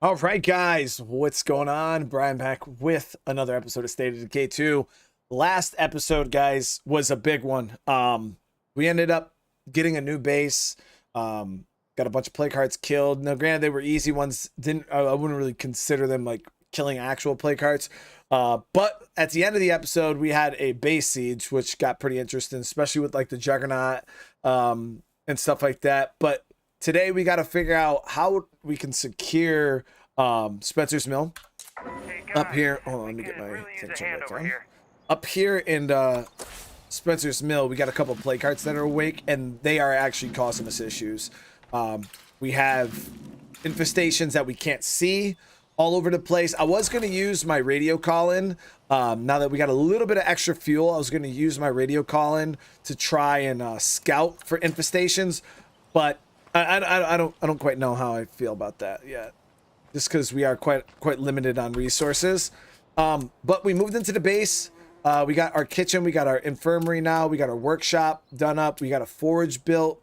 All right, guys, what's going on? Brian back with another episode of State of Decay 2. Last episode, guys, was a big one. We ended up getting a new base. Got a bunch of play cards killed. Now, granted, they were easy ones. I wouldn't really consider them like killing actual play cards. But at the end of the episode, we had a base siege, which got pretty interesting, especially with like the Juggernaut and stuff like that. But today we got to figure out how we can secure Spencer's Mill up here. Hold on, let me get my thing turned back on. Up here in Spencer's Mill, we got a couple play cards that are awake, and they are actually causing us issues. We have infestations that we can't see all over the place. I was going to use my radio call-in. Now that we got a little bit of extra fuel, I was going to use my radio call-in to try and scout for infestations, but I don't quite know how I feel about that yet, just because we are quite limited on resources. But we moved into the base. We got our kitchen, we got our infirmary now, we got our workshop done up, we got a forge built.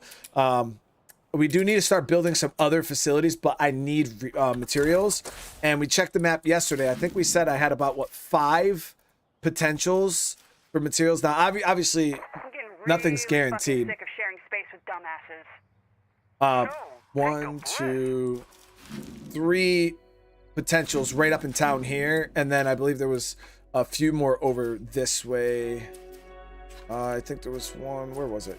We do need to start building some other facilities, but I need materials. And we checked the map yesterday. I think we said I had about, what, 5 potentials for materials. Now, obviously, nothing's guaranteed. Sick of sharing space with dumbasses. 1, 2, 3 potentials right up in town here. And then I believe there was a few more over this way. I think there was one. Where was it?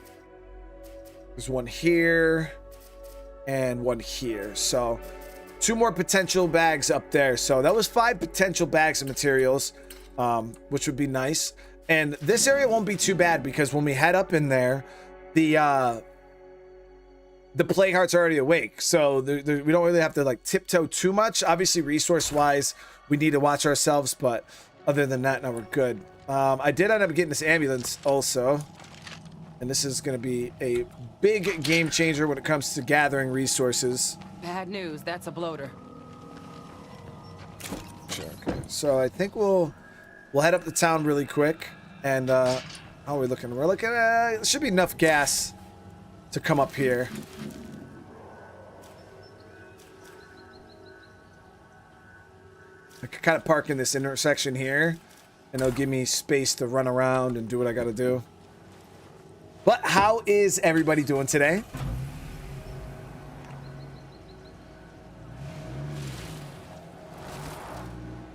There's one here and one here. So 2 more potential bags up there. So that was 5 potential bags of materials, which would be nice. And this area won't be too bad because when we head up in there, the plague heart's already awake. So we don't really have to like tiptoe too much. Obviously, resource wise, we need to watch ourselves, but other than that, no, we're good. I did end up getting this ambulance also. And this is going to be a big game changer when it comes to gathering resources. Bad news, that's a bloater. Sure, okay. So I think we'll head up to town really quick. And how are we looking? We're looking at, there should be enough gas to come up here. I could kind of park in this intersection here, and it'll give me space to run around and do what I got to do. But how is everybody doing today?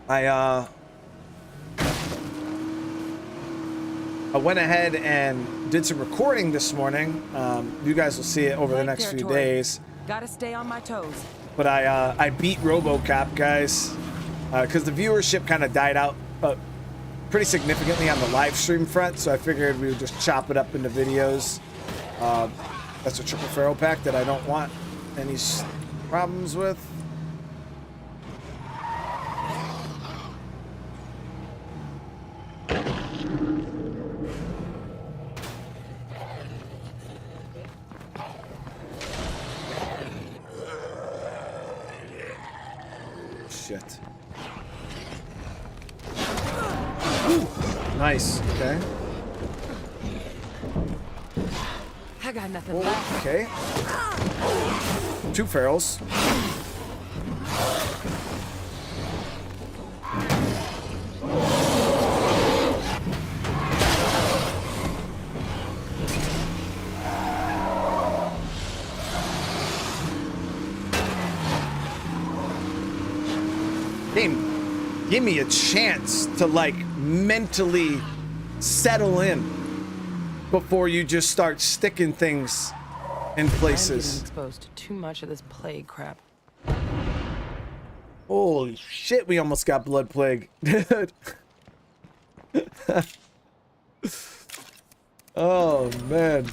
I went ahead and did some recording this morning. You guys will see it over the next few days. Gotta stay on my toes. But I beat RoboCop, guys, because the viewership kind of died out pretty significantly on the live stream front, so I figured we would just chop it up into videos. That's a triple feral pack that I don't want any problems with. Shit. Nice. Okay. I got nothing left. Okay. 2 ferals. Game, give me a chance to like mentally settle in before you just start sticking things in places. I'm getting exposed to too much of this plague crap. Holy shit, we almost got blood plague. Dude. Oh man.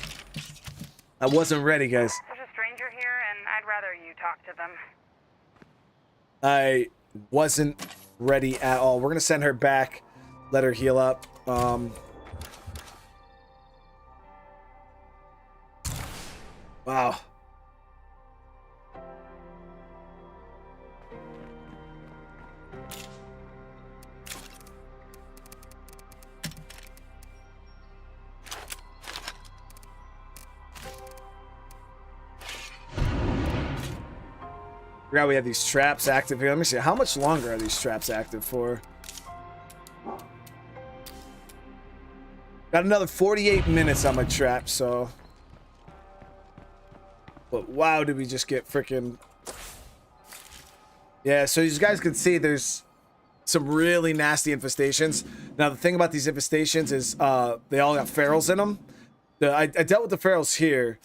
I wasn't ready, guys. There's a stranger here, and I'd rather you talk to them. I wasn't ready at all. We're gonna send her back, let her heal up. Wow. Yeah, we have these traps active here. Let me see. How much longer are these traps active for? Got another 48 minutes on my trap, so. But wow, did we just get freaking. Yeah, so you guys can see there's some really nasty infestations. Now, the thing about these infestations is they all got ferals in them. I dealt with the ferals here.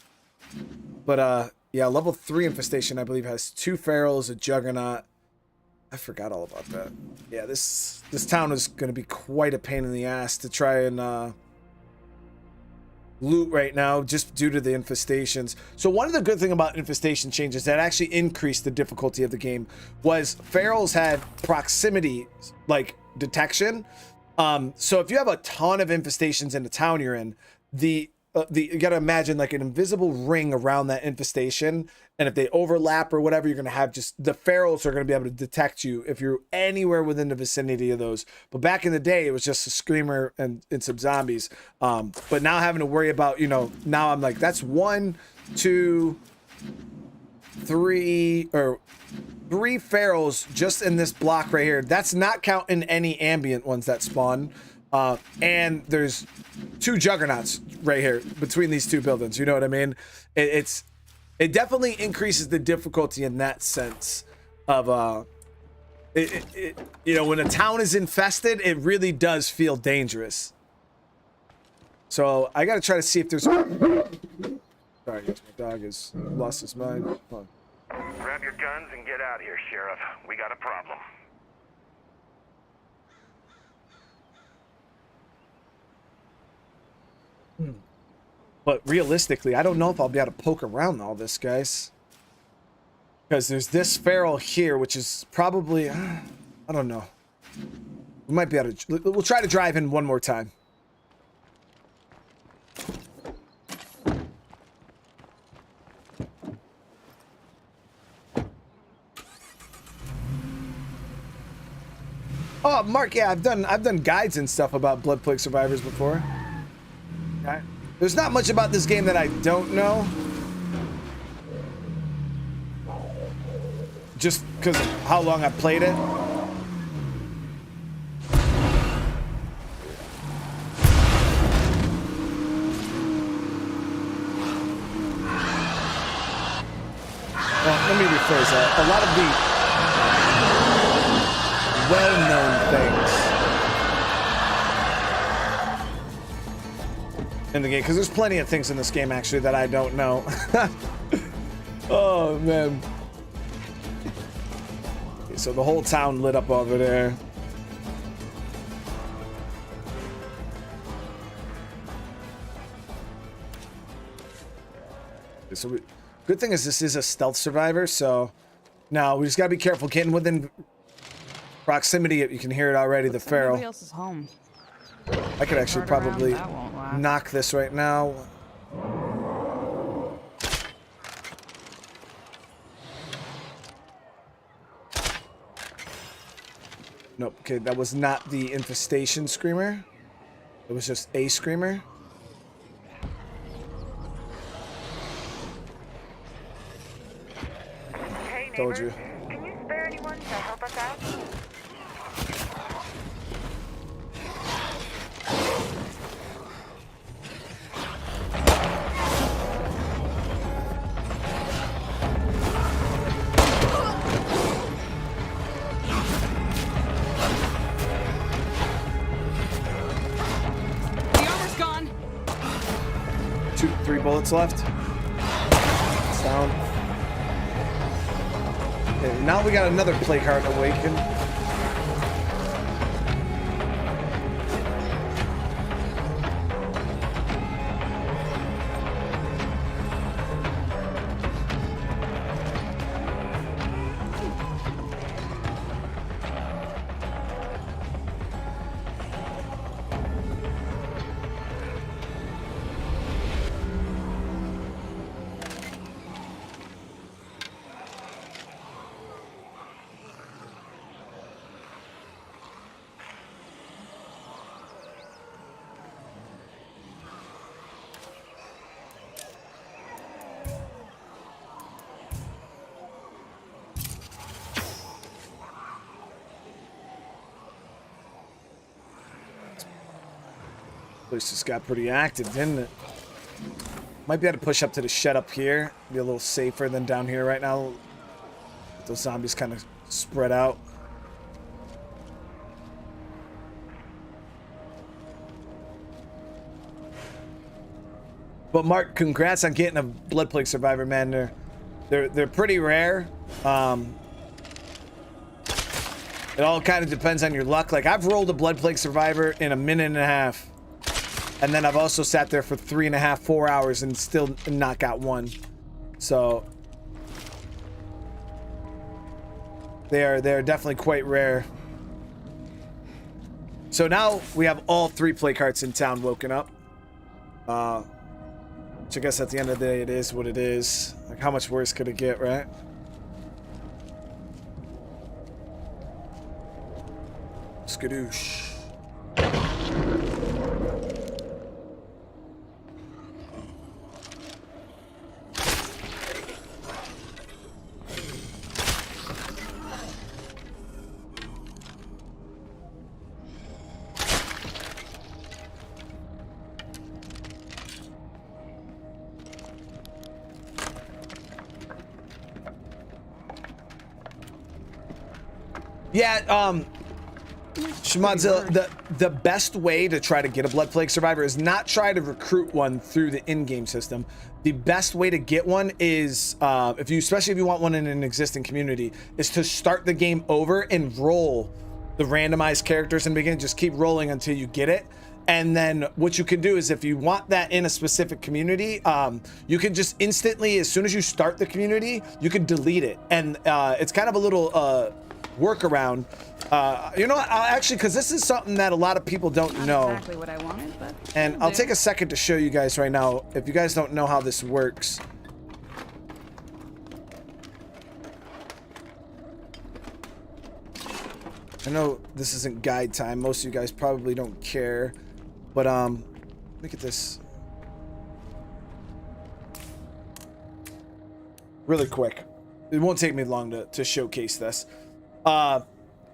But, yeah, level 3 infestation, I believe, has 2 ferals, a juggernaut. I forgot all about that. Yeah, this town is going to be quite a pain in the ass to try and loot right now, just due to the infestations. So one of the good thing about infestation changes that actually increased the difficulty of the game was ferals had proximity, like, detection. So if you have a ton of infestations in the town you're in, you gotta imagine like an invisible ring around that infestation, and if they overlap or whatever, you're gonna have just the ferals are gonna be able to detect you if you're anywhere within the vicinity of those. But back in the day, it was just a screamer and some zombies. But now having to worry about, you know, now I'm like, that's 1, 2, 3 ferals just in this block right here. That's not counting any ambient ones that spawn. And there's 2 juggernauts right here between these 2 buildings. You know what I mean? It definitely increases the difficulty in that sense of, you know, when a town is infested, it really does feel dangerous. So I got to try to see if there's. Sorry, my dog has lost his mind. Hold on. Grab your guns and get out of here, Sheriff. We got a problem. But realistically, I don't know if I'll be able to poke around all this, guys. Because there's this feral here, which is probably... I don't know. We might be able to... We'll try to drive in one more time. Oh, Mark, yeah, I've done guides and stuff about Blood Plague survivors before. Okay. There's not much about this game that I don't know. Just because of how long I've played it. Well, let me rephrase that. A lot of the well-known things in the game, because there's plenty of things in this game actually that I don't know. Oh man. Okay, so the whole town lit up over there. Okay, so good thing is this is a stealth survivor, so now we just gotta be careful getting within proximity. You can hear it already, the feral. Nobody else's home. I could actually probably knock this right now. Nope, okay, that was not the infestation screamer. It was just a screamer. Hey, Told neighbors, you. can you spare anyone to help us out? The armor's gone. 3 bullets left. Sound. Okay, now we got another plague heart awakened. Place just got pretty active, didn't it? Might be able to push up to the shed up here. Be a little safer than down here right now. Those zombies kind of spread out. But Mark, congrats on getting a Blood Plague Survivor, man. They're pretty rare. It all kind of depends on your luck. Like, I've rolled a Blood Plague Survivor in a minute and a half. And then I've also sat there for 3.5, 4 hours and still not got one. So they're definitely quite rare. So now we have all 3 play carts in town woken up. Which I guess at the end of the day, it is what it is. Like, how much worse could it get, right? Skadoosh. Yeah, Shmadzilla, the best way to try to get a Blood Plague Survivor is not try to recruit one through the in-game system. The best way to get one is, especially if you want one in an existing community, is to start the game over and roll the randomized characters in the beginning. Just keep rolling until you get it. And then what you can do is, if you want that in a specific community, you can just instantly, as soon as you start the community, you can delete it. And it's kind of a little workaround. You know what? I'll actually, because this is something that a lot of people don't know. Exactly what I wanted, but and I'll take a second to show you guys right now, if you guys don't know how this works. I know this isn't guide time. Most of you guys probably don't care. But look at this. Really quick. It won't take me long to showcase this.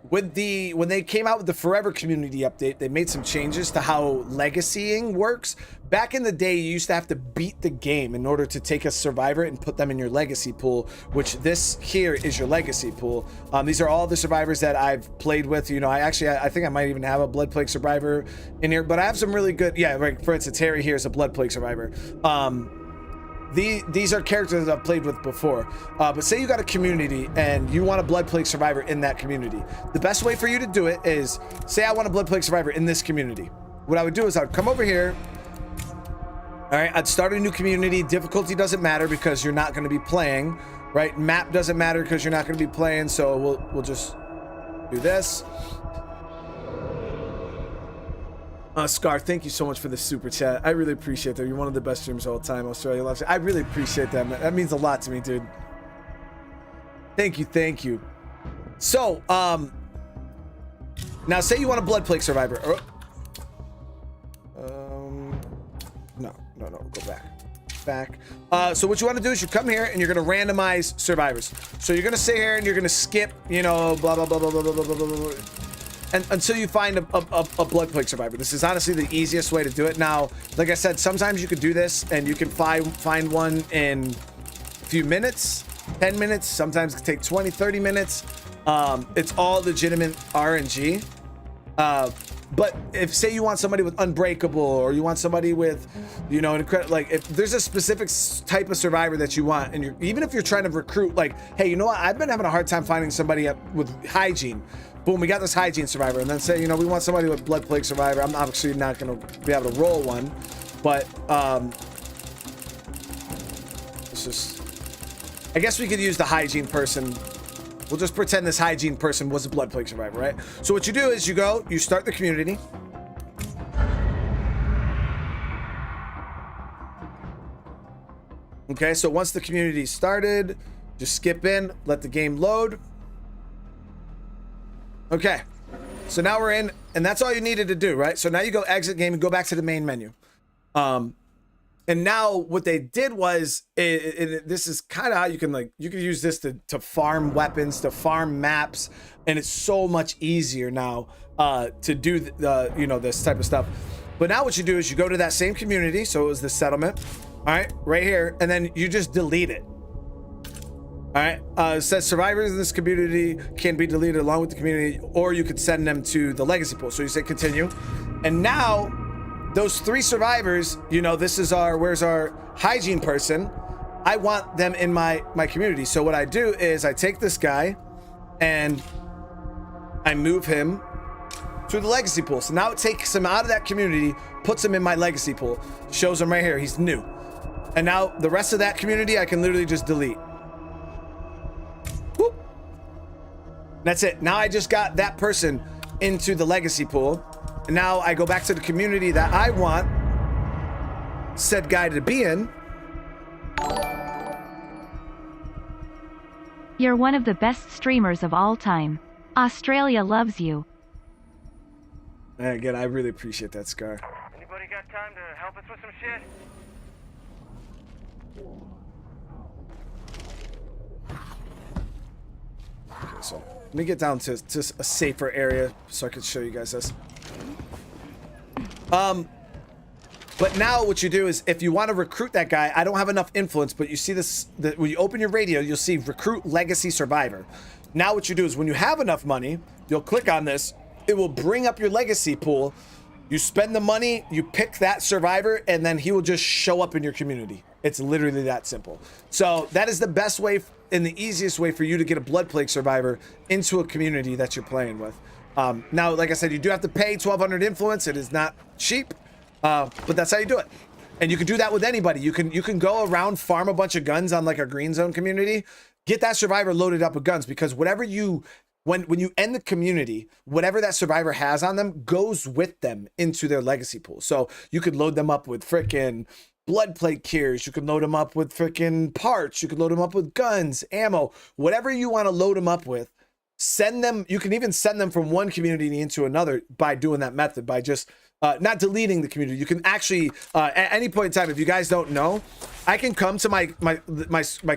When they came out with the Forever Community update, they made some changes to how legacying works. Back in the day, you used to have to beat the game in order to take a survivor and put them in your legacy pool, which this here is your legacy pool. These are all the survivors that I've played with. You know, I think I might even have a Blood Plague Survivor in here, but I have some really good, yeah, right. For instance, Harry here is a Blood Plague Survivor. These are characters that I've played with before. But say you got a community and you want a Blood Plague Survivor in that community. The best way for you to do it is, say I want a Blood Plague Survivor in this community. What I would do is I would come over here. All right, I'd start a new community. Difficulty doesn't matter because you're not going to be playing, right? Map doesn't matter because you're not going to be playing. So we'll just do this. Scar, thank you so much for the super chat. I really appreciate that. You're one of the best streamers of all time. Australia loves you. I really appreciate that, man. That means a lot to me, dude. Thank you. So, now say you want a Blood Plague Survivor. No, go back. So what you want to do is you come here and you're going to randomize survivors. So you're going to sit here and you're going to skip, you know, blah, blah, blah, blah, blah, blah, blah, blah, blah. And until you find a Blood Plague Survivor. This is honestly the easiest way to do it. Now, like I said, sometimes you could do this and you can find one in a few minutes, 10 minutes. Sometimes it can take 20, 30 minutes. It's all legitimate RNG. But if, say you want somebody with Unbreakable, or you want somebody with, you know, like if there's a specific type of survivor that you want, and even if you're trying to recruit, like, hey, you know what? I've been having a hard time finding somebody with hygiene. Boom, we got this hygiene survivor. And then say, you know, we want somebody with Blood Plague Survivor. I'm obviously not going to be able to roll one, but it's just, I guess we could use the hygiene person. We'll just pretend this hygiene person was a Blood Plague Survivor, right? So what you do is you start the community. Okay, so once the community started, just skip in, let the game load. Okay, so now we're in, and that's all you needed to do, right? So now you go exit game and go back to the main menu. And now what they did was, this is kind of how you can use this to farm weapons, to farm maps, and it's so much easier now to do you know, this type of stuff. But now what you do is you go to that same community. So it was the settlement. All right, right here. And then you just delete it. All right, it says survivors in this community can be deleted along with the community, or you could send them to the legacy pool. So you say continue. And now those 3 survivors, you know, this is where's our hygiene person? I want them in my community. So what I do is I take this guy and I move him to the legacy pool. So now it takes him out of that community, puts him in my legacy pool, shows him right here. He's new. And now the rest of that community, I can literally just delete. Whoop. That's it. Now I just got that person into the legacy pool. And now I go back to the community that I want said guy to be in. You're one of the best streamers of all time. Australia loves you. And again, I really appreciate that, Scar. Anybody got time to help us with some shit? Okay, so let me get down to a safer area so I can show you guys this. But now what you do is if you want to recruit that guy, I don't have enough influence, but you see this, when you open your radio, you'll see recruit legacy survivor. Now what you do is when you have enough money, you'll click on this. It will bring up your legacy pool. You spend the money, you pick that survivor, and then he will just show up in your community. It's literally that simple. So that is the best way and the easiest way for you to get a blood plague survivor into a community that you're playing with. Now, like I said, you do have to pay 1,200 influence. It is not cheap, but that's how you do it. And you can do that with anybody. You can go around, farm a bunch of guns on like a green zone community, get that survivor loaded up with guns, because whatever you, when you end the community, whatever that survivor has on them goes with them into their legacy pool. So you could load them up with frickin' blood plague cures. You could load them up with frickin' parts. You could load them up with guns, ammo, whatever you want to load them up with. Send them. You can even send them from one community into another by doing that method, by just not deleting the community. You can actually at any point in time, if you guys don't know, I can come to my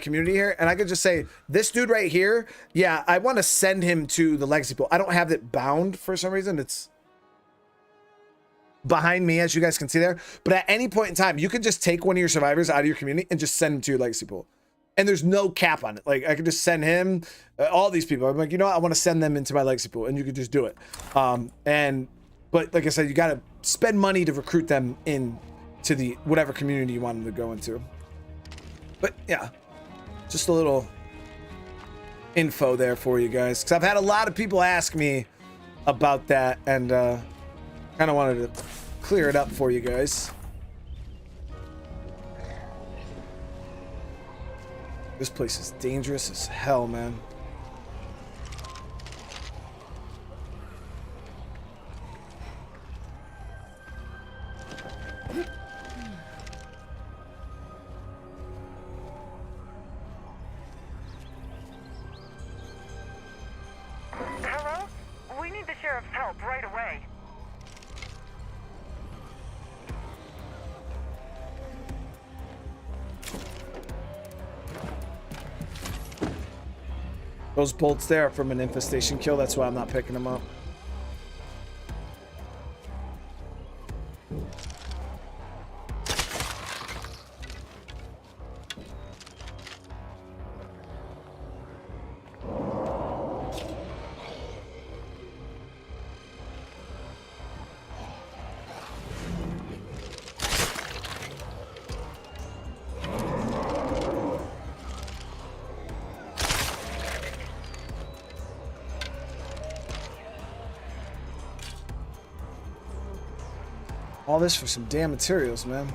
community here and I can just say, this dude right here, yeah, I want to send him to the legacy pool. I don't have it bound for some reason. It's behind me, as you guys can see there. But at any point in time, you can just take one of your survivors out of your community and just send them to your legacy pool. And there's no cap on it. Like I could just send him, all these people. I'm like, you know what? I want to send them into my legacy pool, and you could just do it. But like I said, you got to spend money to recruit them in to the whatever community you want them to go into. But yeah, just a little info there for you guys, because I've had a lot of people ask me about that, and kind of wanted to clear it up for you guys. This place is dangerous as hell, man. Hello? We need the sheriff's help right away. Those bolts there are from an infestation kill. That's why I'm not picking them up. All this for some damn materials, man.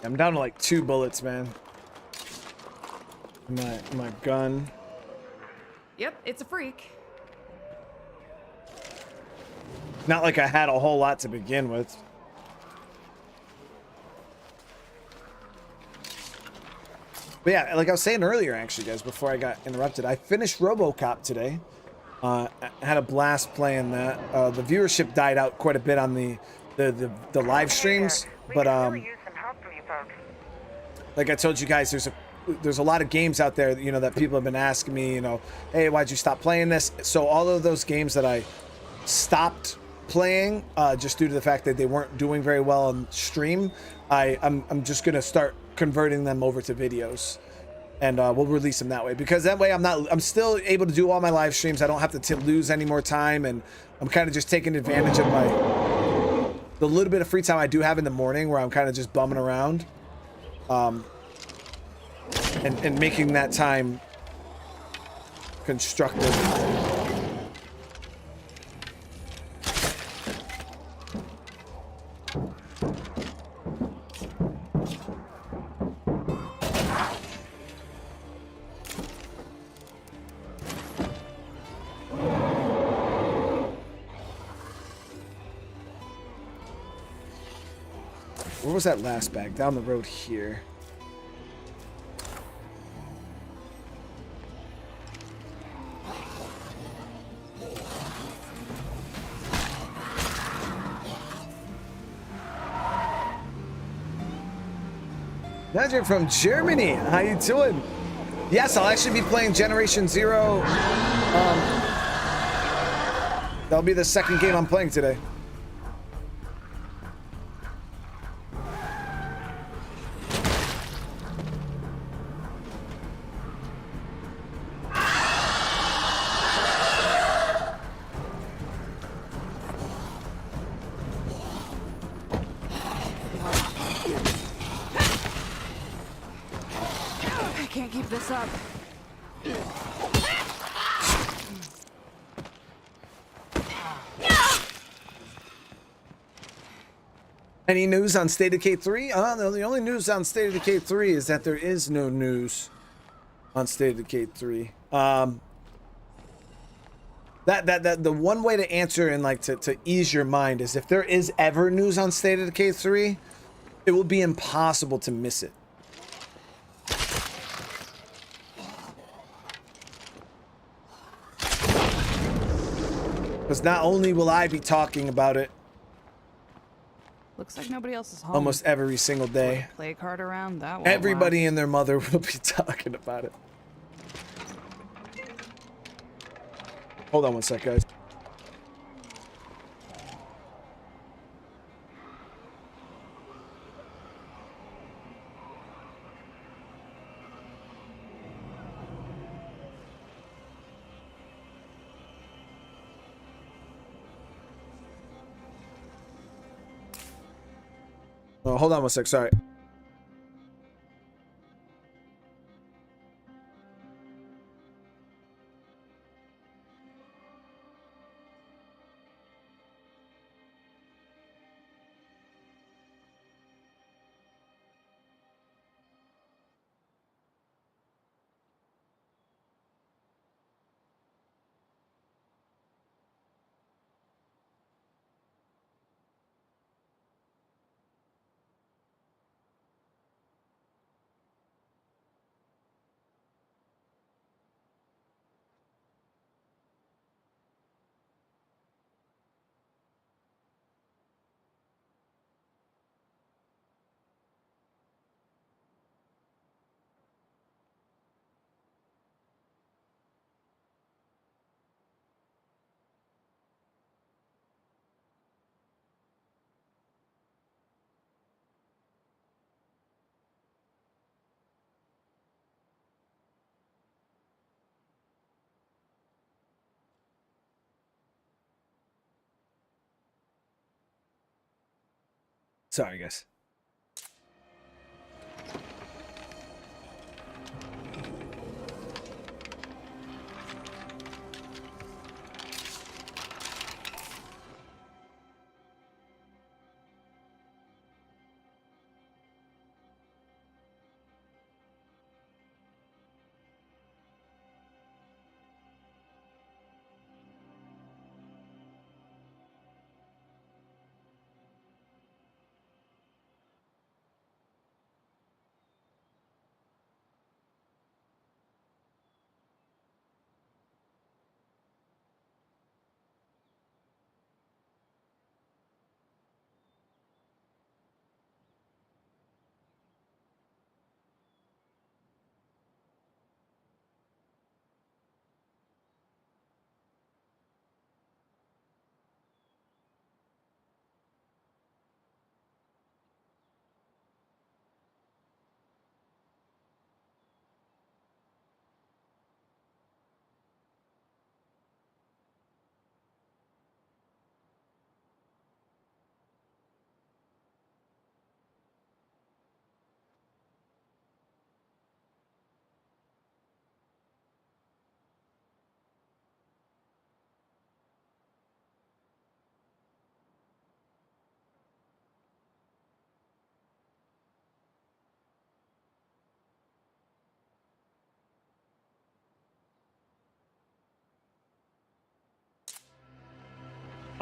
I'm down to like 2 bullets, man. My gun. Yep, it's a freak. Not like I had a whole lot to begin with. But yeah, like I was saying earlier, actually, guys, before I got interrupted, I finished RoboCop today. I had a blast playing that. The viewership died out quite a bit on the live streams, We but could really use some help from you folks. like I told you guys, there's a lot of games out there, you know, that people have been asking me, you know, hey, why'd you stop playing this? So all of those games that I stopped playing, just due to the fact that they weren't doing very well on stream, I'm just gonna start converting them over to videos, and we'll release them that way, because that way I'm still able to do all my live streams. I don't have to lose any more time, and I'm kind of just taking advantage of the little bit of free time I do have in the morning, where I'm kind of just bumming around, and making that time constructive. Where was that last bag? Down the road here. Magic from Germany. How you doing? Yes, I'll actually be playing Generation Zero. That'll be the second game I'm playing today. I can't keep this up. Any news on State of Decay 3? The only news on State of Decay 3 is that there is no news on State of Decay 3. The one way to answer and like to ease your mind is, if there is ever news on State of Decay 3, it will be impossible to miss it. Because not only will I be talking about it Looks like nobody else is home. almost every single day, Play card around that one. everybody and their mother will be talking about it. Hold on one sec, guys. Oh, hold on one sec, sorry. Sorry, guys.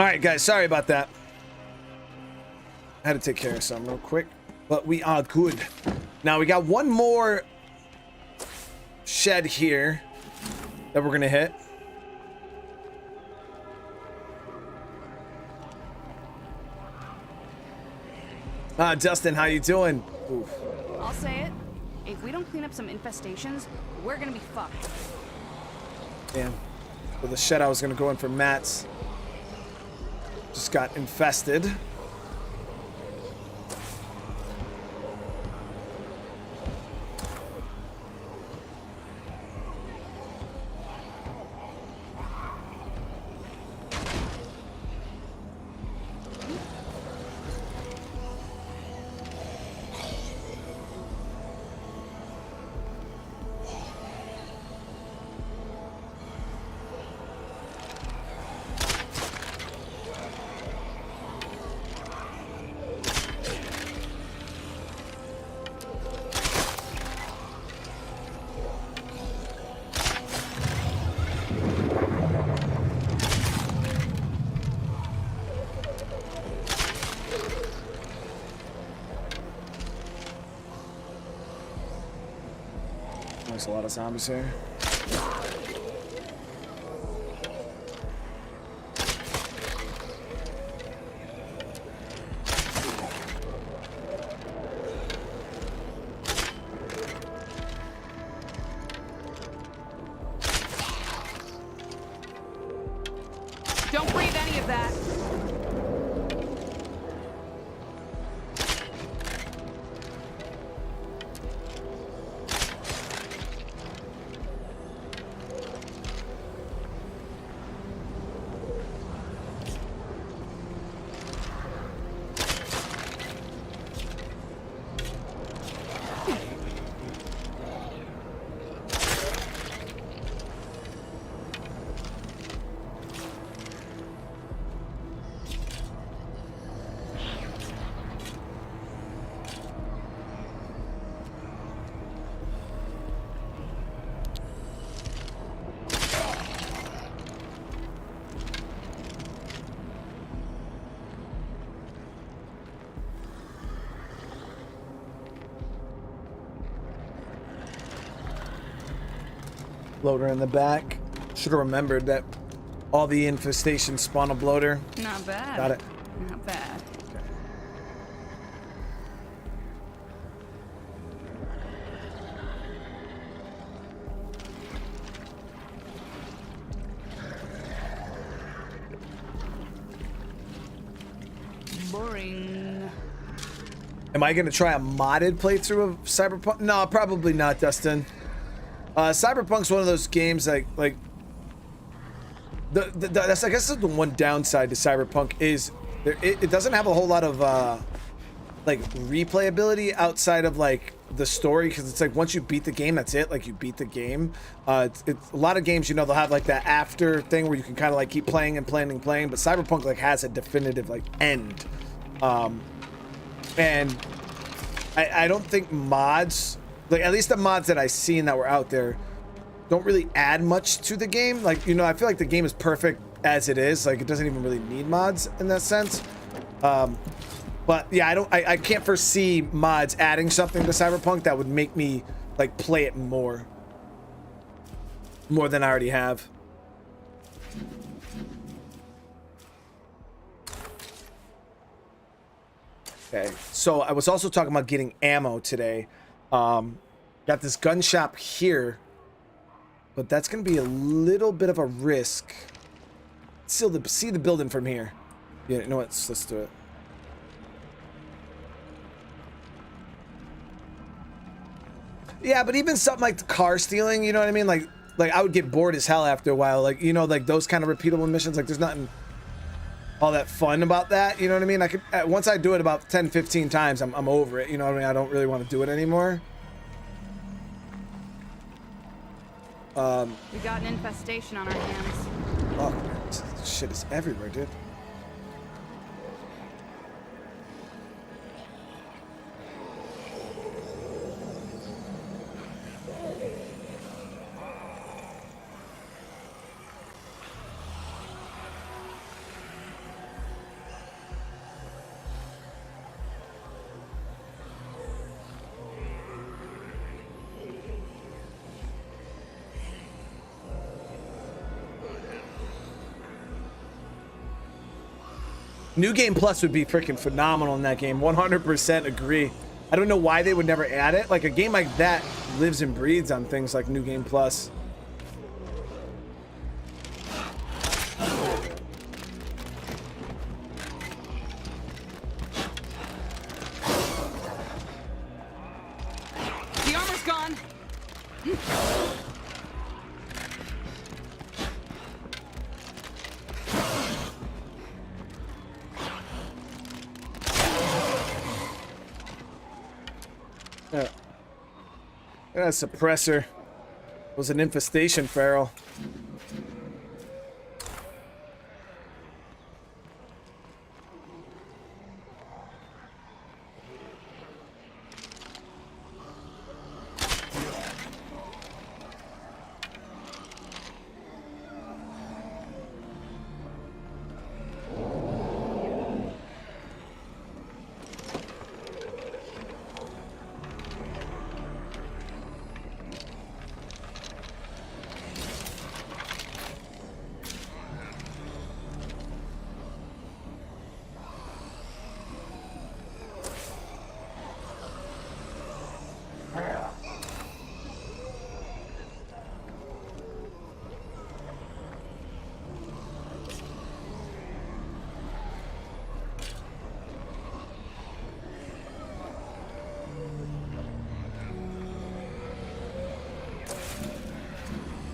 All right, guys, sorry about that. I had to take care of something real quick, but we are good. Now we got one more shed here that we're gonna hit. Dustin, how you doing? Oof. I'll say it. If we don't clean up some infestations, we're gonna be fucked. Damn. For the shed I was gonna go in for Matt's just got infested. There's a lot of zombies here. Don't breathe any of that. Bloater in the back. Should have remembered that all the infestations spawn a bloater. Not bad. Got it. Not bad. Boring. Am I gonna try a modded playthrough of Cyberpunk? No, probably not, Dustin. Cyberpunk's one of those games like that's I guess the one downside to Cyberpunk is it doesn't have a whole lot of like replayability outside of like the story, because it's like once you beat the game, that's it. Like you beat the game. It's a lot of games, you know, they'll have like that after thing where you can kind of like keep playing and playing and playing, but Cyberpunk like has a definitive like end. And I don't think mods, like at least the mods that I've seen that were out there, don't really add much to the game. Like, you know, I feel like the game is perfect as it is. Like it doesn't even really need mods in that sense. But yeah, I can't foresee mods adding something to Cyberpunk that would make me like play it more than I already have. Okay, so I was also talking about getting ammo today. Got this gun shop here, but that's gonna be a little bit of a risk. See the building from here. Yeah, you know what? Let's do it. Yeah, but even something like the car stealing, you know what I mean? Like I would get bored as hell after a while. Like, you know, like those kind of repeatable missions. Like there's nothing all that fun about that, you know what I mean? I could once I do it about 10-15 times, I'm over it, you know what I mean? I don't really want to do it anymore. We got an infestation on our hands. Oh, this shit is everywhere, dude. New Game Plus would be freaking phenomenal in that game. 100% agree. I don't know why they would never add it. Like a game like that lives and breathes on things like New Game Plus. The armor's gone. Yeah. That suppressor was an infestation feral.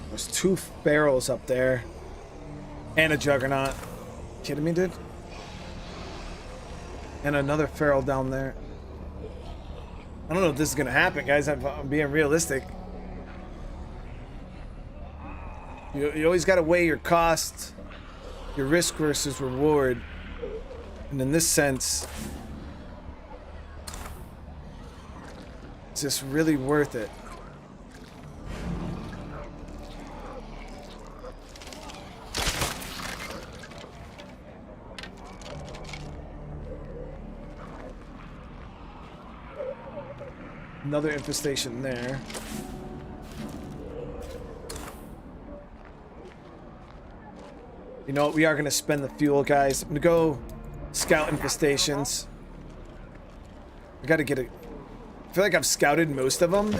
There's 2 barrels up there. And a juggernaut. Kidding me, dude? And another feral down there. I don't know if this is gonna happen, guys. I'm being realistic. You always gotta weigh your cost, your risk versus reward. And in this sense, it's just really worth it. Another infestation there. You know what? We are going to spend the fuel, guys. I'm going to go scout infestations. I got to get a... I feel like I've scouted most of them.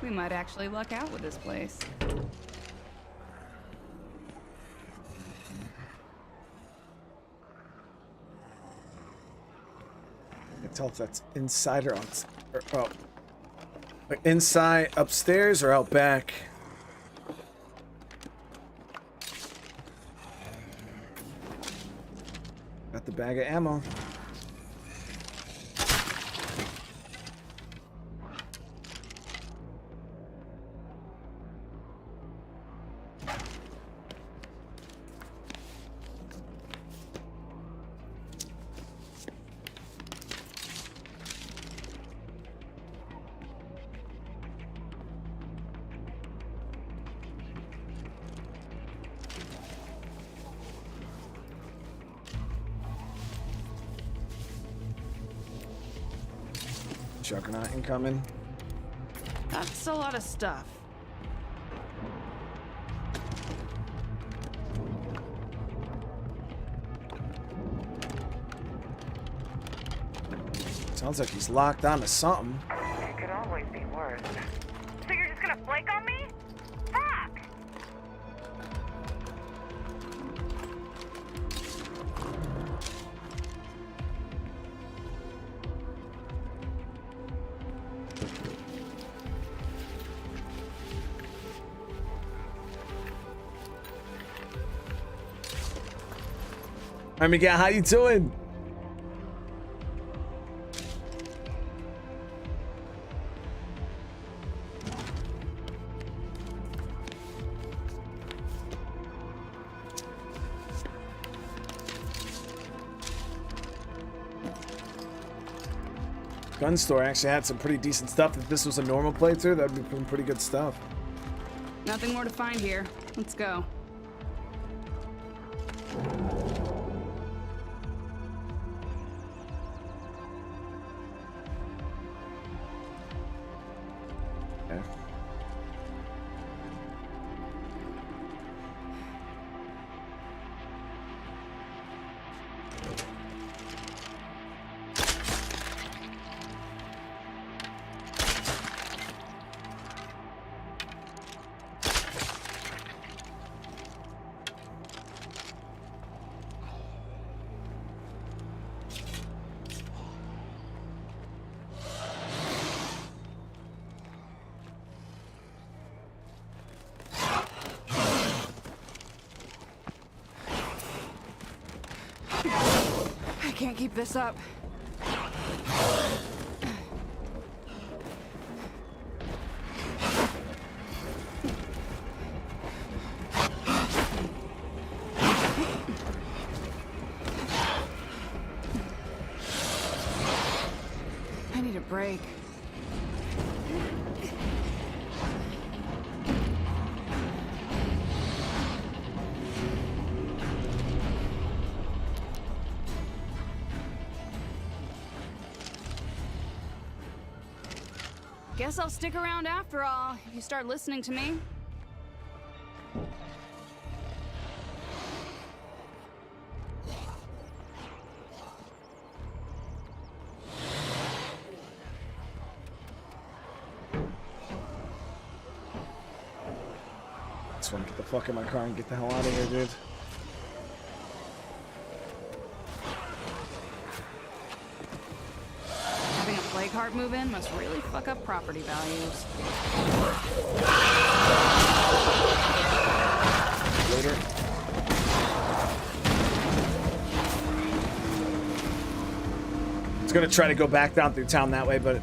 We might actually luck out with this place. I can't tell if that's inside or out. Inside, upstairs, or out back. Got the bag of ammo. Juggernaut incoming. That's a lot of stuff. Sounds like he's locked onto something. It could always be worse. So you're just gonna flake on me? Fuck! Hi, Miguel. How you doing? gun store actually had some pretty decent stuff. If this was a normal playthrough, that'd be some pretty good stuff. Nothing more to find here. Let's go. Okay. I can't keep this up. I need a break. Guess I'll stick around after all, if you start listening to me. Just want to get the fuck in my car and get the hell out of here, dude. Having a plague heart move in must really fuck up property values. Later. I was gonna try to go back down through town that way, but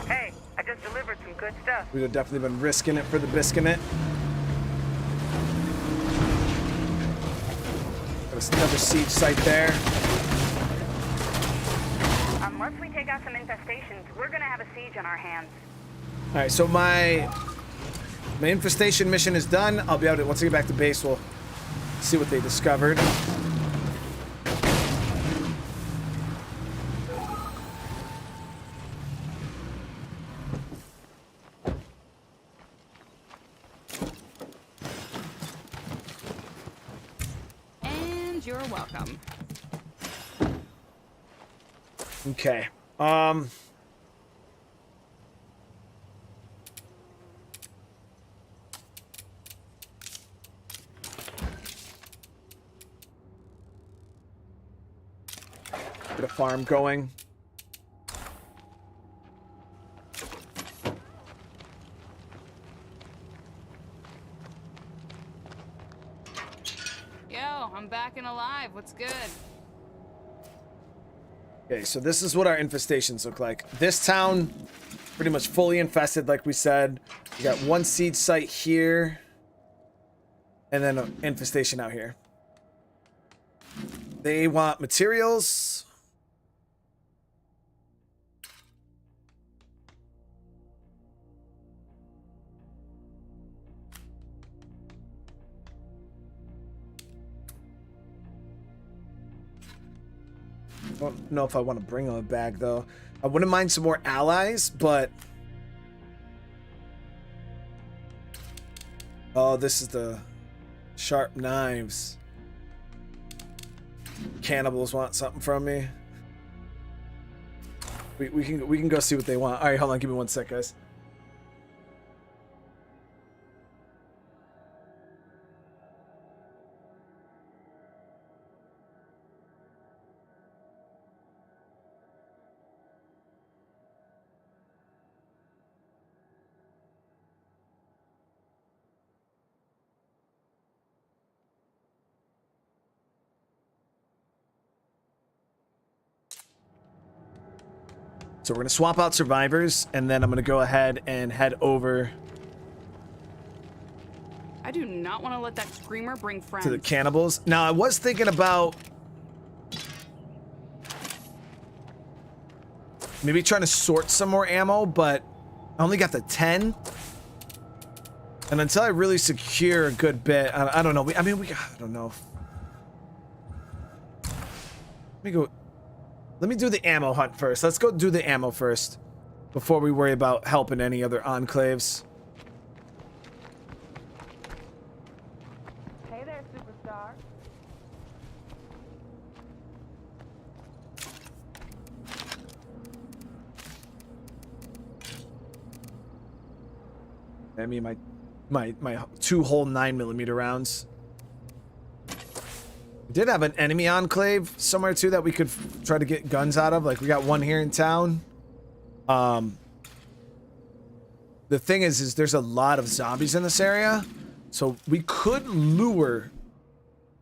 Hey, I just delivered some good stuff. we'd have definitely been risking it for the biscuit. There's another siege site there. Unless we take out some infestations, we're gonna have a siege on our hands. All right, so my infestation mission is done. I'll be able to, once I get back to base, we'll see what they discovered. And you're welcome. Okay. Get a farm going. Yo, I'm back and alive. What's good? Okay, so this is what our infestations look like. This town, pretty much fully infested, like we said. We got one siege site here, and then an infestation out here. They want materials. I don't know if I want to bring them a bag, though. I wouldn't mind some more allies, but... Oh, this is the sharp knives. Cannibals want something from me. We can go see what they want. All right, hold on. Give me 1 sec, guys. So we're going to swap out survivors, and then I'm going to go ahead and head over I do not want to let that screamer bring friends. to the cannibals. Now, I was thinking about maybe trying to sort some more ammo, but I only got the 10. And until I really secure a good bit, I don't know. I don't know. Let me do the ammo hunt first. Let's go do the ammo first before we worry about helping any other enclaves. Hey there, superstar. I mean, my 2 whole 9mm rounds. We did have an enemy enclave somewhere too that we could try to get guns out of. Like, we got one here in town. The thing is there's a lot of zombies in this area, so we could lure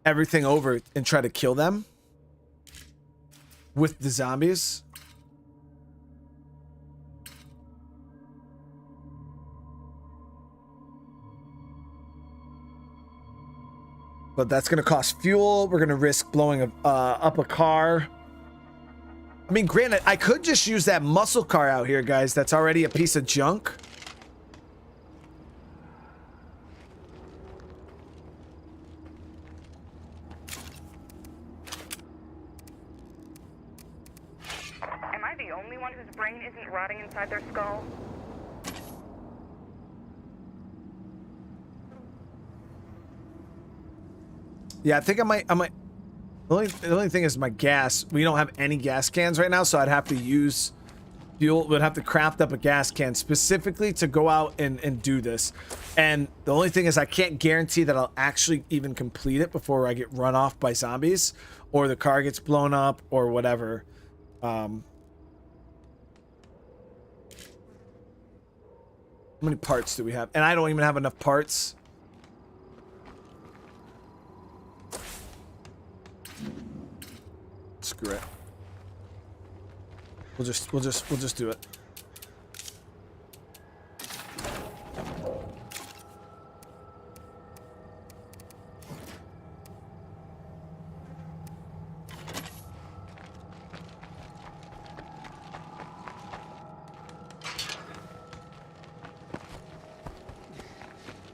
everything over and try to kill them with the zombies. But that's going to cost fuel. We're going to risk blowing up a car. I mean, granted, I could just use that muscle car out here, guys. That's already a piece of junk. Am I the only one whose brain isn't rotting inside their skull? Yeah, I think I might. The only thing is my gas. We don't have any gas cans right now, so I'd have to use fuel. Would have to craft up a gas can specifically to go out and do this. And the only thing is I can't guarantee that I'll actually even complete it before I get run off by zombies or the car gets blown up or whatever. How many parts do we have? And I don't even have enough parts. Screw it. We'll just do it.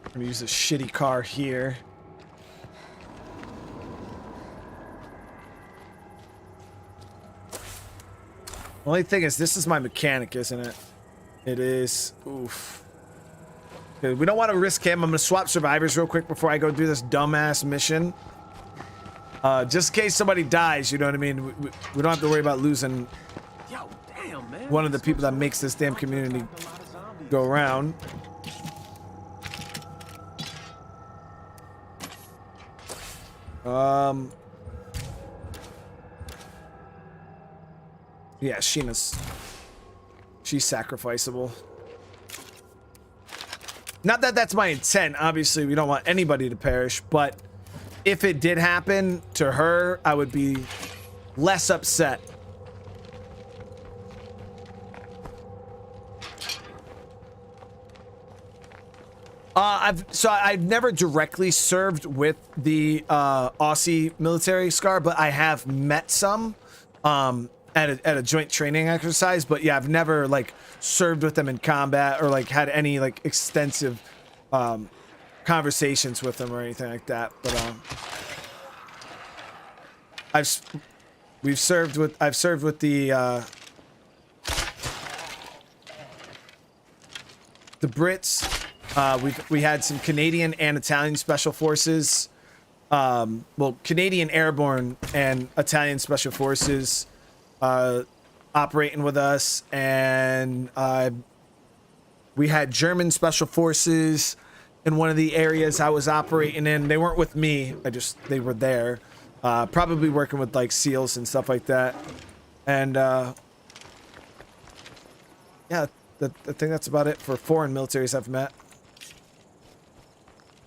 I'm gonna use this shitty car here. Only thing is, this is my mechanic, isn't it? It is. Oof. Okay, we don't want to risk him. I'm gonna swap survivors real quick before I go do this dumbass mission. Just in case somebody dies, you know what I mean? We don't have to worry about losing one of the people that makes this damn community go around. Yeah, she's sacrificable. Not that that's my intent. Obviously, we don't want anybody to perish, but if it did happen to her, I would be less upset. I've never directly served with the Aussie military, Scar, but I have met some at a joint training exercise. But yeah, I've never like served with them in combat or like had any like extensive conversations with them or anything like that. But I've served with the Brits. We had some Canadian and Italian special forces. Well, Canadian airborne and Italian special forces operating with us, and we had German special forces in one of the areas I was operating in. They weren't with me. They were there, probably working with like SEALs and stuff like that. And yeah, I think that's about it for foreign militaries I've met.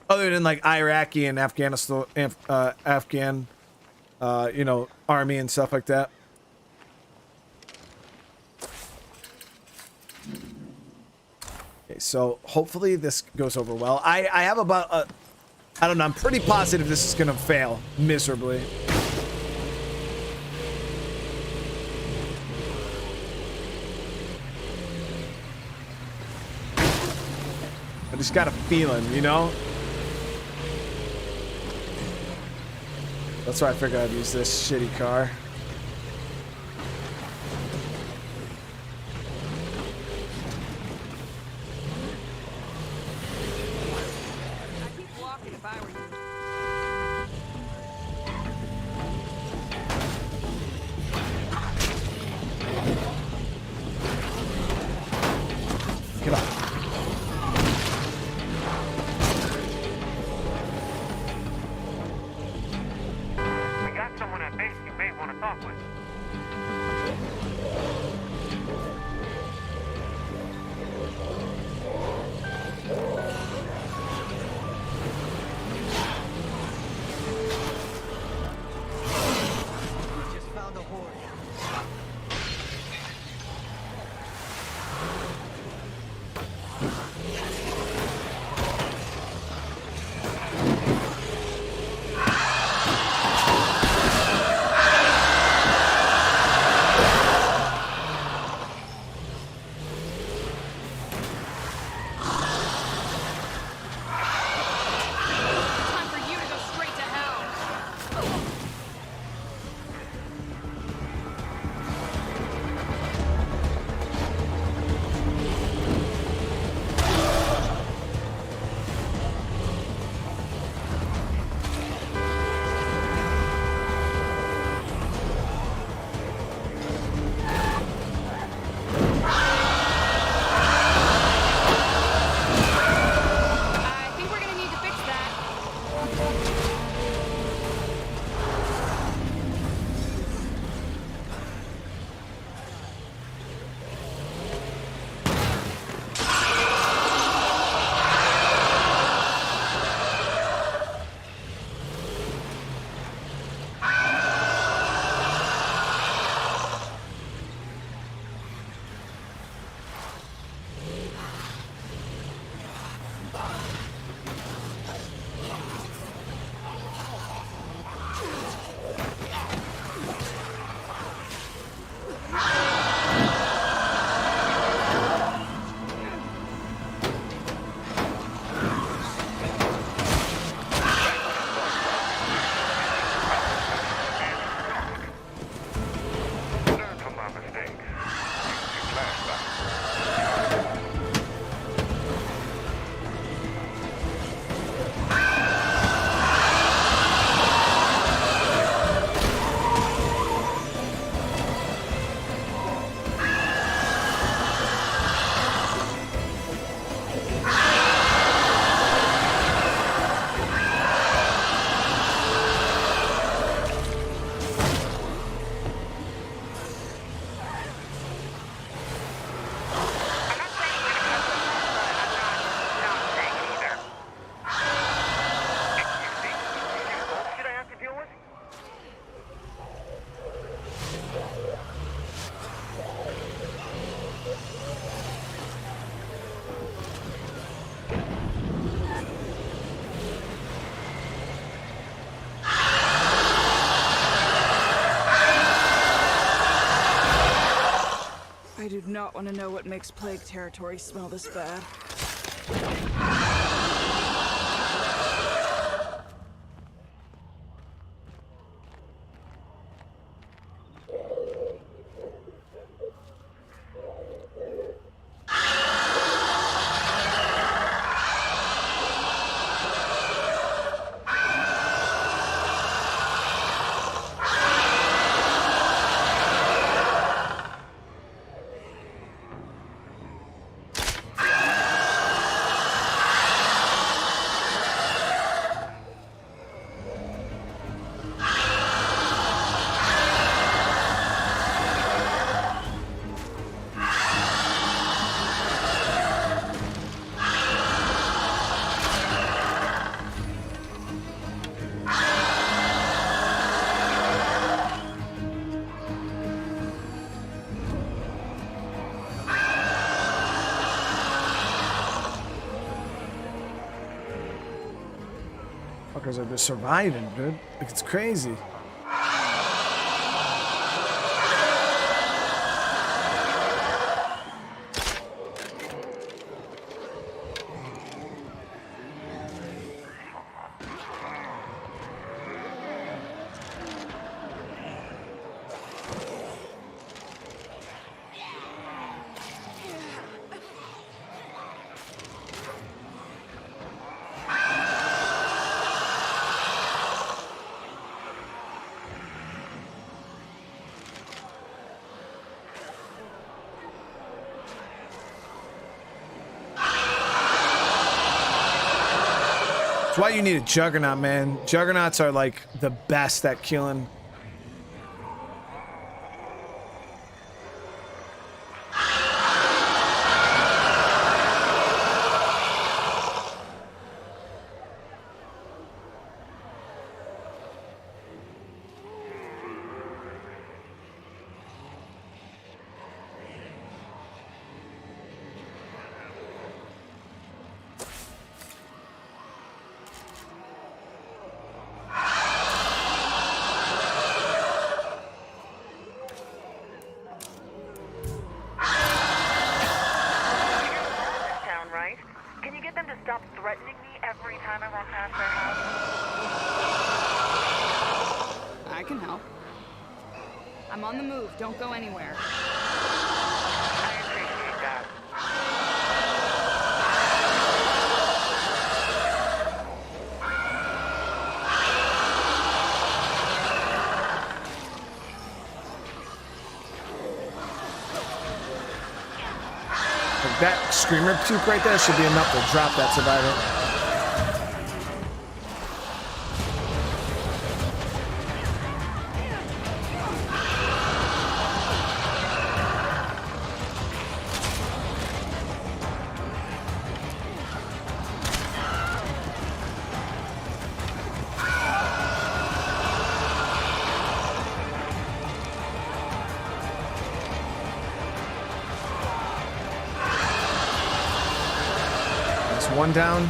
Other than like Iraqi and Afghanistan, Afghan, you know, army and stuff like that. Okay, so hopefully this goes over well. I have about I don't know. I'm pretty positive this is gonna fail miserably. just got a feeling, you know? That's why I figured I'd use this shitty car. I'd keep walking if I were you. Get up. We got someone at base you may want to talk with. Just found a horde. Time for you to go straight to hell. I think we're gonna need to fix that. Learn from my mistakes. Use your flashlight. I'm not saying you're gonna cut them off, but I'm not saying it either. Excuse me. Whose bullshit I have to deal with? I do not want to know what makes plague territory smell this bad. Fuckers are just surviving, dude. Like, it's crazy. That's why you need a juggernaut, man. Juggernauts are like the best at killing. I can help. I'm on the move. Don't go anywhere. I appreciate that. Like that screamer puke right there should be enough to drop that survivor. One down.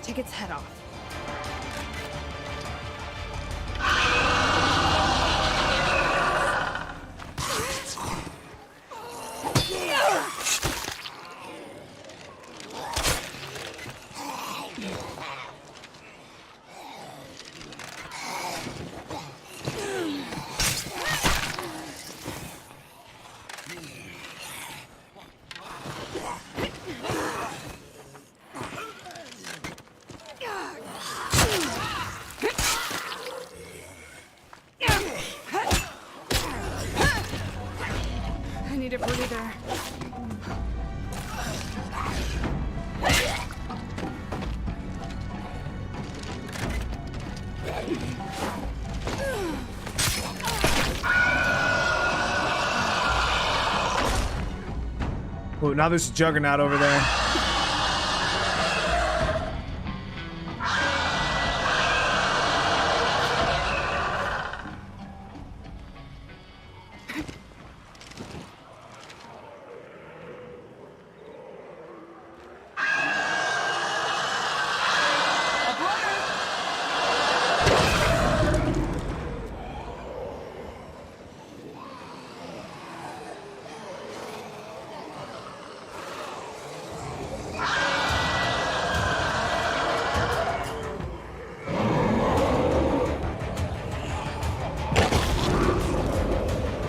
Take its head off. I need a breather. Oh, now there's a juggernaut over there.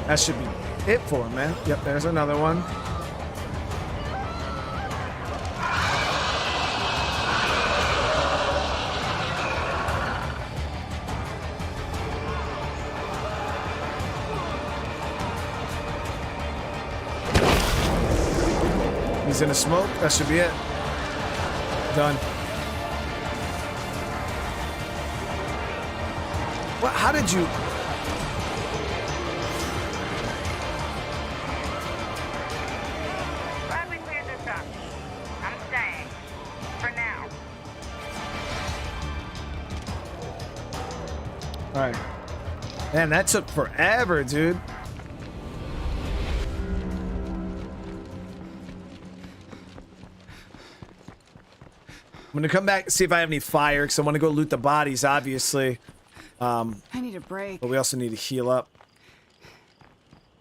That should be it for him, man. Yep, there's another one. He's in a smoke. That should be it. Done. What? How did you... Glad we cleared this up. I'm staying. Man, that took forever, dude. I'm gonna come back and see if I have any fire, because I want to go loot the bodies, obviously. I need a break. But we also need to heal up.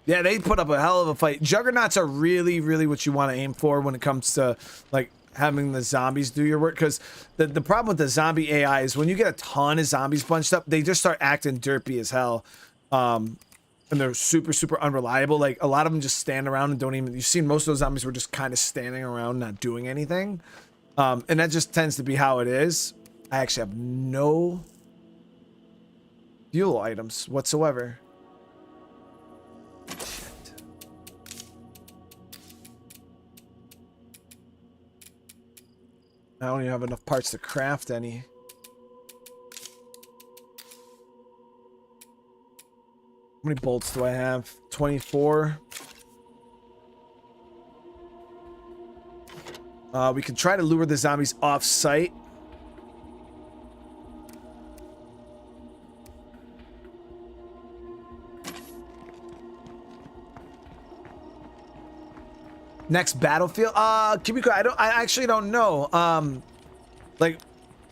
Yeah, they put up a hell of a fight. Juggernauts are really, really what you want to aim for when it comes to, like, having the zombies do your work. Because the problem with the zombie AI is when you get a ton of zombies bunched up, they just start acting derpy as hell. And they're super, super unreliable. Like, a lot of them just stand around and don't even... You've seen most of those zombies were just kind of standing around, not doing anything. And that just tends to be how it is. I actually have no fuel items whatsoever. Shit. I don't even have enough parts to craft any. How many bolts do I have? 24. We can try to lure the zombies off site. Next battlefield? Kimiko, I actually don't know. Like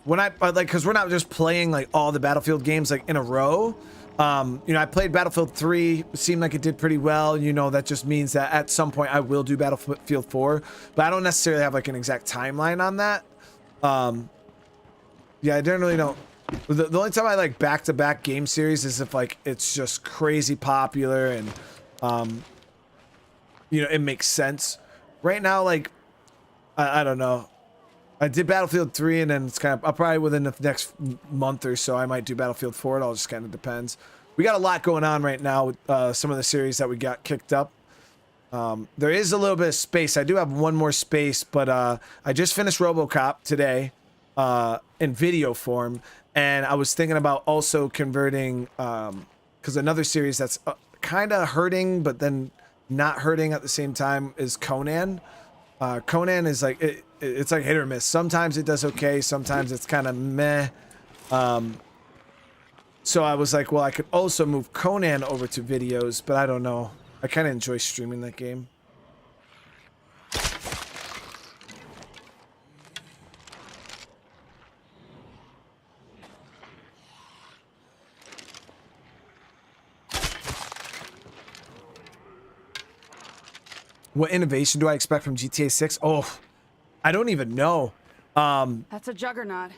when because we're not just playing like all the Battlefield games like in a row. You know, I played Battlefield 3, it seemed like it did pretty well. You know, that just means that at some point I will do Battlefield 4, but I don't necessarily have like an exact timeline on that. Yeah, I don't really know. The only time I like back-to-back game series is if like it's just crazy popular and you know, it makes sense. Right now, like I don't know. I did Battlefield 3, and then it's kind of... I'll probably within the next month or so, I might do Battlefield 4. It all just kind of depends. We got a lot going on right now with some of the series that we got kicked up. There is a little bit of space. I do have one more space, but I just finished RoboCop today in video form, and I was thinking about also converting... because another series that's kind of hurting, but then not hurting at the same time is Conan. Conan is like... It's like hit or miss. Sometimes it does okay. Sometimes it's kind of meh. So I was like, well, I could also move Conan over to videos, but I don't know. I kind of enjoy streaming that game. What innovation do I expect from GTA 6? Oh, I don't even know. That's a juggernaut,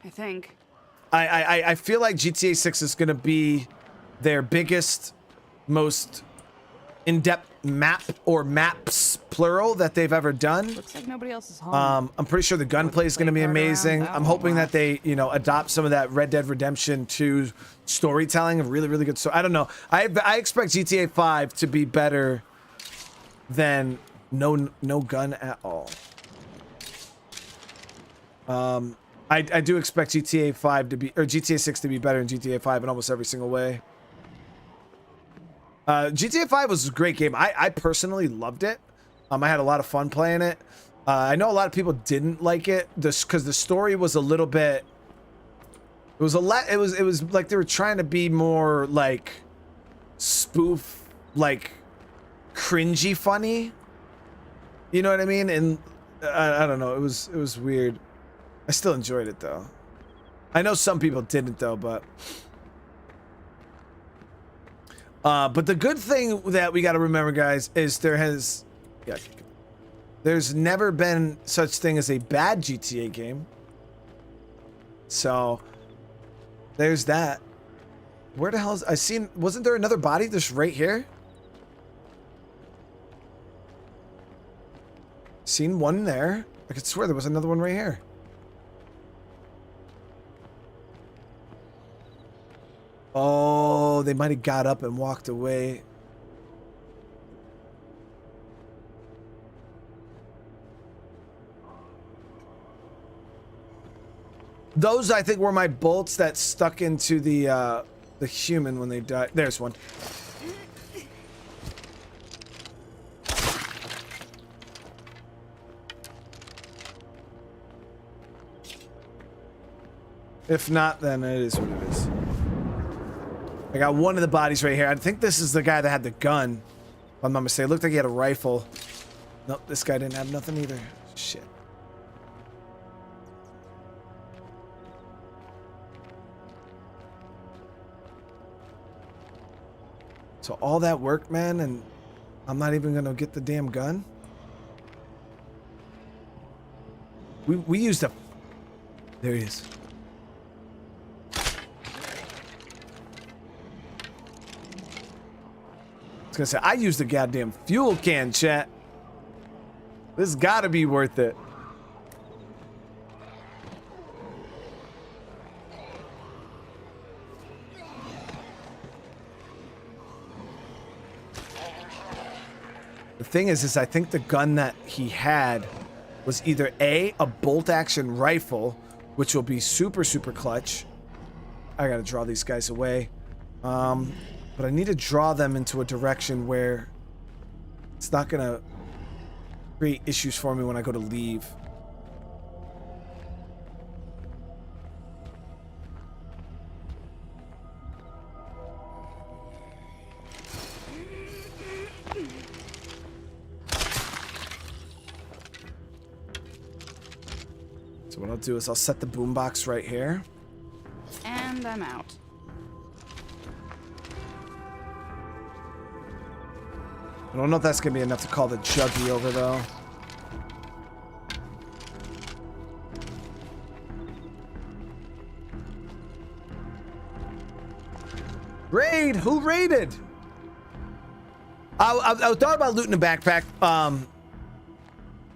I think. I feel like GTA 6 is going to be their biggest, most in-depth map or maps, plural, that they've ever done. Looks like nobody else is home. I'm pretty sure the gunplay is going to be amazing. I'm hoping that they, you know, adopt some of that Red Dead Redemption 2 storytelling. A really, really good story. I don't know. I expect GTA 5 to be better than no gun at all. I do expect GTA 5 to be, or GTA 6 to be better than GTA 5 in almost every single way. GTA 5 was a great game. I personally loved it. I had a lot of fun playing it. I know a lot of people didn't like it just because the story was a little bit. It was like they were trying to be more like spoof, like cringy funny. You know what I mean? And I don't know. It was weird. I still enjoyed it though. I know some people didn't though, but the good thing that we got to remember, guys, is there's never been such thing as a bad GTA game. So there's that. Where the hell is wasn't there another body just right here? Seen one there. I could swear there was another one right here. Oh, they might have got up and walked away. Those, I think, were my bolts that stuck into the human when they died. There's one. If not, then it is what it is. I got one of the bodies right here. I think this is the guy that had the gun. If I'm not mistaken. It looked like he had a rifle. Nope, this guy didn't have nothing either. Shit. So all that work, man, and I'm not even gonna get the damn gun? We used a... There he is. I was gonna say, I used the goddamn fuel can, chat. This has gotta be worth it. The thing is I think the gun that he had was either a bolt action rifle, which will be super clutch. I gotta draw these guys away. But I need to draw them into a direction where it's not gonna create issues for me when I go to leave. So what I'll do is I'll set the boombox right here. And I'm out. I don't know if that's gonna be enough to call the Juggy over though. Raid! Who raided? I thought about looting a backpack,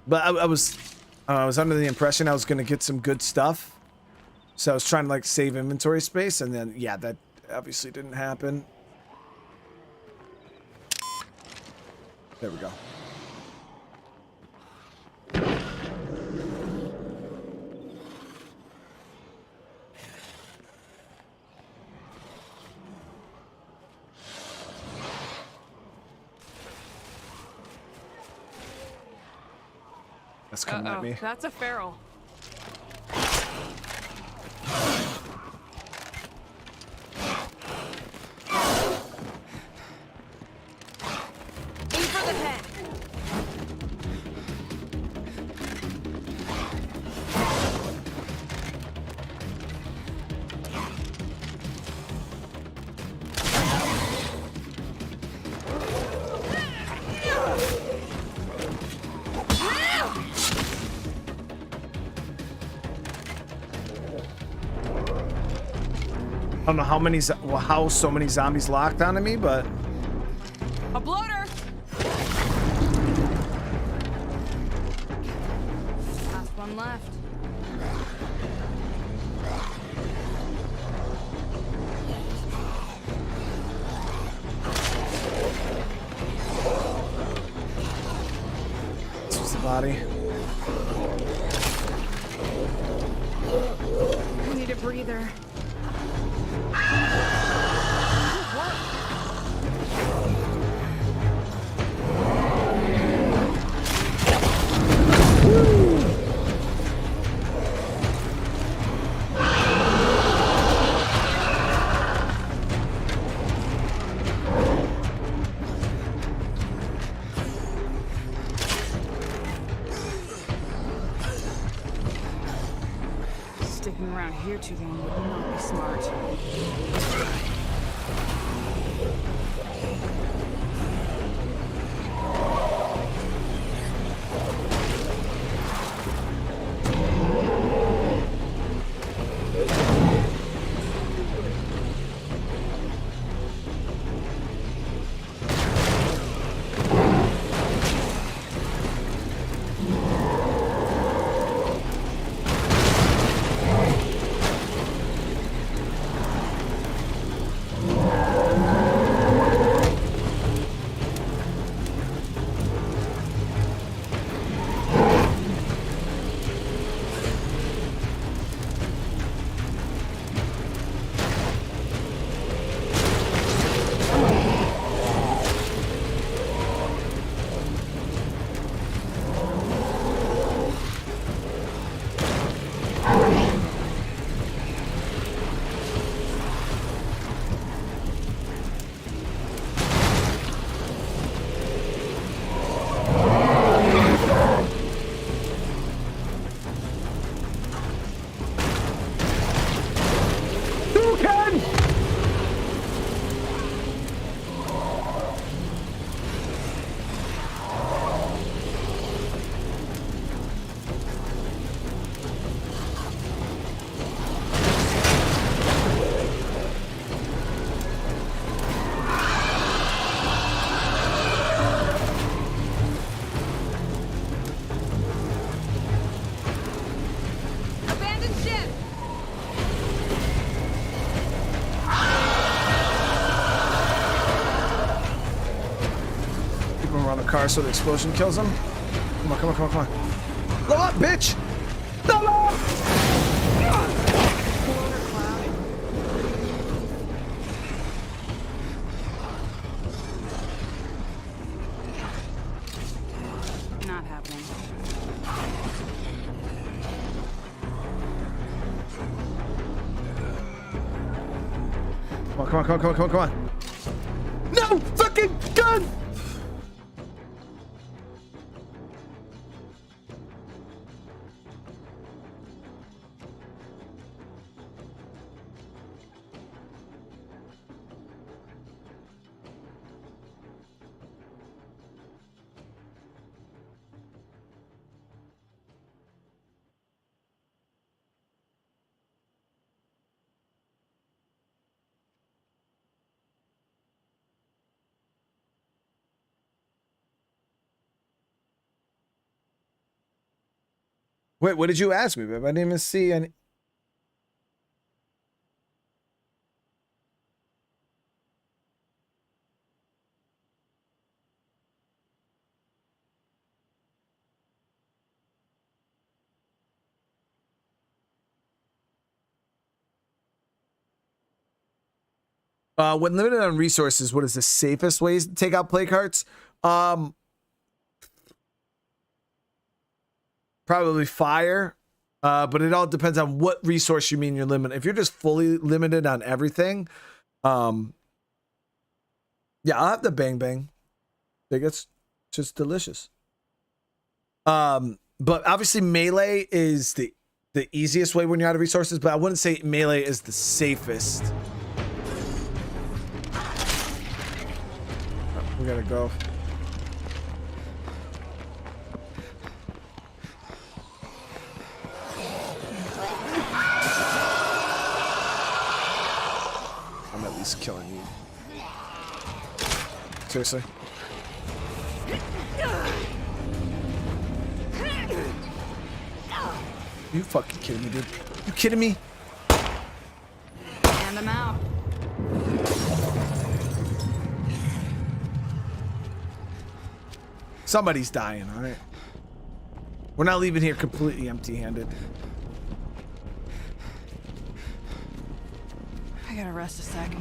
but I was under the impression I was gonna get some good stuff, so I was trying to like save inventory space, and then yeah, that obviously didn't happen. There we go. That's coming at me. That's a feral. Aim for the head. I don't know how so many zombies locked onto me, but A bloater. Last one left. this was the body. I need a breather. Sticking around here too long would not be smart. around the car so the explosion kills him. Come on, come on, come on, come on. Blow up, bitch! Blow up! Not happening. Come on, come on, come on, come on, come on, come on. No! Fucking gun! Wait, what did you ask me, babe? I didn't even see any. When limited on resources, what is the safest ways to take out play carts? Probably fire, but it all depends on what resource you mean you're limited. If you're just fully limited on everything, yeah, I'll have the bang bang. I think it's just delicious. But obviously melee is the easiest way when you're out of resources, but I wouldn't say melee is the safest. We gotta go. I'm at least killing you. Seriously. You fucking kidding me, dude? You kidding me? And I'm out. Somebody's dying, all right? We're not leaving here completely empty-handed. I gotta rest a sec.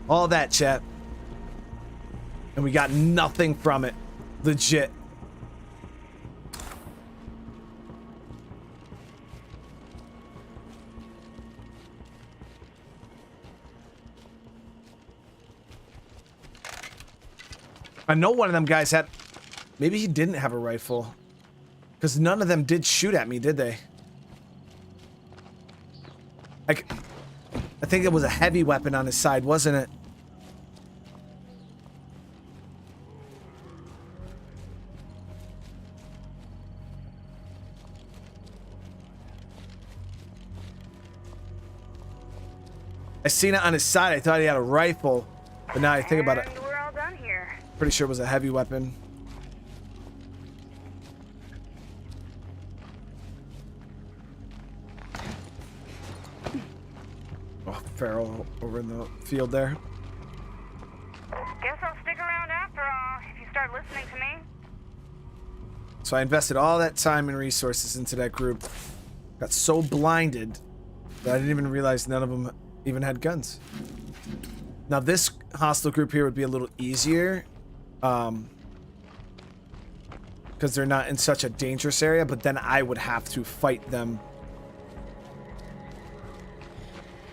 All that, chat. And we got nothing from it. Legit. I know one of them guys had... Maybe he didn't have a rifle. Because none of them did shoot at me, did they? I think it was a heavy weapon on his side, wasn't it? I seen it on his side. I thought he had a rifle. But now I think about it. And we're all done here. Pretty sure it was a heavy weapon. Oh, Farrell over in the field there. Guess I'll stick around after all, if you start listening to me. So I invested all that time and resources into that group. Got so blinded that I didn't even realize none of them even had guns. Now this hostile group here would be a little easier. Because they're not in such a dangerous area, but then I would have to fight them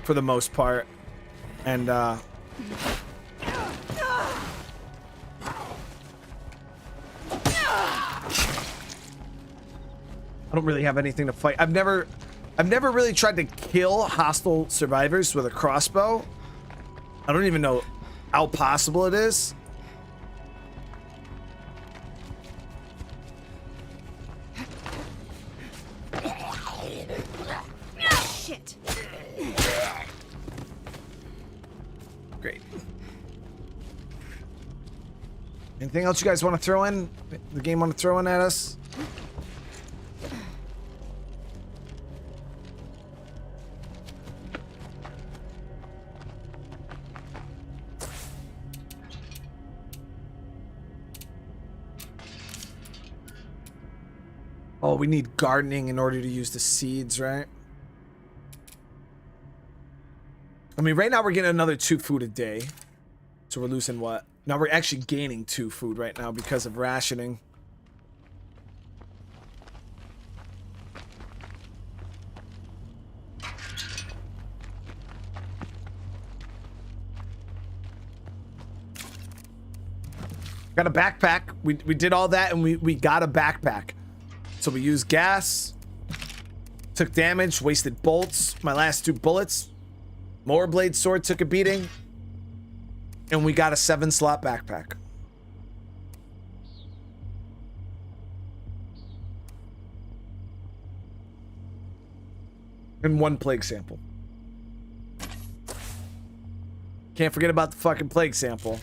for the most part. And I don't really have anything to fight. I've never really tried to kill hostile survivors with a crossbow. I don't even know how possible it is. Shit. Great. Anything else you guys want to throw in? The game want to throw in at us? Oh, we need gardening in order to use the seeds, right? I mean, right now we're getting another 2 food a day. So we're losing what? Now we're actually gaining 2 food right now because of rationing. Got a backpack. We did all that and we got a backpack. So we used gas. Took damage, wasted bolts. My last 2 bullets. Moorblade sword took a beating. And we got a 7-slot backpack. And 1 plague sample. Can't forget about the fucking plague sample.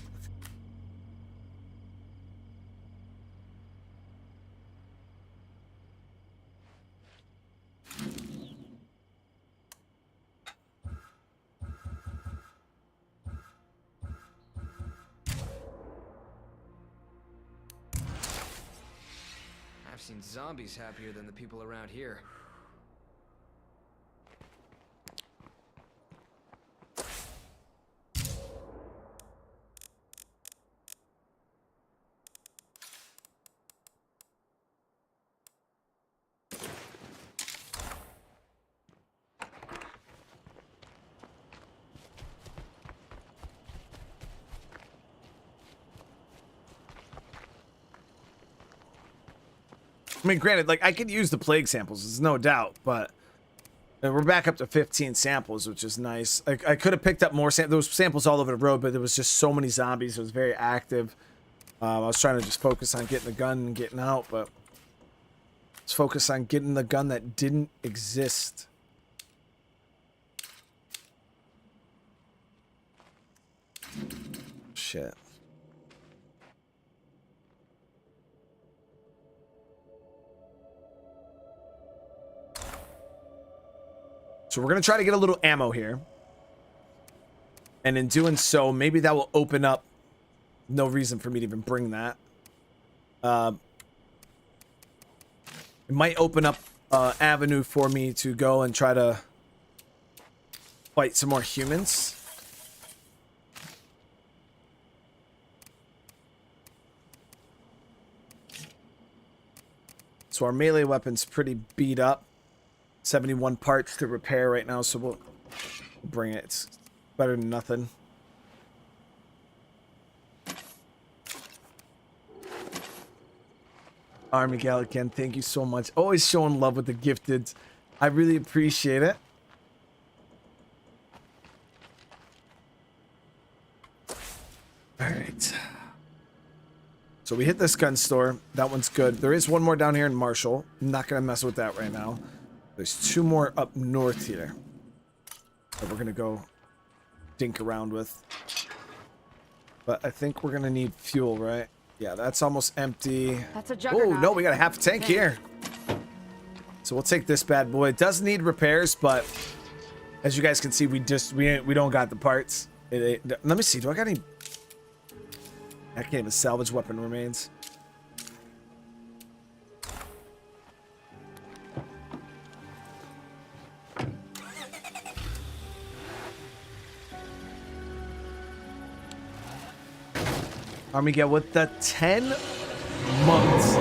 I've seen zombies happier than the people around here. I mean, granted, like, I could use the plague samples, there's no doubt, but we're back up to 15 samples, which is nice. Like, I could have picked up more there was samples all over the road, but there was just so many zombies. It was very active. I was trying to just focus on getting the gun and getting out, but let's focus on getting the gun that didn't exist. Shit. So we're going to try to get a little ammo here. And in doing so, maybe that will open up. No reason for me to even bring that. It might open up an avenue for me to go and try to fight some more humans. So our melee weapon's pretty beat up. 71 parts to repair right now, so we'll bring it. It's better than nothing. Army Gal again, thank you so much. Always showing love with the gifted. I really appreciate it. All right. So we hit this gun store. That one's good. There is one more down here in Marshall. I'm not going to mess with that right now. There's 2 more up north here that we're going to go dink around with. But I think we're going to need fuel, right? Yeah, that's almost empty. That's a Oh, juggernaut. no, we got a half a tank here. So we'll take this bad boy. It does need repairs, but as you guys can see, we don't got the parts. Let me see. Do I got any? I can't even salvage weapon remains. Army Gal with the 10 months.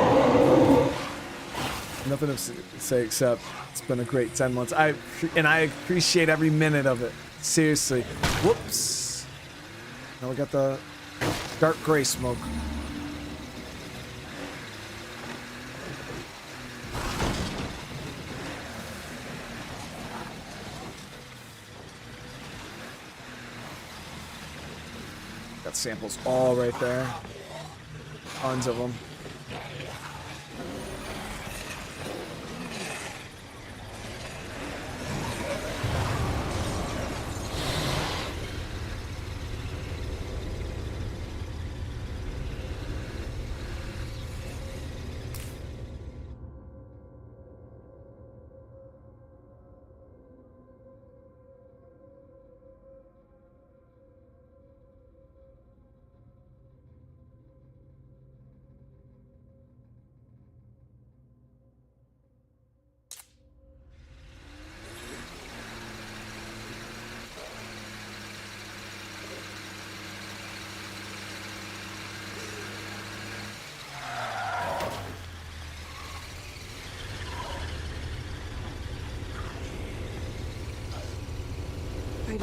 Nothing to say except it's been a great 10 months. I appreciate every minute of it. Seriously. Whoops. Now we got the dark gray smoke. Got samples all right there. Tons of them.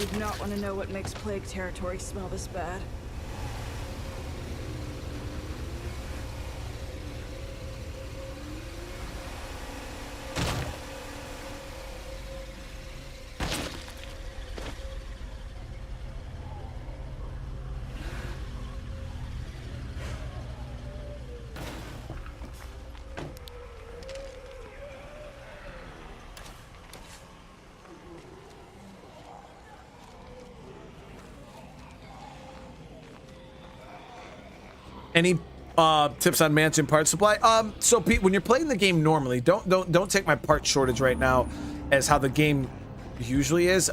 would not want to know what makes plague territory smell this bad. Any tips on managing part supply? So Pete, when you're playing the game normally, don't take my part shortage right now as how the game usually is.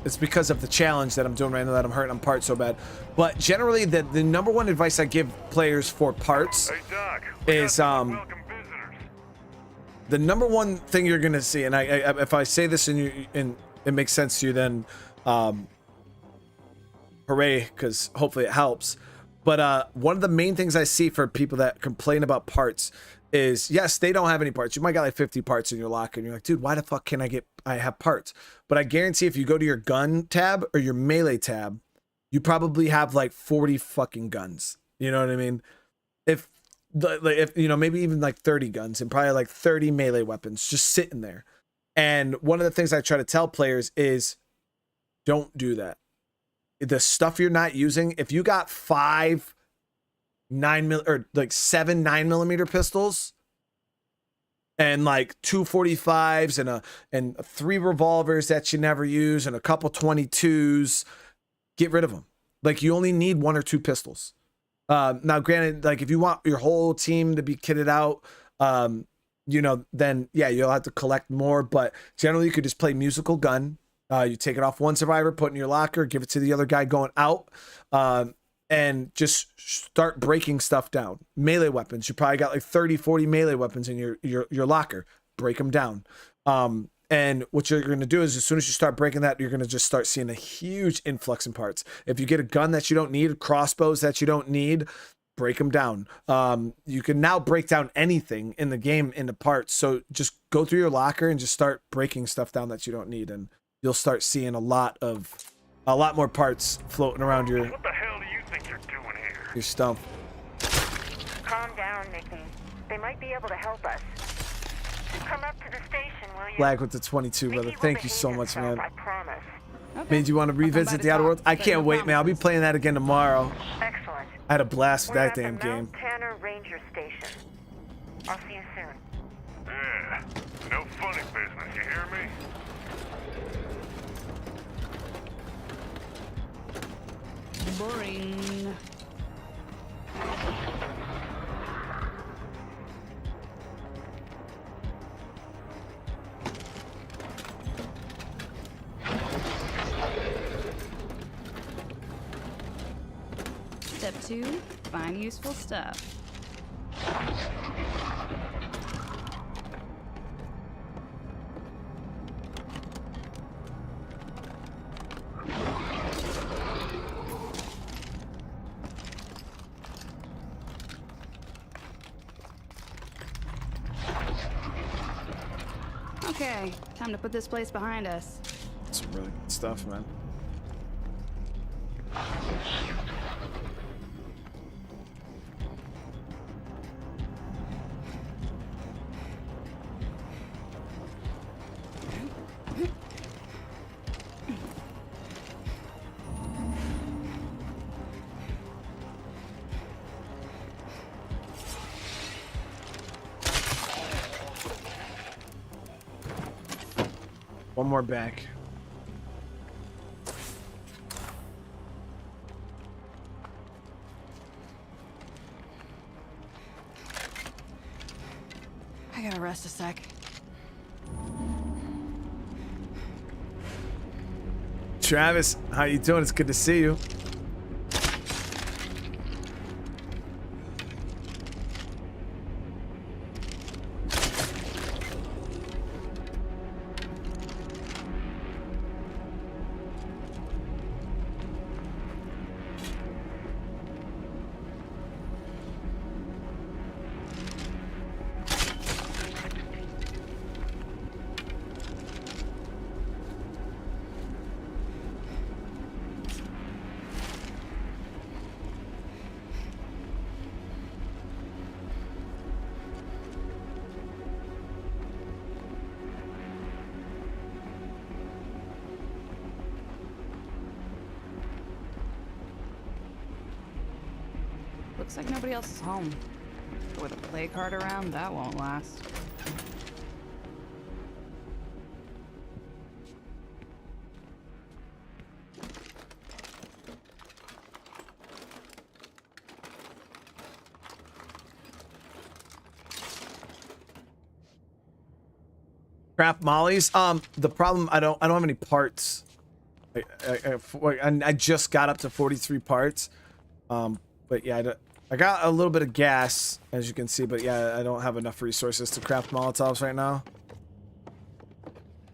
It's because of the challenge that I'm doing right now that I'm hurting on parts so bad. But generally, the number one advice I give players for parts Hey, Doc. is Welcome visitors. the number one thing you're gonna see, and I if I say this and it makes sense to you, then hooray, because hopefully it helps. But one of the main things I see for people that complain about parts is, yes, they don't have any parts. You might got like 50 parts in your locker, and you're like, dude, why the fuck can I have parts? But I guarantee if you go to your gun tab or your melee tab, you probably have like 40 fucking guns. You know what I mean? If you know, maybe even like 30 guns and probably like 30 melee weapons just sitting there. And one of the things I try to tell players is, don't do that. The stuff you're not using, if you got 5 7 9mm pistols and like 2 45s and 3 revolvers that you never use and a couple 22s, get rid of them. Like, you only need 1 or 2 pistols. Now granted, like if you want your whole team to be kitted out, you know, then yeah, you'll have to collect more, but generally you could just play musical gun. You take it off one survivor, put it in your locker, give it to the other guy going out, and just start breaking stuff down. Melee weapons, you probably got like 30, 40 melee weapons in your locker. Break them down. And what you're going to do is, as soon as you start breaking that, you're going to just start seeing a huge influx in parts. If you get a gun that you don't need, crossbows that you don't need, break them down. You can now break down anything in the game into parts. So just go through your locker and just start breaking stuff down that you don't need, and you'll start seeing a lot more parts floating around your What the hell do you think you're doing here? your stump. Calm down, Nikki. They might be able to help us. Come up to the station, will you? Flag with the 22, brother. Nikki will Thank you behave so much, himself, man. I promise. Okay. Made you want to I'll come by revisit to the Outer talk, Worlds? I but can't no wait, man. I'll be promises. playing that again tomorrow. Excellent. I had a blast with We're that at damn the game. Mount Tanner Ranger Station. I'll see you soon. Yeah. No funny business, you hear me? Boring. Step 2, find useful stuff. Okay, time to put this place behind us. Some really good stuff, man. One more back. I gotta rest a sec. Travis, how you doing? It's good to see you. Looks like nobody else is home. But with a play card around, that won't last. Craft mollies. The problem, I don't have any parts. I just got up to 43 parts. But yeah, I got a little bit of gas, as you can see, but yeah, I don't have enough resources to craft Molotovs right now.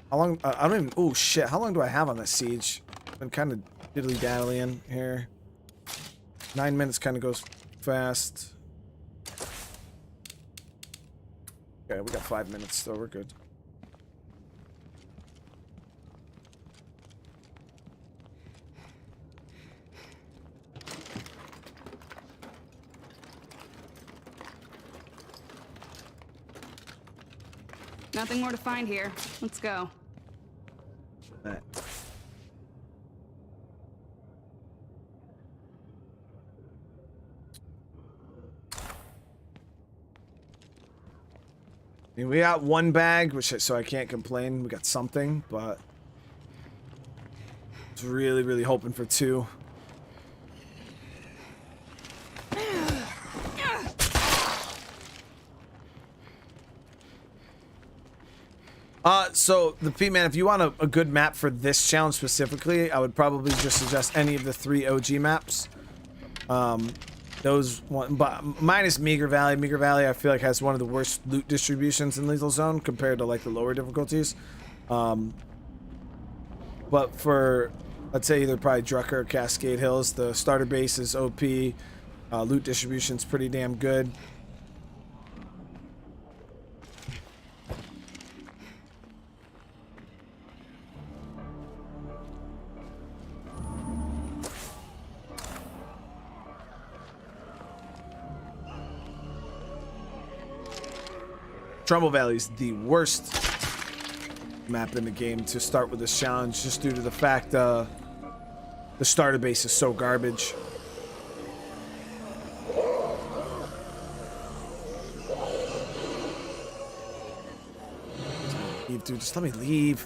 How long? I don't even. Oh shit! How long do I have on this siege? Been kind of diddly dallying here. 9 minutes kind of goes fast. Okay, we got 5 minutes, so we're good. Nothing more to find here. Let's go. Right. I mean, we got one bag, so I can't complain. We got something, but I was really hoping for two. So the Pete Man, if you want a good map for this challenge specifically, I would probably just suggest any of the 3 OG maps. Those one, but minus Meager Valley. Meager Valley, I feel like has one of the worst loot distributions in Lethal Zone compared to like the lower difficulties. But for, I'd say either probably Drucker or Cascade Hills, the starter base is OP. Loot distribution's pretty damn good. Trumbull Valley is the worst map in the game to start with this challenge, just due to the fact the starter base is so garbage. Leave, dude. Just let me leave.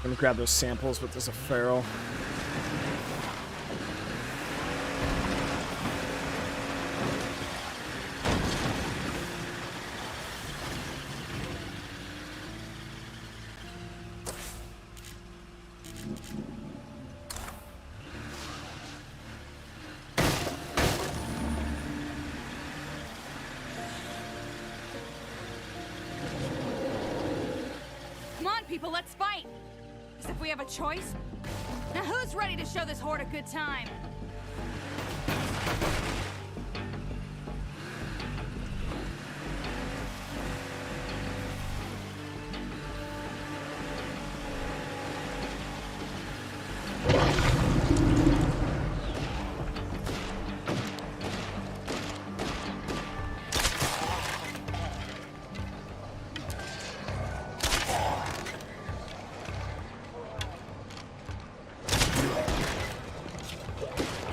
Let me grab those samples, but there's a feral. Come on, people, let's fight! As if we have a choice. Now who's ready to show this horde a good time?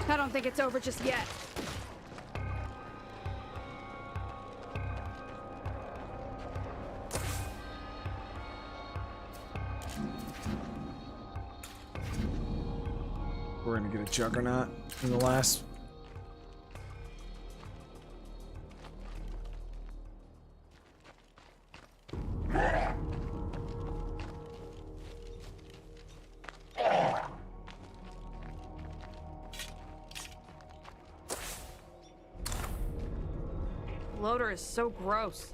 I don't think it's over just yet. We're gonna get a Juggernaut in the last. bloater is so gross.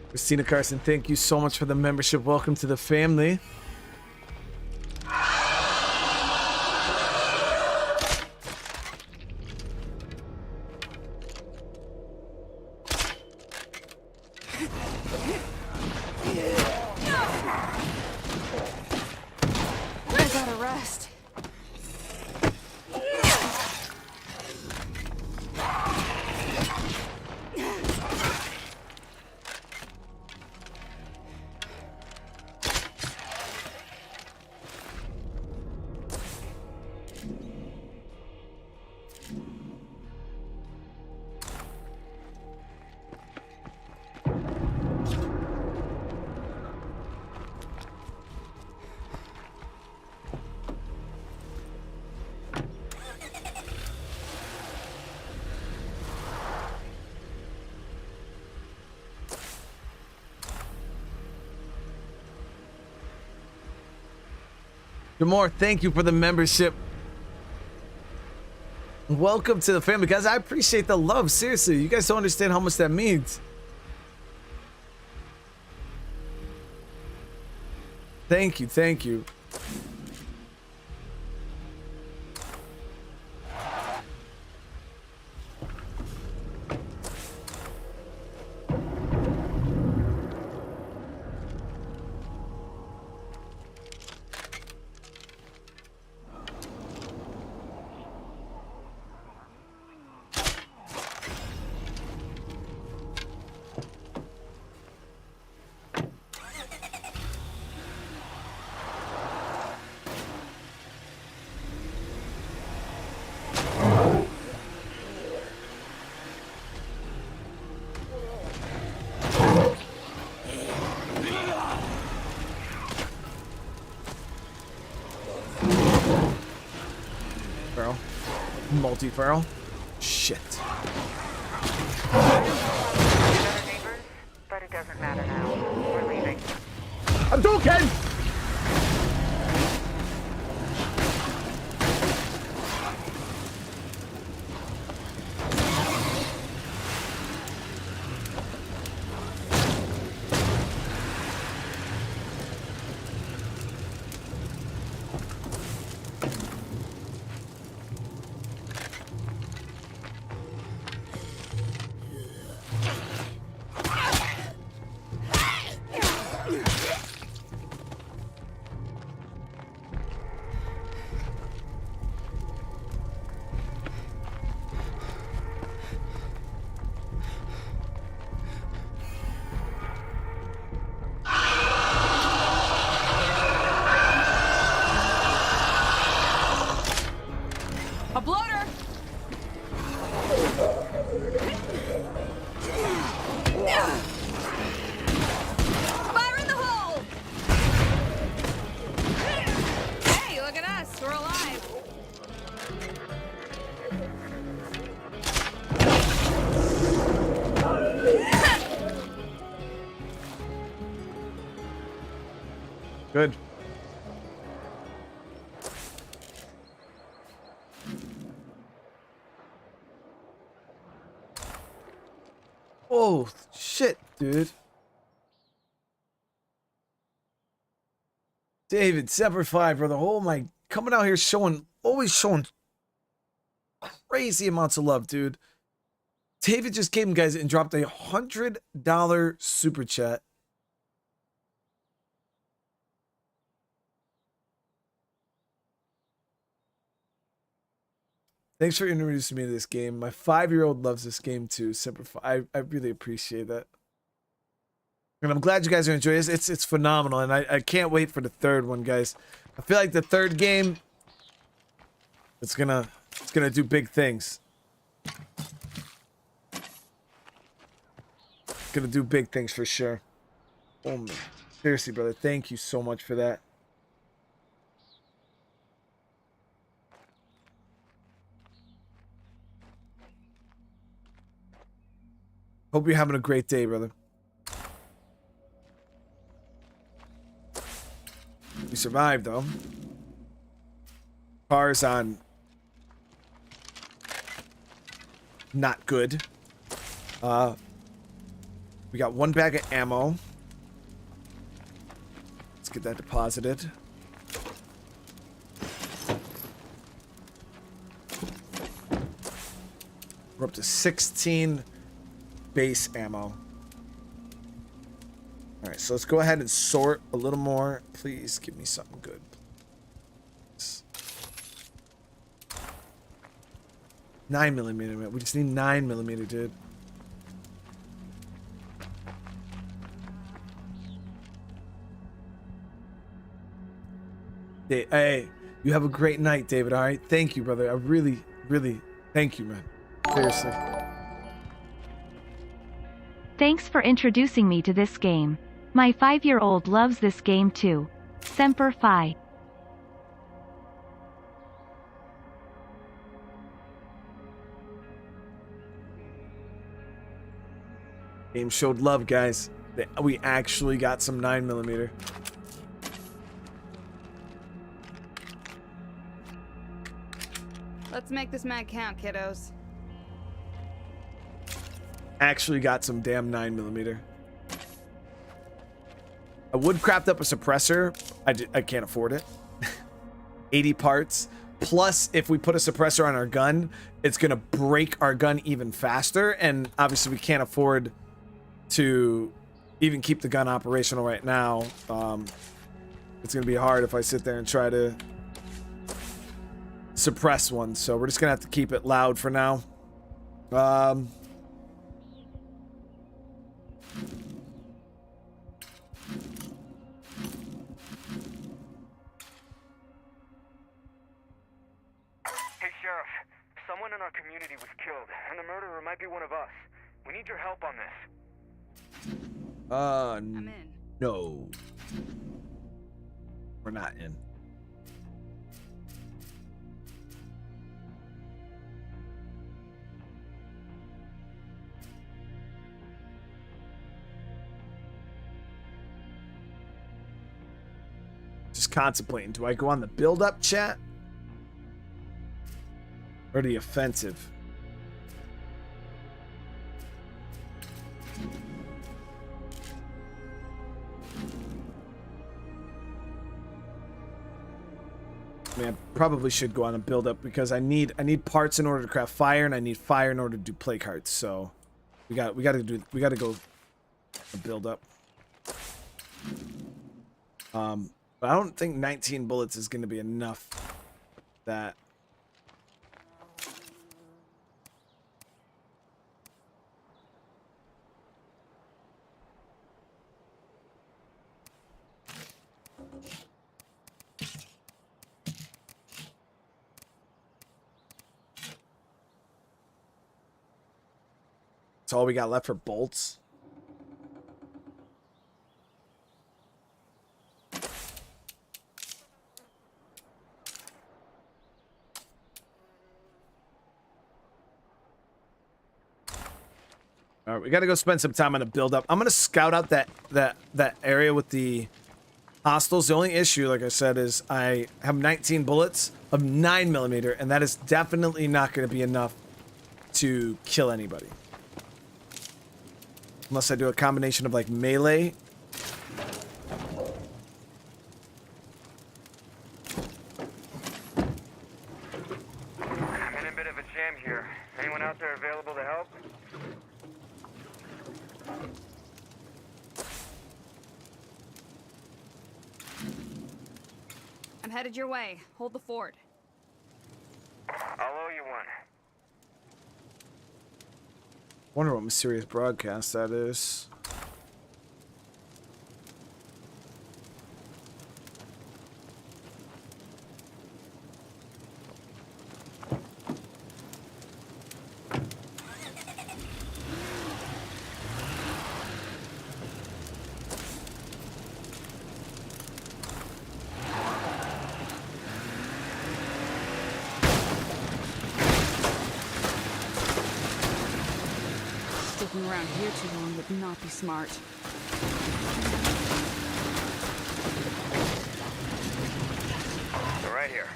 Christina Carson, thank you so much for the membership. Welcome to the family. I gotta rest. Good more. Thank you for the membership. Welcome to the family, guys. I appreciate the love. Seriously, you guys don't understand how much that means. Thank you. Thank you. Multi-feral. Shit. Better neighbors, but it doesn't matter now. We're leaving. I'm talking! A bloater! Fire in the hole! Hey, look at us. We're alive. Good. Oh, shit, dude. David, Semper Fi, brother. Oh my, coming out here always showing crazy amounts of love, dude. David just came, guys, and dropped a $100 super chat. Thanks for introducing me to this game. My 5-year-old loves this game too. Semper Fi. I really appreciate that. And I'm glad you guys are enjoying this. It's phenomenal, and I can't wait for the third one, guys. I feel like the third game, it's gonna do big things. It's gonna do big things for sure. Oh man, seriously, brother, thank you so much for that. Hope you're having a great day, brother. We survived, though. Car's on. Not good. We got one bag of ammo. Let's get that deposited. We're up to 16 base ammo. All right, so let's go ahead and sort a little more. Please give me something good. Please. 9mm. We just need 9mm, dude. Hey, you have a great night, David. All right, thank you, brother. I really, really thank you, man. Seriously. Thanks for introducing me to this game. My 5-year-old loves this game too. Semper Fi. Game showed love, guys. We actually got some 9mm. Let's make this mag count, kiddos. Actually got some damn 9mm. I would craft up a suppressor. I can't afford it. 80 parts. Plus, if we put a suppressor on our gun, it's going to break our gun even faster. And obviously, we can't afford to even keep the gun operational right now. It's going to be hard if I sit there and try to suppress one. So we're just going to have to keep it loud for now. Someone in our community was killed, and the murderer might be one of us. We need your help on this. I'm in. No. We're not in. Just contemplating. Do I go on the build-up chat? Or the offensive? I mean, I probably should go on a build up because I need parts in order to craft fire, and I need fire in order to do plague hearts. So we got to go a build up. But I don't think 19 bullets is going to be enough for that. That's all we got left for bolts. All right, we got to go spend some time on a build up. I'm going to scout out that area with the hostiles. The only issue, like I said, is I have 19 bullets of 9mm, and that is definitely not going to be enough to kill anybody. Unless I do a combination of like melee. I'm in a bit of a jam here. Anyone out there available to help? I'm headed your way. Hold the fort. I'll owe you one. Wonder what mysterious broadcast that is. Sticking around here too long would not be smart. They're right here.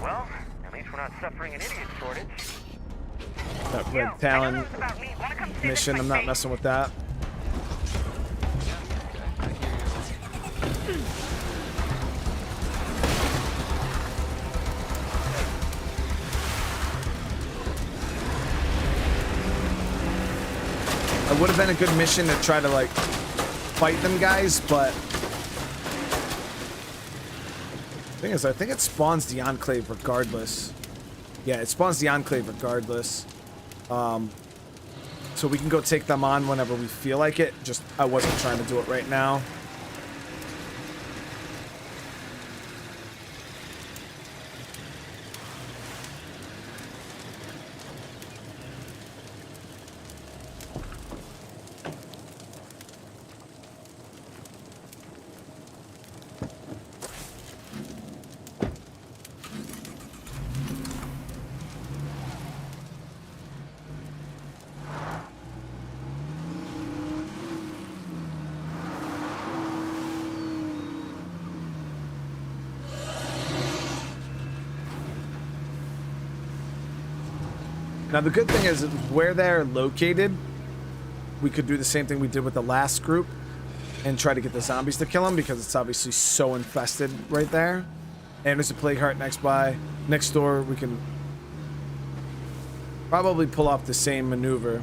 Well, at least we're not suffering an idiot shortage. That Yo, red talon I know this about me. Wanna come see this mission, I'm not place? messing with that. It would have been a good mission to try to like fight them guys, but the thing is, I think it spawns the enclave regardless. Yeah, it spawns the enclave regardless. So we can go take them on whenever we feel like it. Just I wasn't trying to do it right now. Now the good thing is where they're located, we could do the same thing we did with the last group and try to get the zombies to kill them because it's obviously so infested right there. And there's a plague heart next door. We can probably pull off the same maneuver.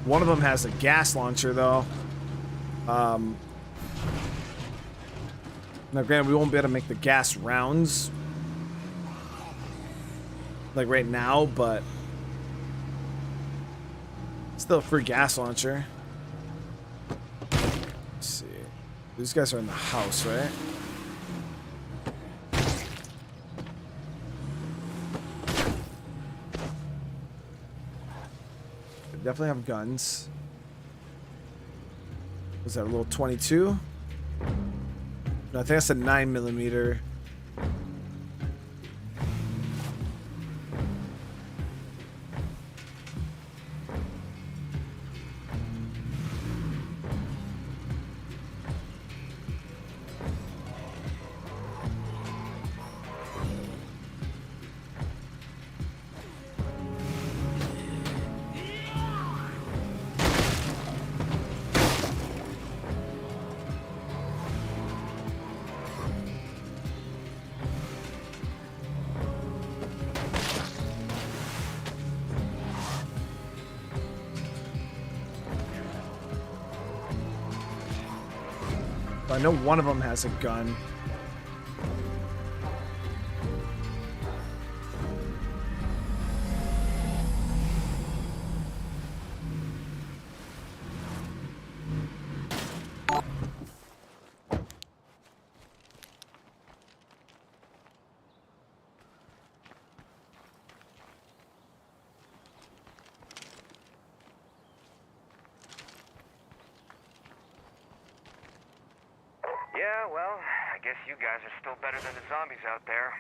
One of them has a gas launcher, though. Now, granted, we won't be able to make the gas rounds, like right now, but still a free gas launcher. Let's see. These guys are in the house, right? Definitely have guns. Was that a little 22? No, I think that's a 9mm. I know one of them has a gun. Yeah, well, I guess you guys are still better than the zombies out there.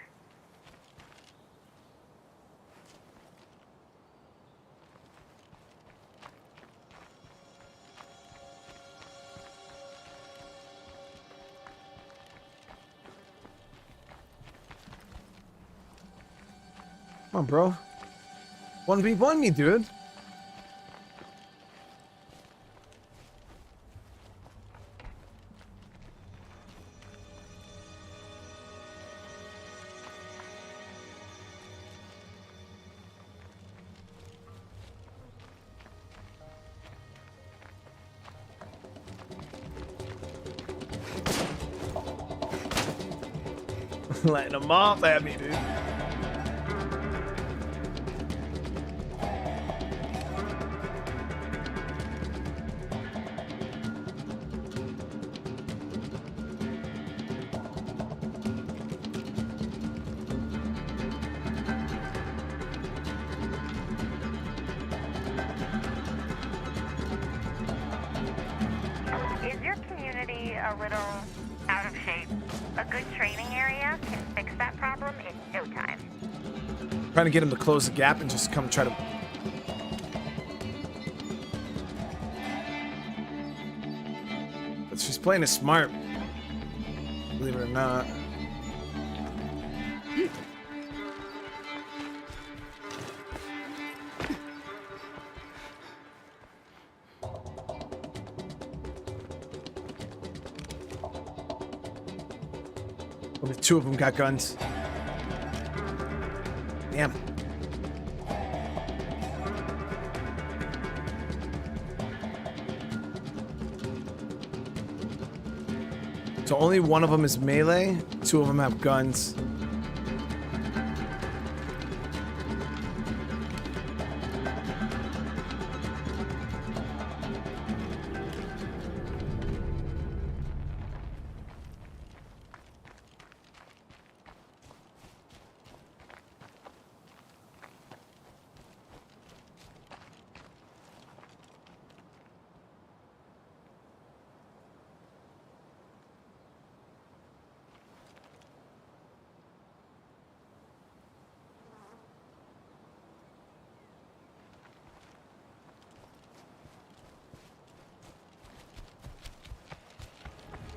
Come on, bro. 1v1 me, dude. Letting them off at me, dude. Is your community a little out of shape? A good training area can fix that problem in no time. Trying to get him to close the gap and just come try to. But she's playing it smart. Believe it or not. Well, the two of them got guns. Damn. So only one of them is melee, two of them have guns.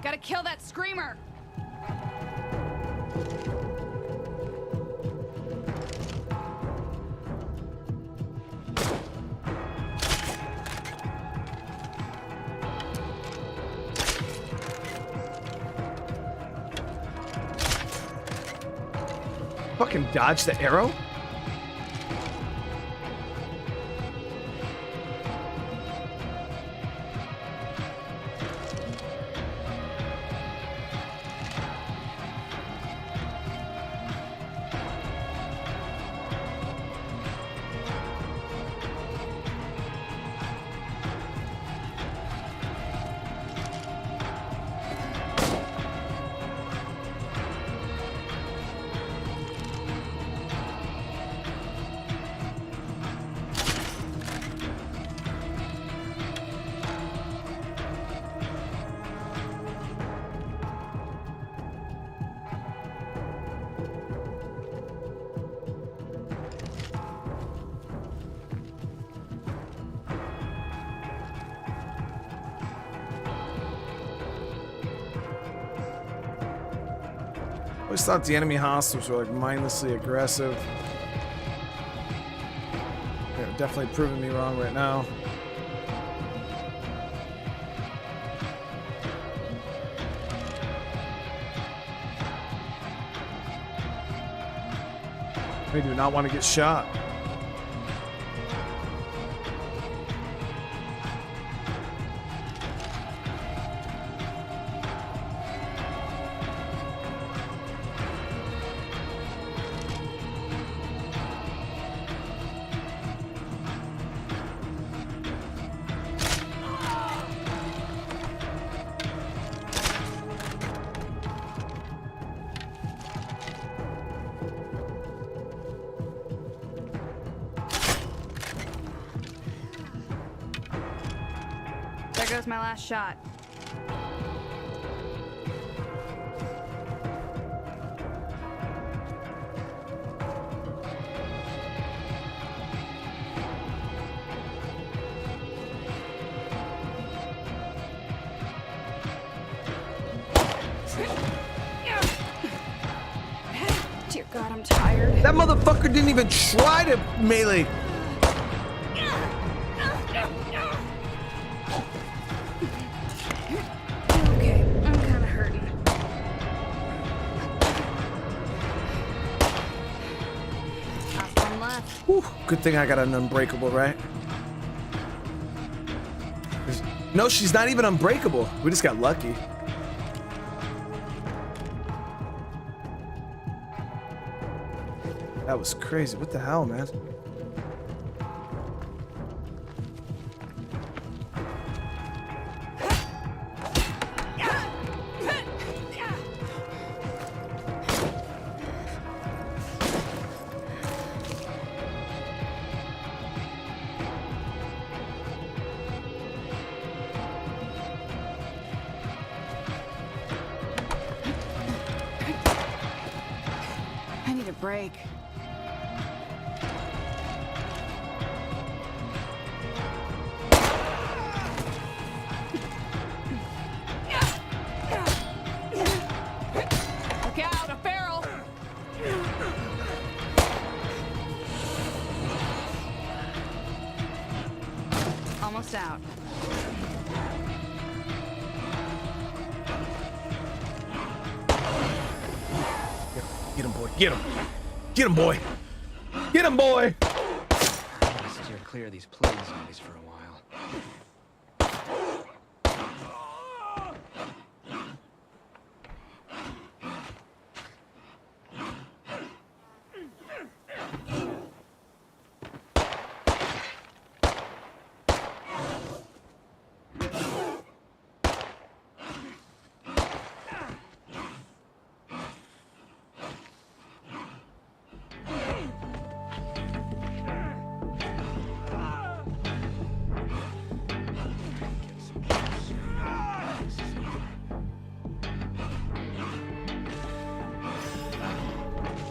Gotta kill that screamer! Fucking dodge the arrow? I always thought the enemy hostiles were like mindlessly aggressive. They're definitely proving me wrong right now. They do not want to get shot. There goes my last shot. Dear God, I'm tired. That motherfucker didn't even try to melee. Okay, I'm kind of hurting. Last one left. Whew, good thing I got an unbreakable, right? No, she's not even unbreakable. We just got lucky. That was crazy. What the hell, man? I need a break. Look out, a barrel! Almost out. Get him, boy. Get him. Get him, boy. Get him, boy. Gotta steer clear of these plague zombies for a while.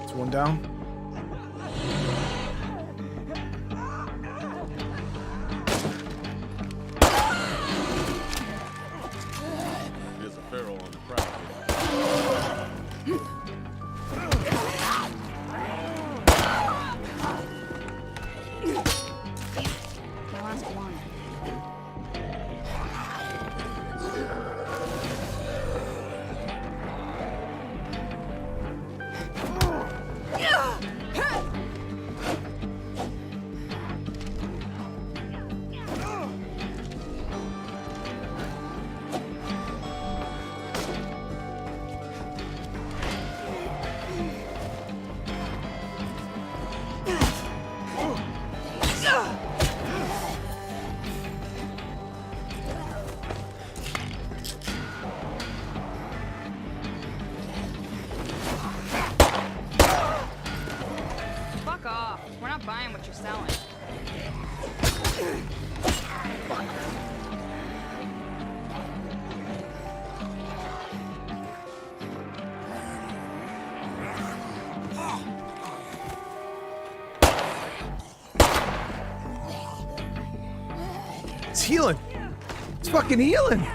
It's one down. There's a feral on the prowl. The last one. Fuck off. We're not buying what you're selling. It's healing. It's fucking healing.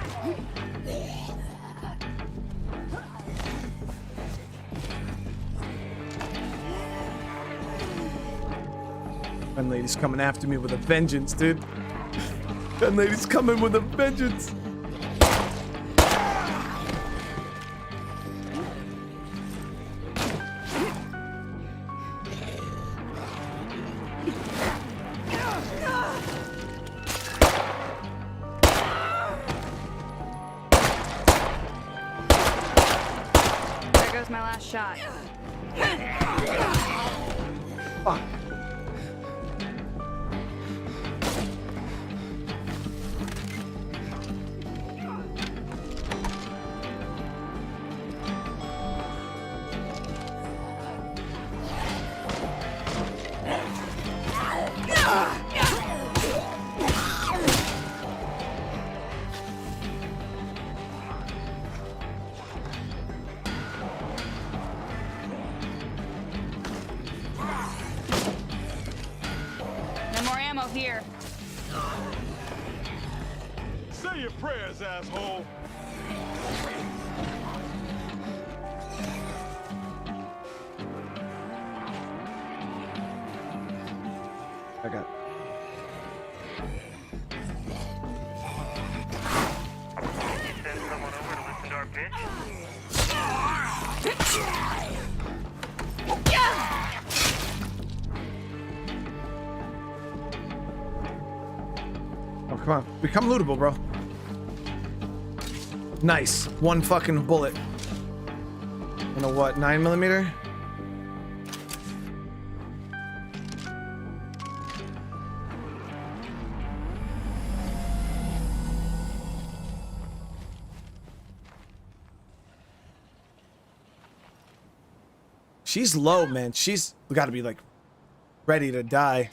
That lady's coming after me with a vengeance, dude. That lady's coming with a vengeance. There goes my last shot. Fuck. No more ammo here. Say your prayers, asshole. I got. Send someone over to listen to our pitch? Oh, come on. Become lootable, bro. Nice. One fucking bullet. And a what? 9mm? She's low, man. She's got to be like ready to die.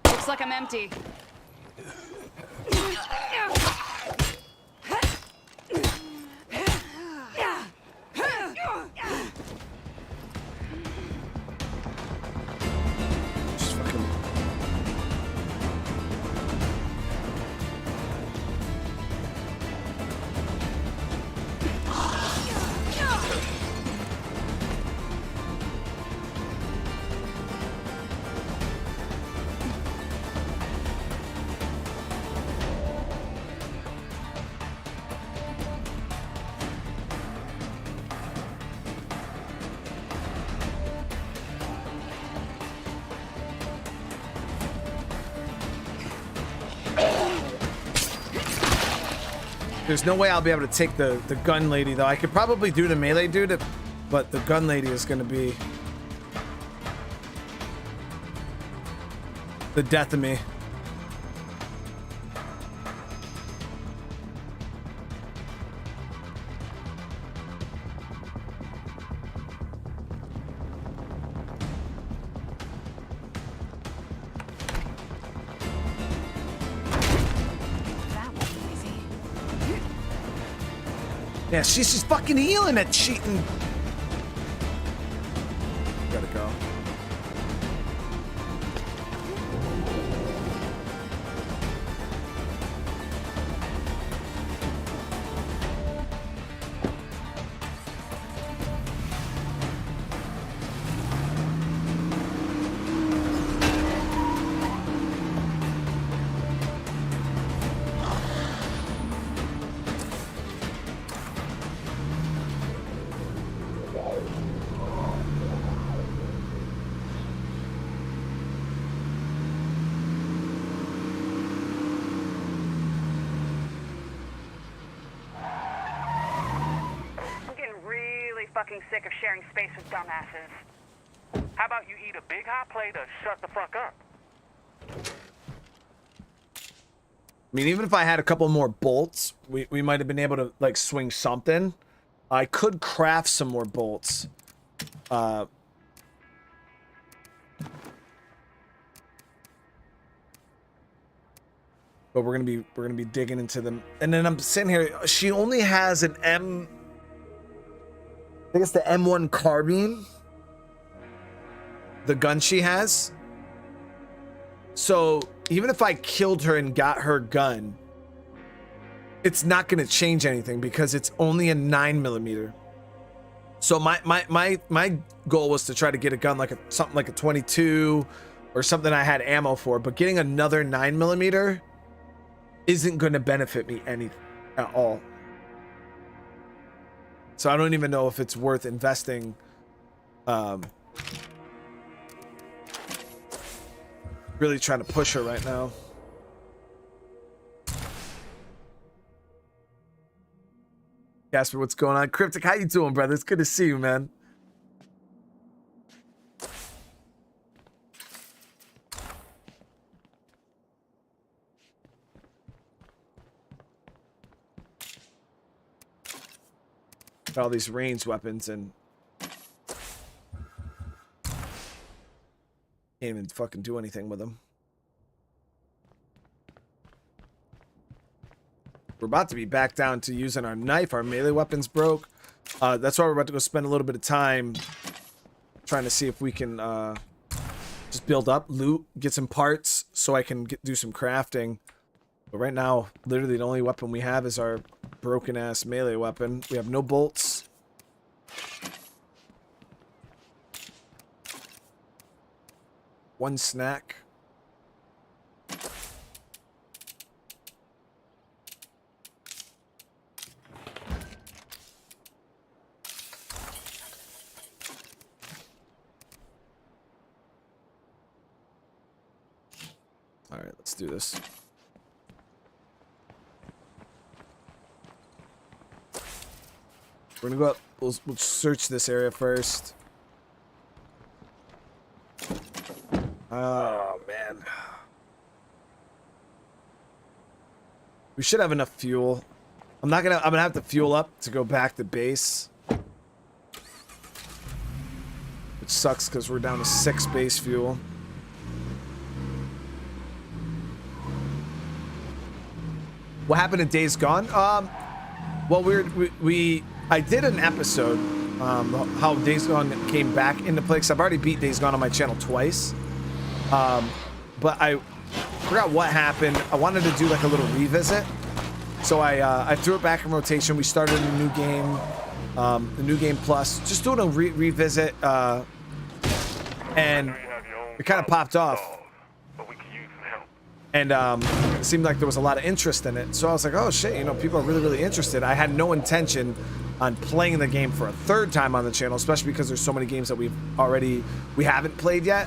Looks like I'm empty. Just fucking... There's no way I'll be able to take the gun lady, though. I could probably do the melee dude, but the gun lady is going to be the death of me. Yeah, she's just fucking healing it, cheating. Gotta go. Fucking sick of sharing space with dumbasses. How about you eat a big hot plate or shut the fuck up? I mean, even if I had a couple more bolts, we might have been able to, like, swing something. I could craft some more bolts. But we're gonna be digging into them. And then I'm sitting here, she only has an I think it's the M1 carbine. The gun she has. So even if I killed her and got her gun, it's not going to change anything because it's only a 9mm. So my goal was to try to get a gun like something like a 22 or something I had ammo for. But getting another 9mm isn't going to benefit me any at all. So I don't even know if it's worth investing. Really trying to push her right now. Casper, what's going on? Cryptic, how you doing, brother? It's good to see you, man. All these ranged weapons and can't even fucking do anything with them. We're about to be back down to using our knife. Our melee weapons broke. That's why we're about to go spend a little bit of time trying to see if we can just build up, loot, get some parts so I can do some crafting. But right now, literally the only weapon we have is our broken ass melee weapon. We have no bolts. One snack. All right, let's do this. We're gonna go up. We'll search this area first. Oh man. We should have enough fuel. I'm gonna have to fuel up to go back to base. Which sucks because we're down to 6 base fuel. What happened in Days Gone? Well, I did an episode, how Days Gone came back into play, because I've already beat Days Gone on my channel twice. But I forgot what happened. I wanted to do like a little revisit. So I threw it back in rotation. We started a new game, the new game plus, just doing a revisit, and it kind of popped off. And it seemed like there was a lot of interest in it. So I was like, oh shit, you know, people are really, really interested. I had no intention on playing the game for a third time on the channel, especially because there's so many games that we haven't played yet.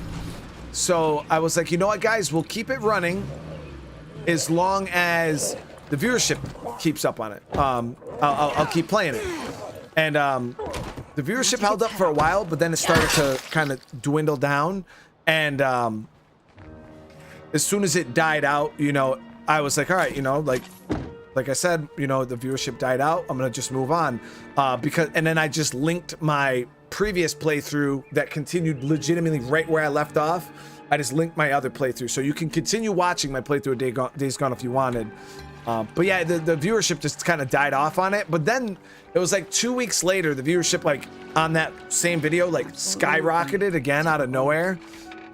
So I was like, you know what, guys, we'll keep it running as long as the viewership keeps up on it. I'll keep playing it. And the viewership held up for a while, but then it started to kind of dwindle down. And as soon as it died out, you know, I was like, all right, you know, like I said, you know, the viewership died out. I'm gonna just move on, and then I just linked my previous playthrough that continued legitimately right where I left off. I just linked my other playthrough, so you can continue watching my playthrough of Days Gone if you wanted. But yeah, the viewership just kind of died off on it. But then it was like 2 weeks later, the viewership like on that same video like skyrocketed again out of nowhere.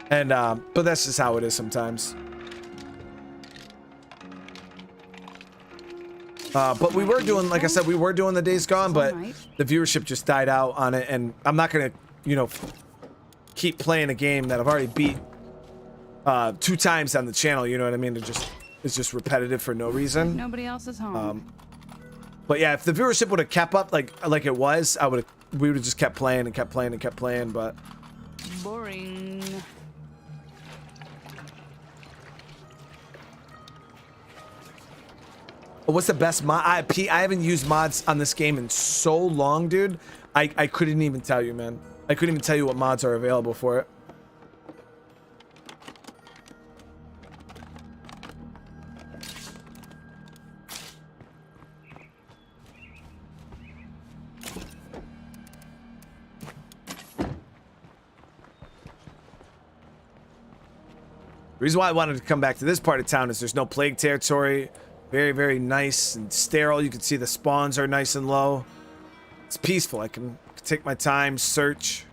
And but that's just how it is sometimes. But we were doing, like I said, we were doing the Days Gone, but the viewership just died out on it, and I'm not gonna, you know, keep playing a game that I've already beat 2 times on the channel. You know what I mean? It's just repetitive for no reason. Nobody else is home. But yeah, if the viewership would have kept up like it was, we would have just kept playing and kept playing and kept playing. But Boring. what's the best mod? I haven't used mods on this game in so long, dude. I couldn't even tell you, man. I couldn't even tell you what mods are available for it. The reason why I wanted to come back to this part of town is there's no plague territory. Very, very nice and sterile. You can see the spawns are nice and low. It's peaceful. I can take my time, search.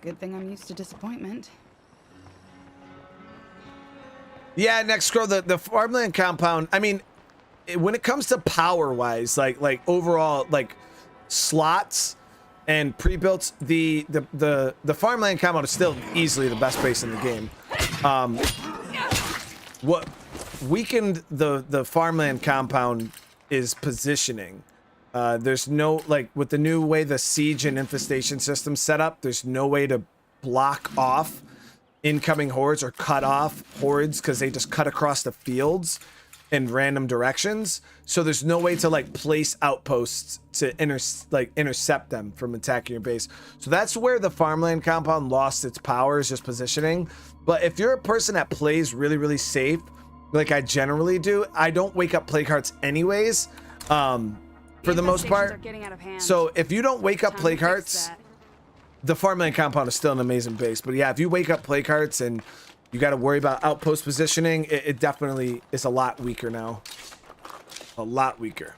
Good thing I'm used to disappointment. Yeah, next scroll, the farmland compound. I mean, when it comes to power wise, like overall, like slots and pre-built, the farmland compound is still easily the best base in the game. What weakened the farmland compound is positioning. There's no, like, with the new way the siege and infestation system set up, there's no way to block off incoming hordes or cut off hordes because they just cut across the fields in random directions. So there's no way to like place outposts to intercept them from attacking your base. So that's where the farmland compound lost its power, is just positioning. But if you're a person that plays really, really safe, like I generally do, I don't wake up plague hearts anyways. For the most part. So if you don't wake up plague hearts, the farmland compound is still an amazing base. But yeah, if you wake up plague hearts and you got to worry about outpost positioning, it definitely is a lot weaker now. A lot weaker.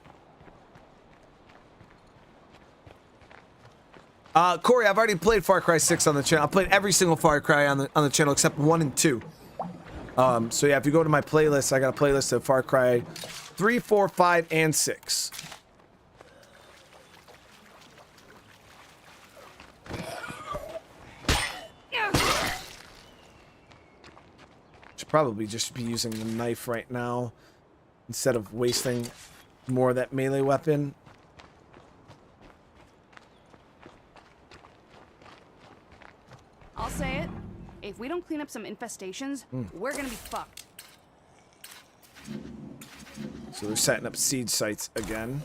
Corey, I've already played Far Cry 6 on the channel. I played every single Far Cry on the channel except 1 and 2. So yeah, if you go to my playlist, I got a playlist of Far Cry 3, 4, 5, and 6. Should probably just be using the knife right now instead of wasting more of that melee weapon. I'll say it. If we don't clean up some infestations, we're gonna be fucked. So they're setting up siege sites again.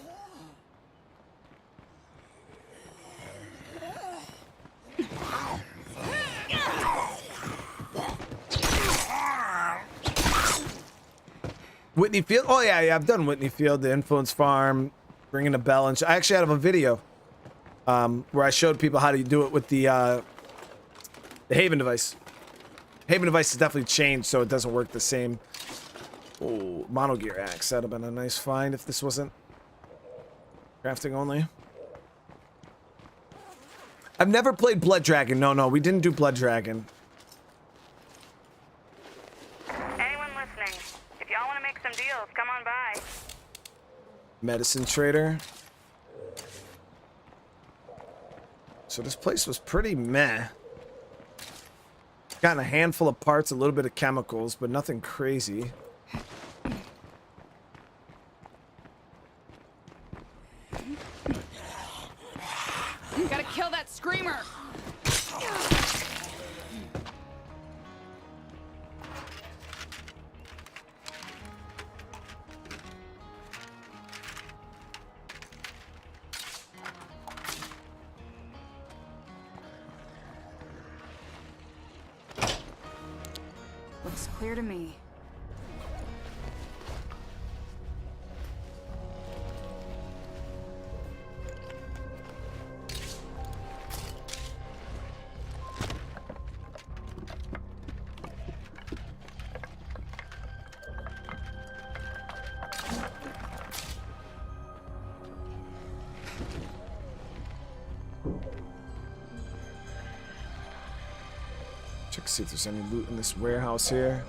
Whitney Field. Oh yeah, I've done Whitney Field, the influence farm, ringing a bell, and I actually have a video where I showed people how to do it with the Haven device. Haven device has definitely changed, so it doesn't work the same. Oh, mono gear axe. That'd have been a nice find if this wasn't crafting only. I've never played Blood Dragon. No, we didn't do Blood Dragon. Anyone listening? If y'all want to make some deals, come on by. Medicine trader. So this place was pretty meh. Gotten a handful of parts, a little bit of chemicals, but nothing crazy. Gotta kill that screamer! Looks clear to me. Check to see if there's any loot in this warehouse here.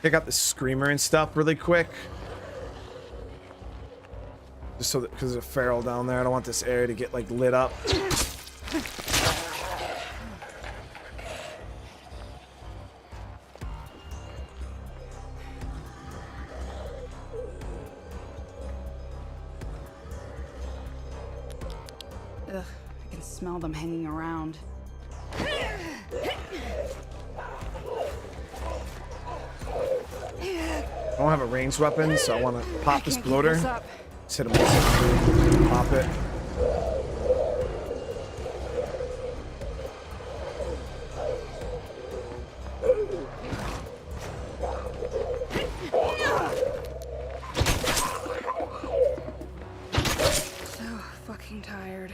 Pick up the screamer and stuff really quick. Just so that, because there's a feral down there, I don't want this area to get like lit up. Ugh, I can smell them hanging around. I don't have a ranged weapon, so I want to pop this bloater. Just hit him with pop it. So fucking tired.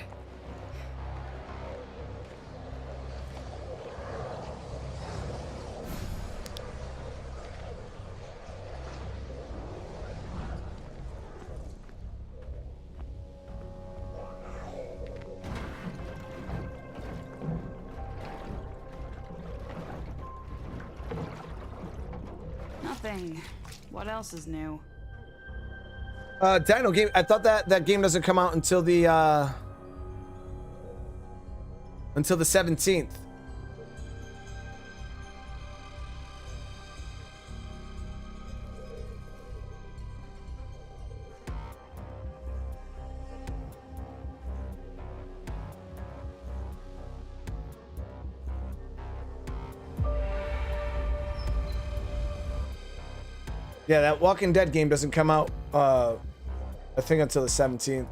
Nothing. What else is new? Dino game. I thought that game doesn't come out until the 17th. Yeah, that Walking Dead game doesn't come out, I think, until the 17th.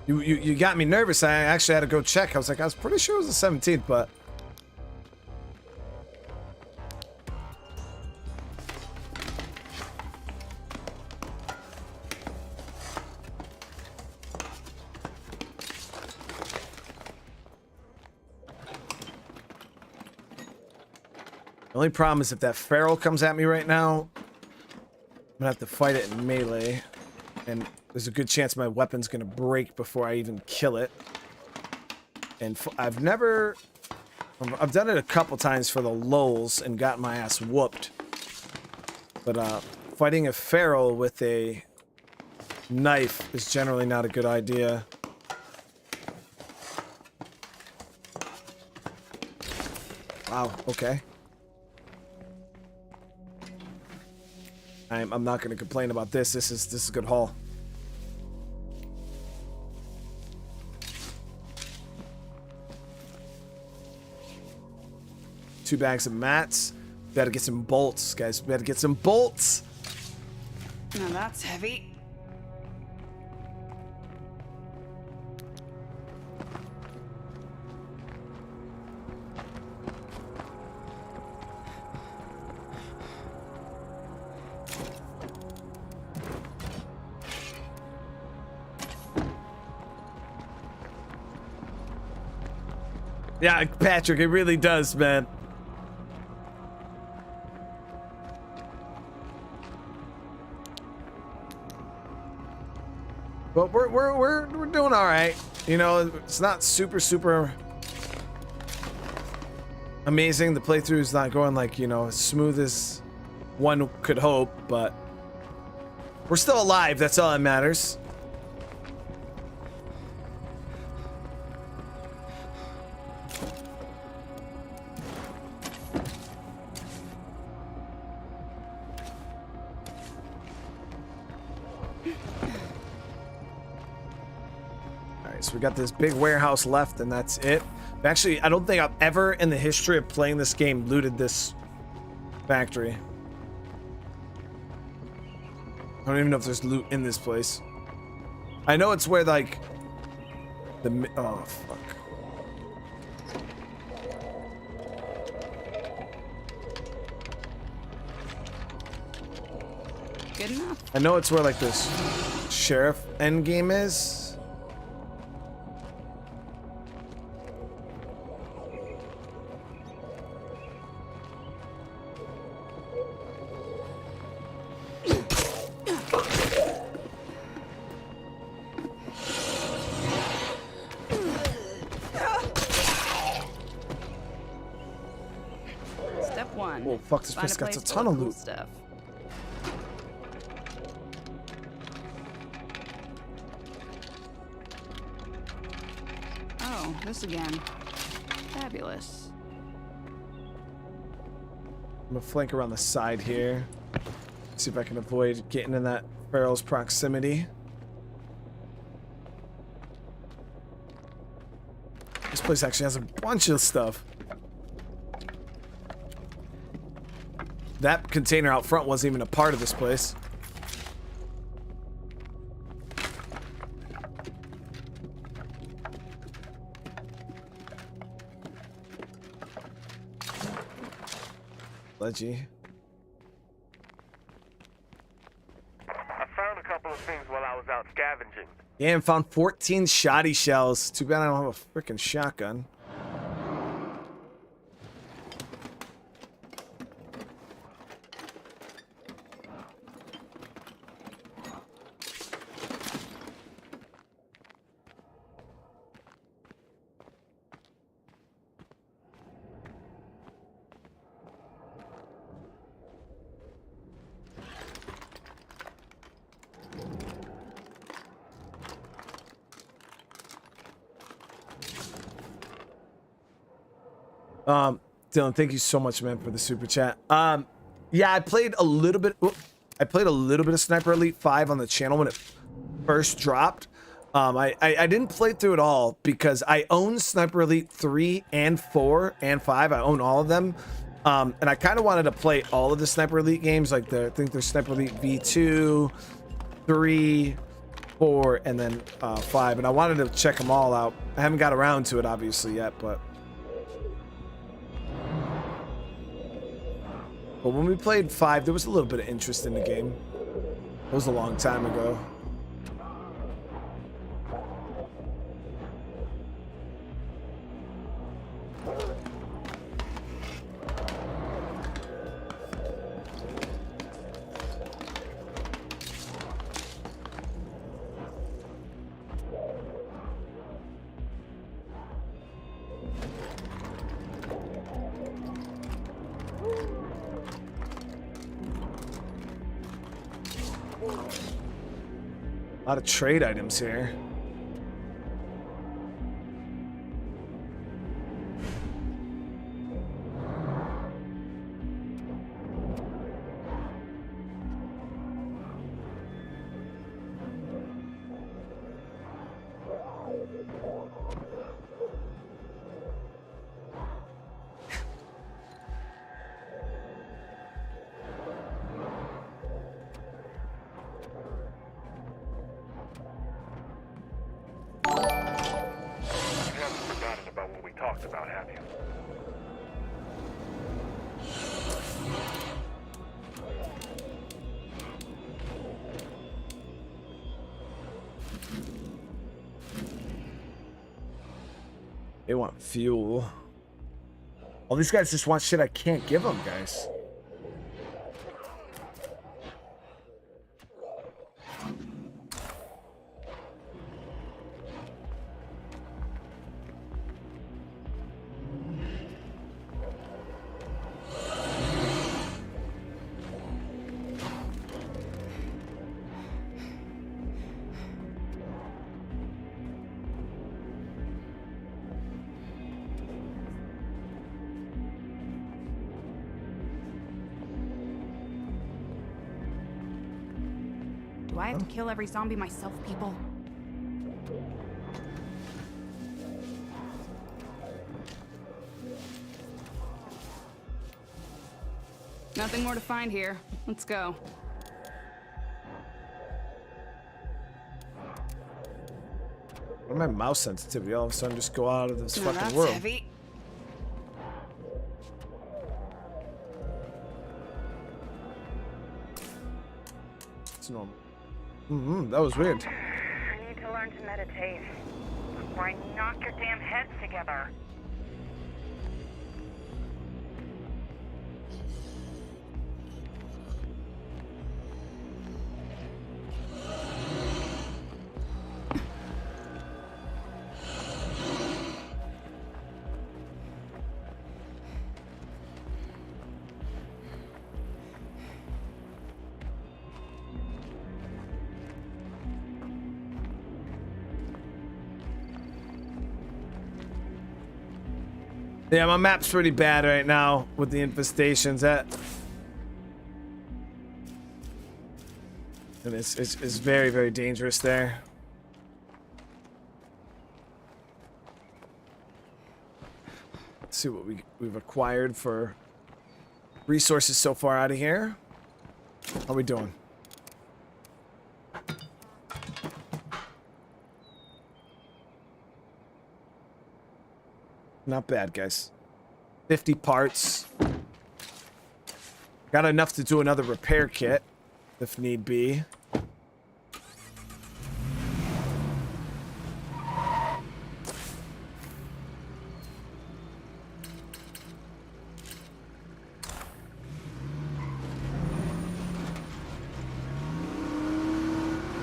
You got me nervous. I actually had to go check. I was like, I was pretty sure it was the 17th, but... The only problem is if that feral comes at me right now, I'm gonna have to fight it in melee, and there's a good chance my weapon's gonna break before I even kill it. And I've never I've done it a couple times for the lulz and got my ass whooped. But fighting a feral with a knife is generally not a good idea. Wow, okay. I'm not going to complain about this. This is a good haul. Two bags of mats. Gotta get some bolts, guys. We gotta get some bolts. Now that's heavy. Yeah, Patrick, it really does, man. But we're doing all right. You know, it's not super amazing. The playthrough is not going like, you know, as smooth as one could hope, but we're still alive. That's all that matters. So we got this big warehouse left, and that's it. Actually, I don't think I've ever in the history of playing this game looted this factory. I don't even know if there's loot in this place. I know it's where, like, the... Oh, fuck. Good enough. I know it's where, like, this sheriff endgame is. Step one. Oh, fuck, this place got a ton of loot. Stuff. Oh, this again. Fabulous. I'm gonna flank around the side here. See if I can avoid getting in that feral's proximity. This place actually has a bunch of stuff. That container out front wasn't even a part of this place. Leggy. I found a couple of things while I was out scavenging. Yeah, and found 14 shoddy shells. Too bad I don't have a freaking shotgun. Dylan, thank you so much, man, for the super chat. Yeah, I played a little bit. I played a little bit of Sniper Elite 5 on the channel when it first dropped. I didn't play through it all because I own Sniper Elite 3 and 4 and 5. I own all of them. And I kind of wanted to play all of the Sniper Elite games. Like I think there's Sniper Elite V2, 3, 4, and then 5. And I wanted to check them all out. I haven't got around to it obviously yet, but when we played 5, there was a little bit of interest in the game. It was a long time ago. A lot of trade items here. You haven't forgotten about what we talked about, have you? They want fuel. All these guys just want shit I can't give them, guys. Do I have to kill every zombie myself, people? Nothing more to find here. Let's go. What am my mouse sensitivity? All of a sudden just go out of this Now fucking that's world. heavy. It's normal. That was weird. I need to learn to meditate before I knock your damn heads together. Yeah, my map's pretty bad right now with the infestations. And it's very, very dangerous there. Let's see what we've acquired for resources so far out of here. How are we doing? Not bad, guys. 50 parts. Got enough to do another repair kit, if need be.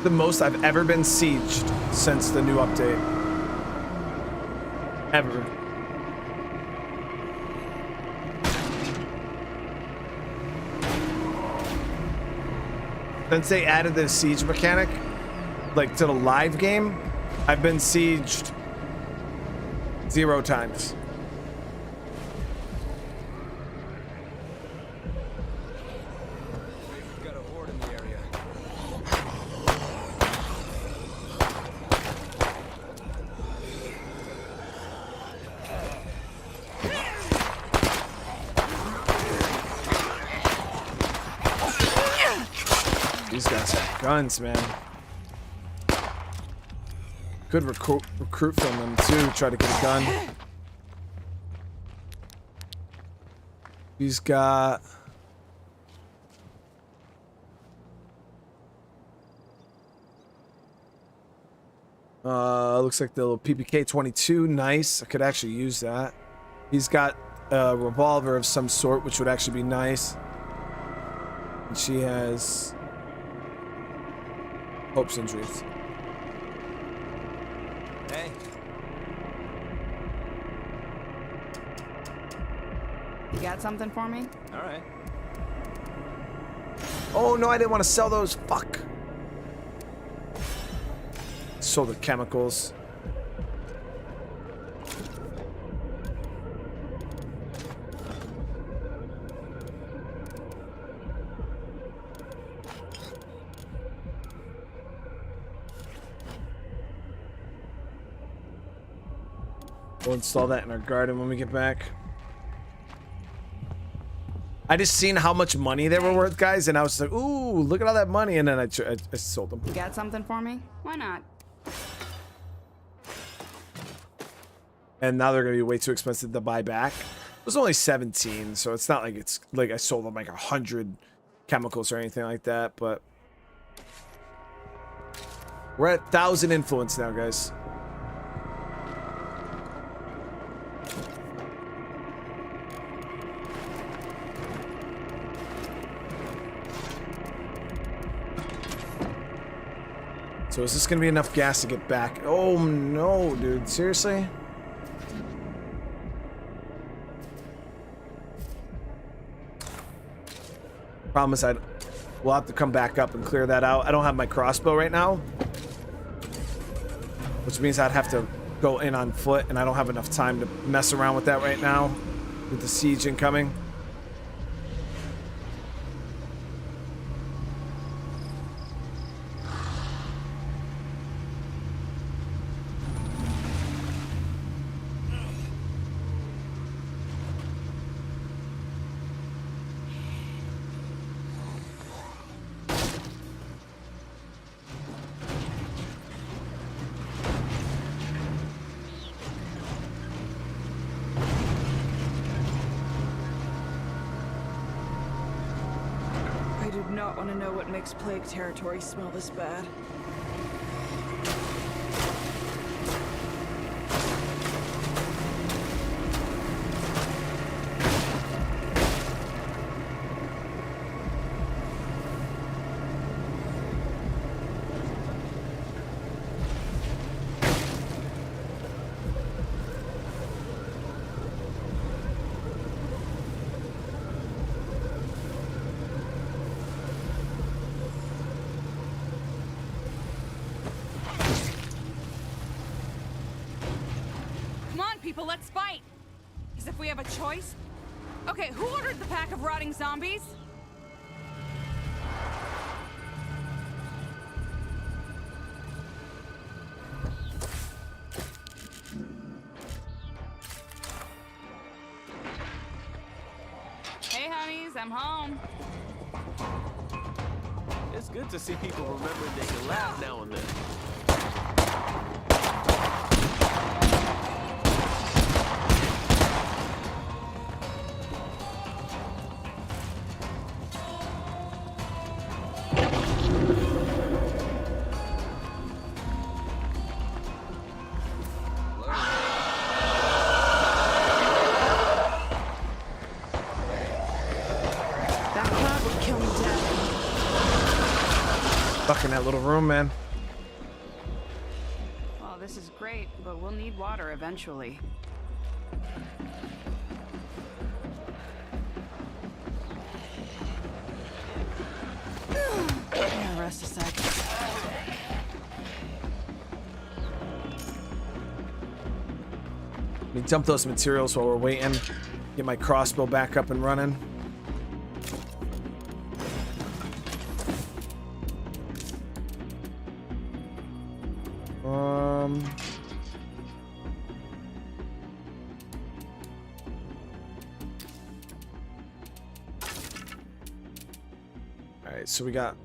The most I've ever been sieged since the new update. Ever. Since they added the siege mechanic, like to the live game, I've been sieged 0 times. We've got a horde in the area. These guys have guns, man. Could recruit from them too, try to get a gun. He's got... looks like the little PPK-22, nice. I could actually use that. He's got a revolver of some sort, which would actually be nice. And she has... hopes and dreams. Hey. You got something for me? All right. Oh no, I didn't want to sell those. Fuck. Sold the chemicals. We'll install that in our garden when we get back. I just seen how much money they were worth, guys, and I was like, ooh, look at all that money, and then I sold them. You got something for me? Why not? And now they're gonna be way too expensive to buy back. It was only 17, so it's not like it's like I sold them like 100 chemicals or anything like that, but we're at 1,000 influence now, guys. So is this gonna be enough gas to get back? Oh no, dude, seriously? Problem is we'll have to come back up and clear that out. I don't have my crossbow right now, which means I'd have to go in on foot, and I don't have enough time to mess around with that right now with the siege incoming. I do not want to know what makes plague territory smell this bad. People, let's fight! As if we have a choice? Okay, who ordered the pack of rotting zombies? Hey, honeys, I'm home. It's good to see people remembering they can laugh now and then. Stuck in that little room, man. Well, this is great, but we'll need water eventually. Yeah, rest a sec. Let me dump those materials while we're waiting. Get my crossbow back up and running. Alright, so we got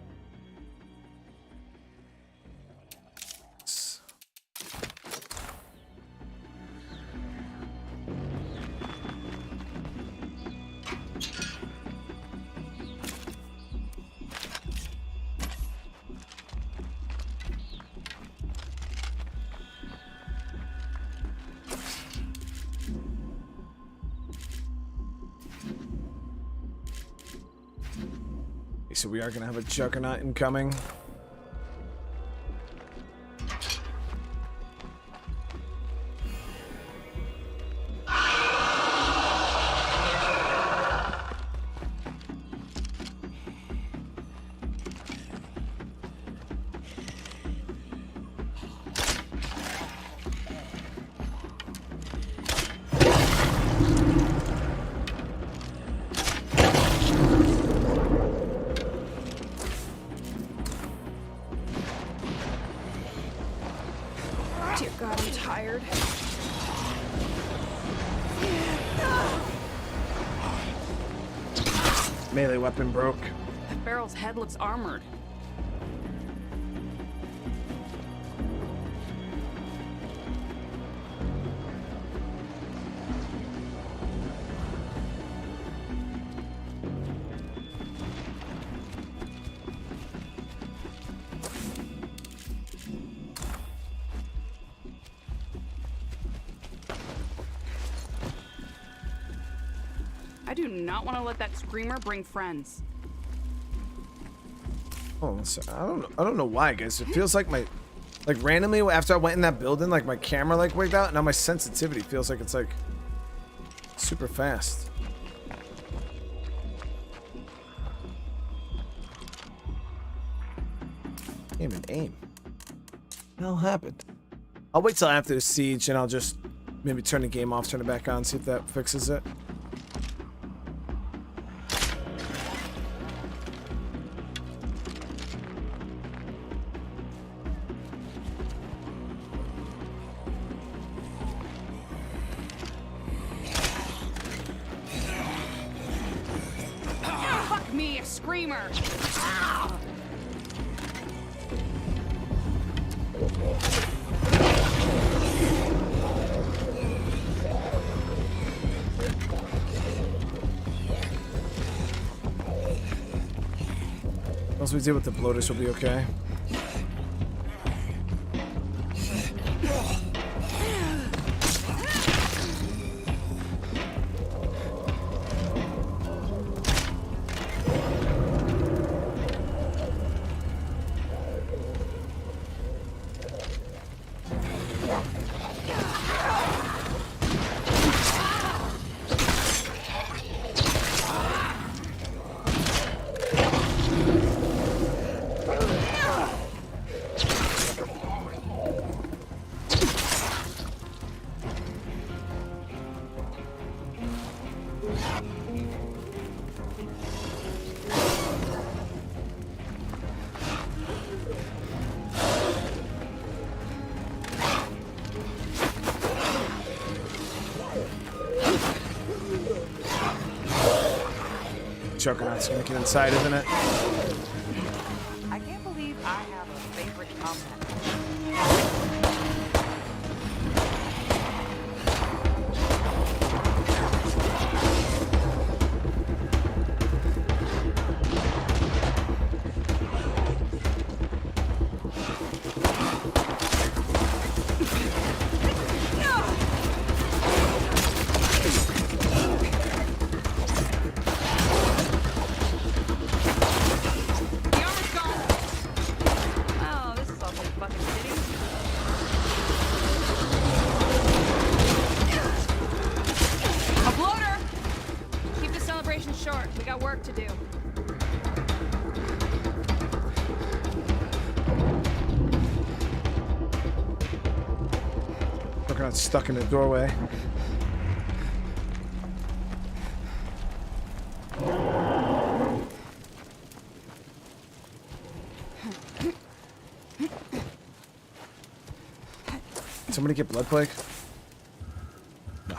so we are going to have a juggernaut incoming. Melee weapon broke. That barrel's head looks armored. I do not want to let that screamer bring friends. Oh, so I don't know why, guys. It feels like randomly after I went in that building, like my camera like wigged out. Now my sensitivity feels like it's like super fast. Can't even aim. What the hell happened? I'll wait till after the siege and I'll just maybe turn the game off, turn it back on, see if that fixes it. Fuck me, a screamer! Once we deal with the bloaters, we'll be okay. Juggernaut's gonna get inside, isn't it? I can't believe I have a favorite combat. Short. We got work to do. Juggernaut's stuck in the doorway. Somebody get blood plague? No.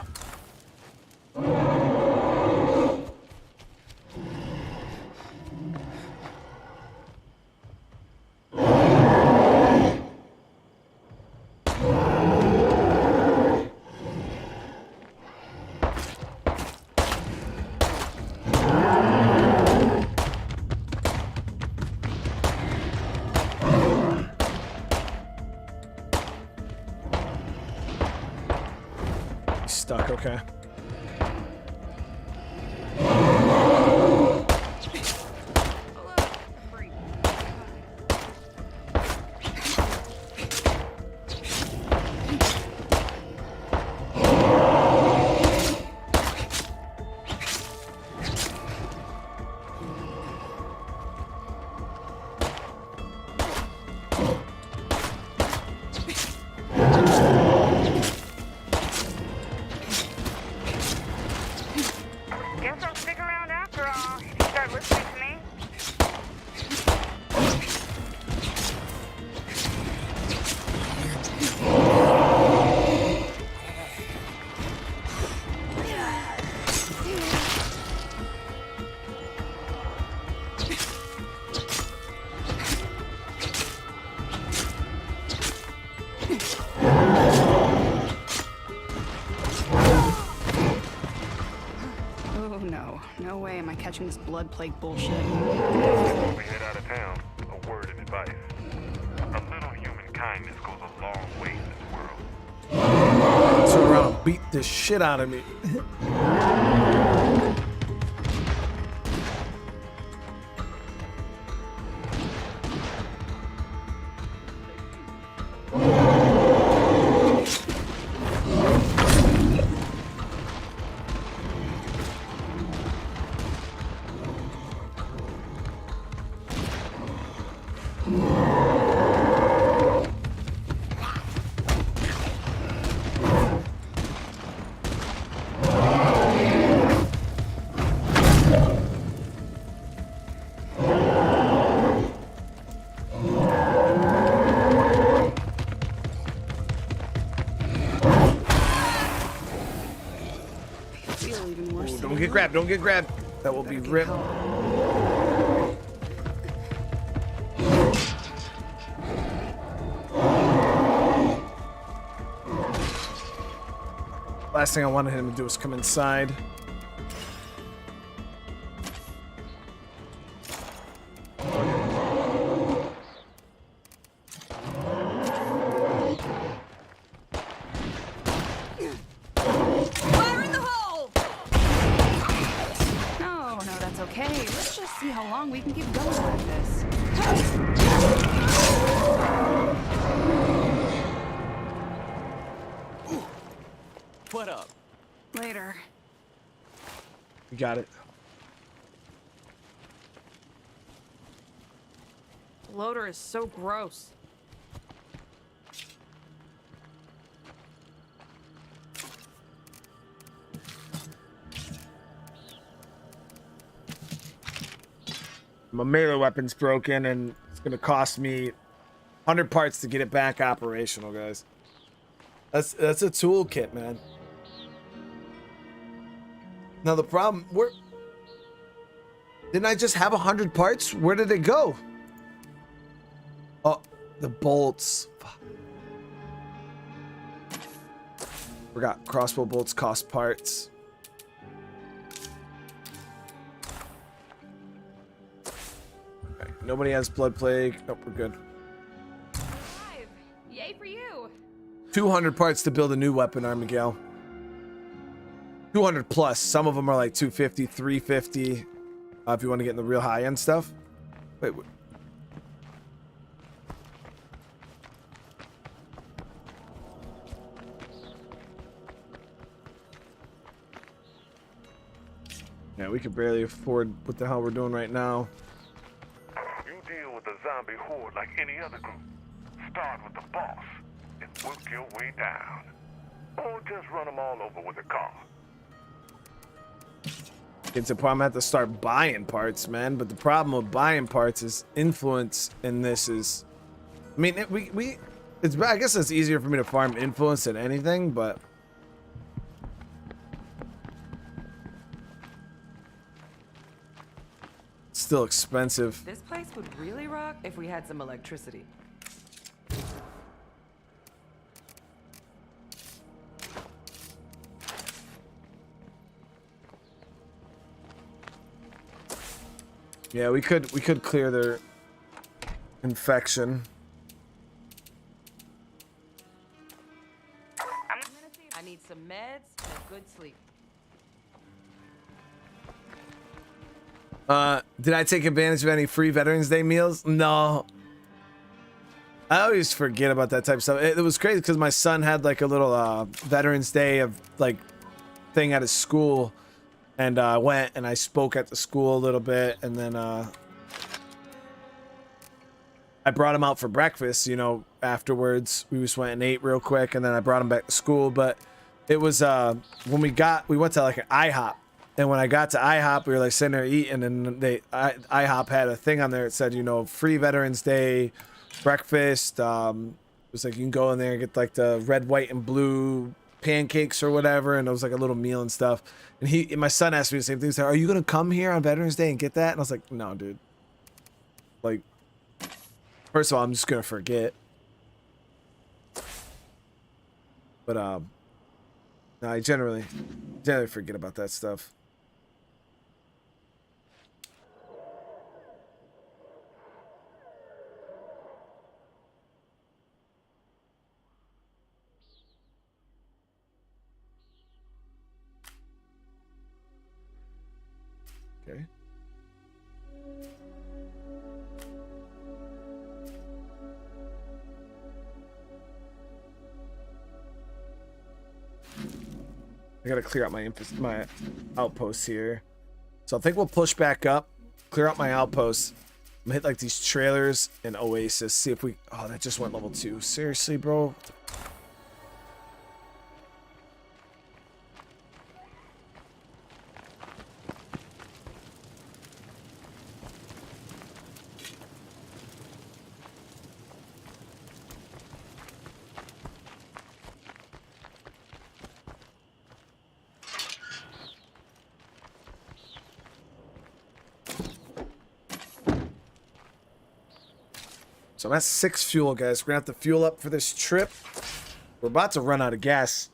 Stuck, okay. Guess I'll stick around after all, if you start listening to me. Oh no. No way am I catching this blood plague bullshit. Before we head out of town, a word of advice. A little human kindness goes a long way in this world. Turn around and beat the shit out of me. Don't get grabbed, don't get grabbed. That will be ripped. Last thing I wanted him to do was come inside. Fire in the hole! No, that's okay. Let's just see how long we can keep going like this. What up? Later. You got it. Loader is so gross. My melee weapon's broken and it's gonna cost me 100 parts to get it back operational, guys. That's a toolkit, man. Now the problem, didn't I just have 100 parts? Where did it go? Oh, the bolts. Fuck. Forgot crossbow bolts cost parts. Okay, nobody has blood plague. Nope, we're good. 5. Yay for you. 200 parts to build a new weapon, Armigale. 200 plus. Some of them are like 250, 350. If you want to get in the real high-end stuff. Wait. Yeah, we could barely afford what the hell we're doing right now. You deal with the zombie horde like any other group. Start with the boss and work your way down. Or just run them all over with a car. It's a problem. I have to start buying parts, man. But the problem with buying parts is influence in this is... I mean, I guess it's easier for me to farm influence than anything, but... It's still expensive. This place would really rock if we had some electricity. Yeah, we could clear their infection. I need some meds and a good sleep. Did I take advantage of any free Veterans Day meals? No. I always forget about that type of stuff. It was crazy because my son had like a little Veterans Day of like thing at his school. And I went and I spoke at the school a little bit, and then I brought him out for breakfast, you know, afterwards. We just went and ate real quick, and then I brought him back to school. But it was when we went to like an IHOP, and when I got to IHOP, we were like sitting there eating, and IHOP had a thing on there that said, you know, free Veterans Day breakfast. It was like you can go in there and get like the red, white, and blue pancakes or whatever, and it was like a little meal and stuff. And my son asked me the same thing. He said, "Are you gonna come here on Veterans Day and get that?" And I was like, "No, dude. Like, first of all, I'm just gonna forget." But no, I generally forget about that stuff. Okay. I gotta clear out my outposts here. So I think we'll push back up, clear out my outposts. I'm gonna hit like these trailers and Oasis. See if we. Oh, that just went level 2. Seriously, bro. So I'm at 6 fuel, guys. We're gonna have to fuel up for this trip. We're about to run out of gas.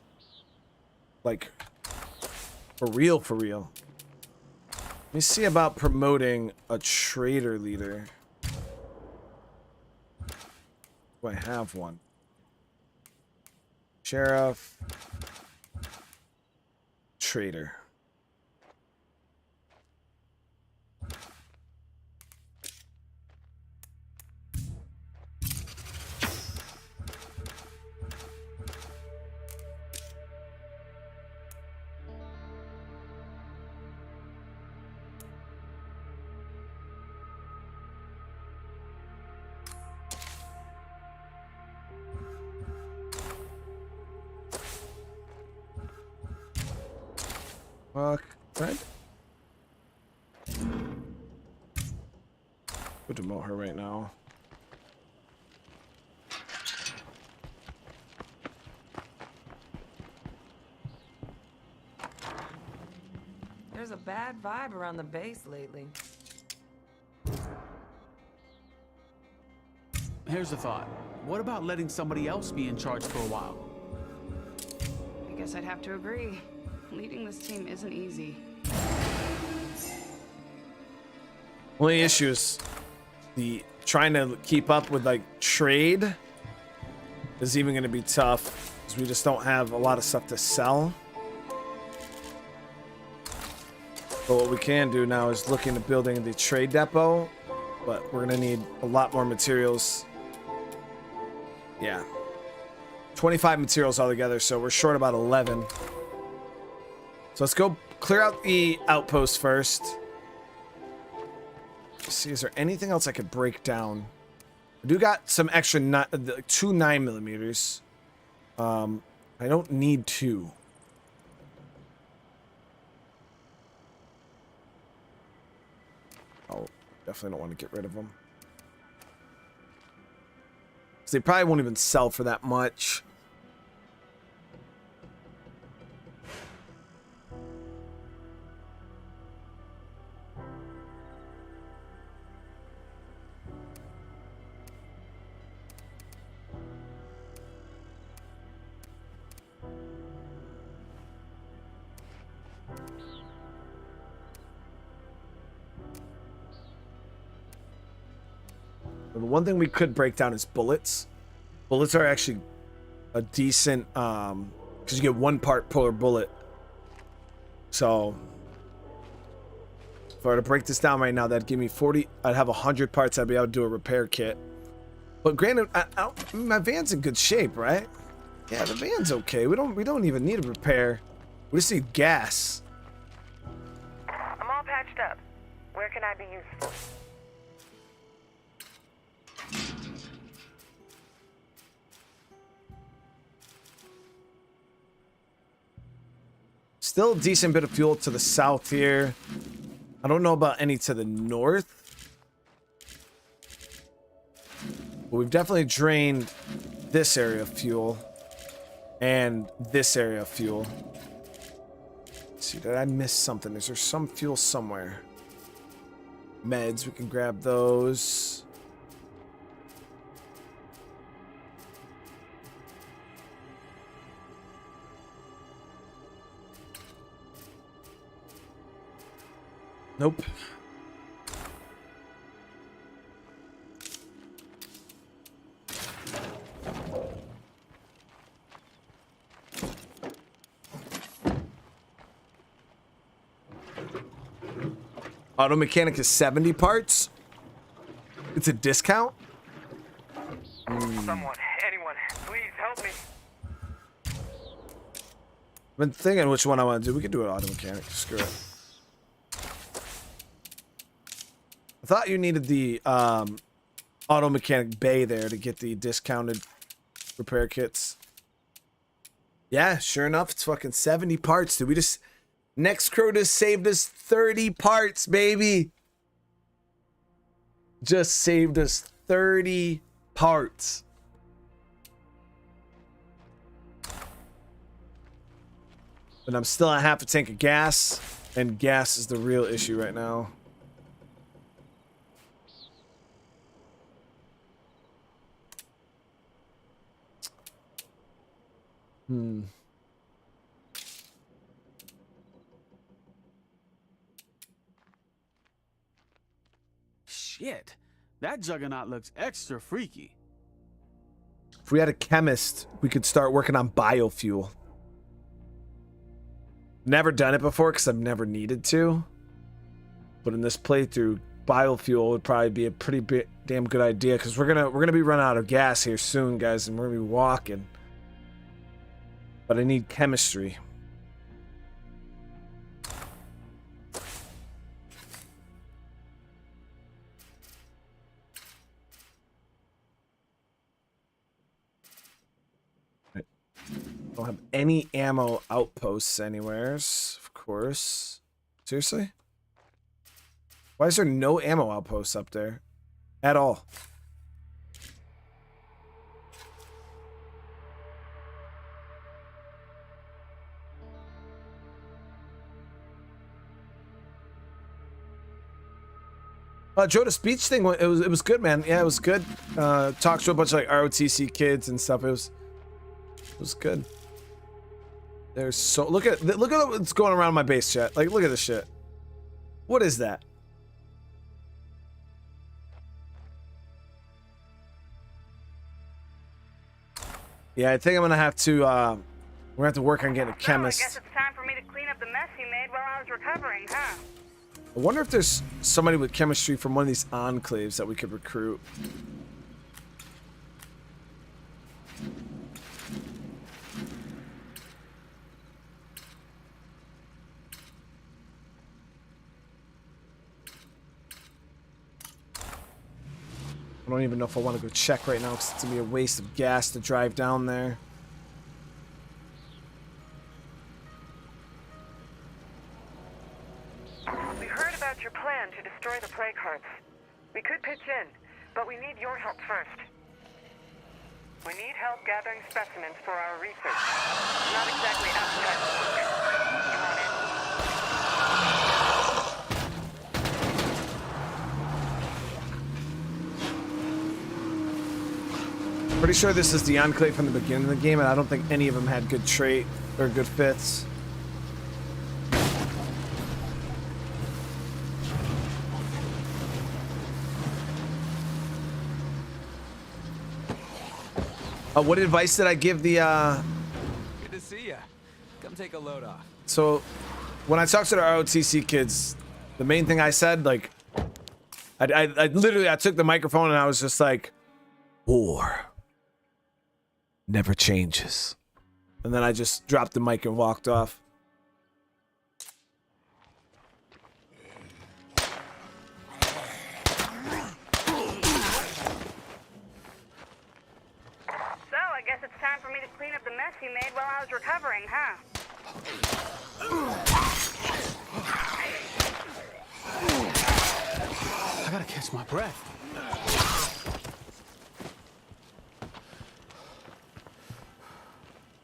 Like, for real, for real. Let me see about promoting a trader leader. Do I have one? Sheriff. Trader. Right? Go demote her right now. There's a bad vibe around the base lately. Here's a thought. What about letting somebody else be in charge for a while? I guess I'd have to agree. Leading this team isn't easy. Only issue is the trying to keep up with like trade is even going to be tough because we just don't have a lot of stuff to sell. But what we can do now is look into building the trade depot, but we're going to need a lot more materials. Yeah. 25 materials altogether, so we're short about 11. So let's go clear out the outpost first. Let's see, is there anything else I could break down? I do got some extra 2 9mm. I don't need 2. Oh, definitely don't want to get rid of them. So they probably won't even sell for that much. The one thing we could break down is bullets. Bullets are actually a decent, because you get 1 part per bullet. So if I were to break this down right now, that'd give me 40. I'd have 100 parts. I'd be able to do a repair kit. But granted, my van's in good shape, right? Yeah, the van's okay. We don't even need a repair. We just need gas. I'm all patched up. Where can I be useful? Still a decent bit of fuel to the south here. I don't know about any to the north. But we've definitely drained this area of fuel. And this area of fuel. Let's see, did I miss something? Is there some fuel somewhere? Meds, we can grab those. Nope. Auto mechanic is 70 parts. It's a discount. Someone, anyone, please help me. I've been thinking which one I want to do. We can do an auto mechanic. Screw it. I thought you needed the auto mechanic bay there to get the discounted repair kits. Yeah, sure enough, it's fucking 70 parts, dude. We just next crow just saved us 30 parts, baby. Just saved us 30 parts. But I'm still at half a tank of gas, and gas is the real issue right now. Shit. That juggernaut looks extra freaky. If we had a chemist, we could start working on biofuel. Never done it before because I've never needed to. But in this playthrough, biofuel would probably be a pretty damn good idea because we're gonna be running out of gas here soon, guys, and we're gonna be walking. But I need chemistry. Don't have any ammo outposts anywheres, of course. Seriously? Why is there no ammo outposts up there? At all? Joe, the speech thing, it was good, man. Yeah, it was good. Talked to a bunch of like ROTC kids and stuff. It was good. There's so look at what's going around my base, chat. Like, look at this shit. What is that? Yeah, I think I'm gonna have to. We're gonna have to work on getting a chemist. I guess it's time for me to clean up the mess you made while I was recovering, huh? I wonder if there's somebody with chemistry from one of these enclaves that we could recruit. I don't even know if I want to go check right now because it's going to be a waste of gas to drive down there. We heard about your plan to destroy the plague hearts. We could pitch in, but we need your help first. We need help gathering specimens for our research. Not exactly appetizing work. You want in? Pretty sure this is the enclave from the beginning of the game, and I don't think any of them had good trait or good fits. What advice did I give the Good to see ya. Come take a load off. So when I talked to the ROTC kids, the main thing I said, like, I literally took the microphone and I was just like, war never changes. And then I just dropped the mic and walked off. So, I guess it's time for me to clean up the mess you made while I was recovering, huh? I gotta catch my breath.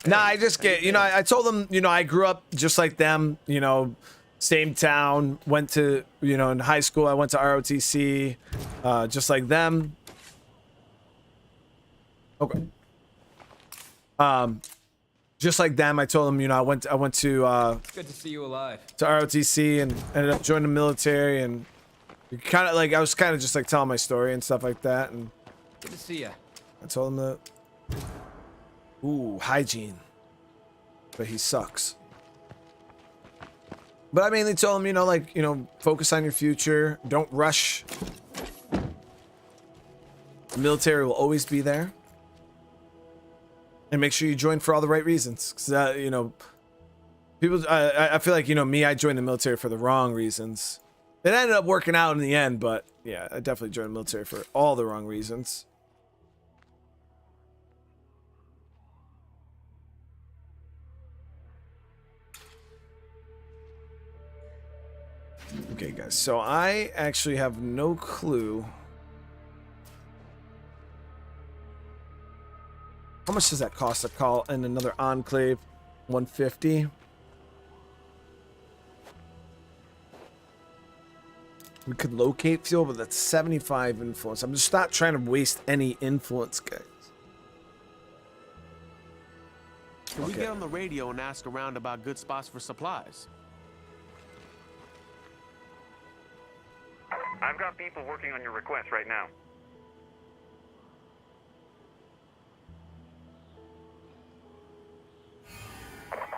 Nah, I just get, you know, I told them, you know, I grew up just like them, you know, same town, went to, you know, in high school, I went to ROTC, just like them. Okay. Just like them, I told them, you know, I went to It's good to see you alive. to ROTC and ended up joining the military, and kind of like, I was kind of just like telling my story and stuff like that, and Good to see ya. I told him that. Ooh, hygiene. But he sucks. But I mainly told him, you know, like, you know, focus on your future. Don't rush. The military will always be there. And make sure you join for all the right reasons. Because, you know, people, I feel like, you know, me, I joined the military for the wrong reasons. It ended up working out in the end, but yeah, I definitely joined the military for all the wrong reasons. Okay, guys, so I actually have no clue. How much does that cost to call in another enclave? 150. We could locate fuel, but that's 75 influence. I'm just not trying to waste any influence, guys. Can we get on the radio and ask around about good spots for supplies? I've got people working on your request right now.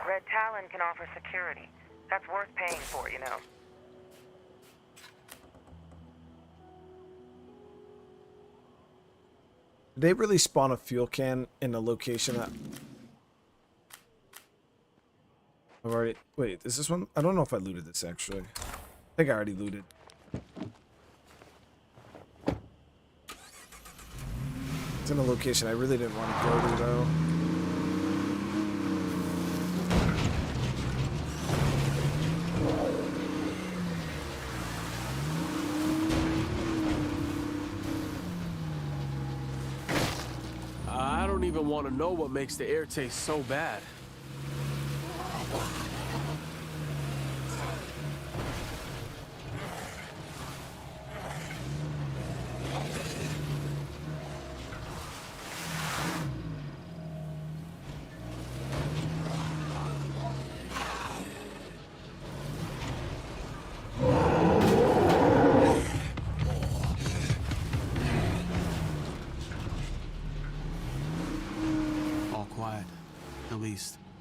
Red Talon can offer security. That's worth paying for, you know. Did they really spawn a fuel can in a location that I've already... Wait, is this one? I don't know if I looted this, actually. I think I already looted. It's in a location I really didn't want to go to, though. I don't even want to know what makes the air taste so bad.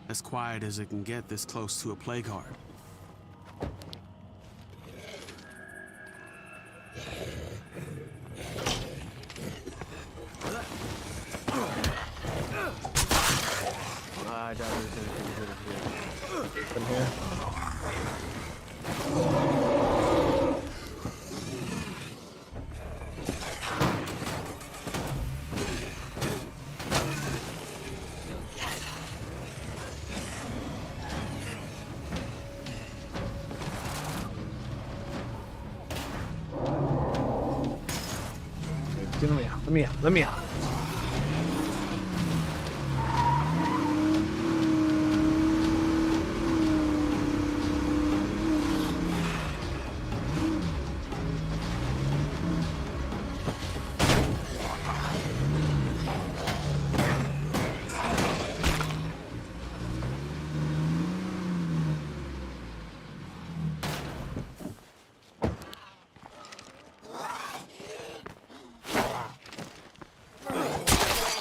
As quiet as it can get this close to a plague heart. I doubt there's anything good here. From here. Let me out.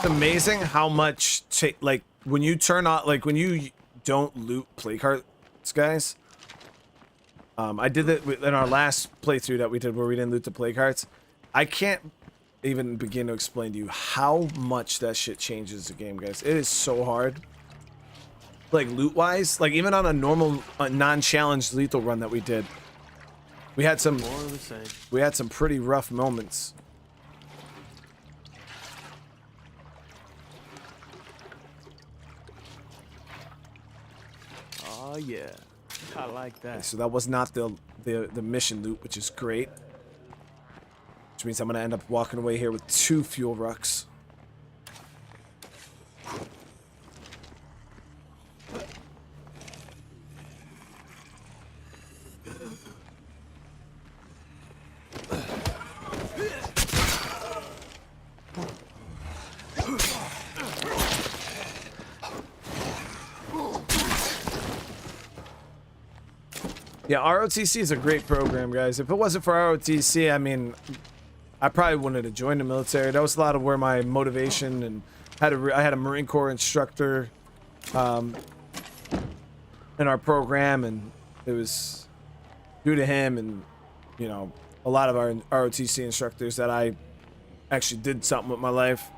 Amazing how much like when you turn on, like when you don't loot play cards, guys. I did that in our last playthrough that we did where we didn't loot the play cards. I can't even begin to explain to you how much that shit changes the game, guys. It is so hard. Like loot wise, like even on a normal non-challenged lethal run that we did, we had some pretty rough moments. Oh yeah, I like that. Okay, so that was not the mission loot, which is great. Which means I'm gonna end up walking away here with 2 fuel rucks. Yeah, ROTC is a great program, guys. If it wasn't for ROTC, I mean, I probably wouldn't have joined the military. That was a lot of where my motivation and I had a Marine Corps instructor in our program, and it was due to him and, you know, a lot of our ROTC instructors that I actually did something with my life.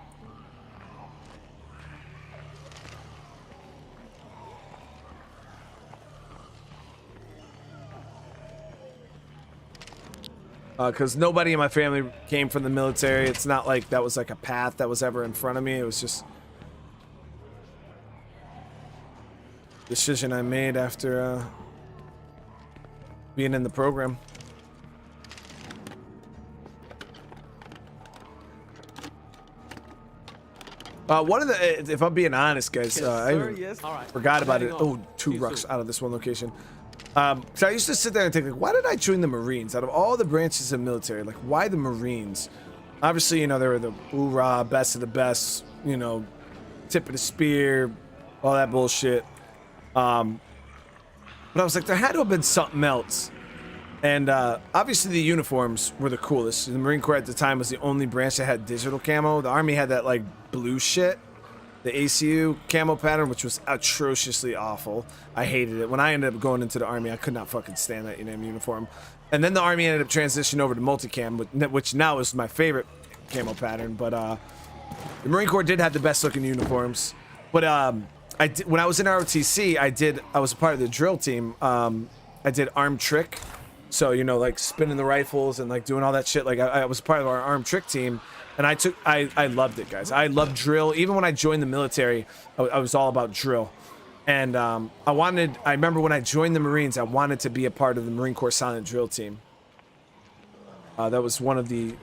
Because nobody in my family came from the military. It's not like that was like a path that was ever in front of me. It was just a decision I made after being in the program. One of the, if I'm being honest, guys, I forgot about it. Oh, 2 rucks out of this one location. So I used to sit there and think, like, why did I join the Marines? Out of all the branches of military, like, why the Marines? Obviously, you know, they were the hoorah, best of the best, you know, tip of the spear, all that bullshit. But I was like, there had to have been something else. And obviously the uniforms were the coolest. The Marine Corps at the time was the only branch that had digital camo. The Army had that, like, blue shit. The ACU camo pattern, which was atrociously awful. I hated it. When I ended up going into the Army, I could not fucking stand that uniform. And then the Army ended up transitioning over to multicam, which now is my favorite camo pattern. But the Marine Corps did have the best looking uniforms. But when I was in ROTC, I was a part of the drill team. I did armed trick. So, you know, like spinning the rifles and like doing all that shit. Like I was part of our armed trick team. And I loved it, guys. I loved drill. Even when I joined the military, I was all about drill. And I remember when I joined the Marines, I wanted to be a part of the Marine Corps Silent Drill Team. That was one of the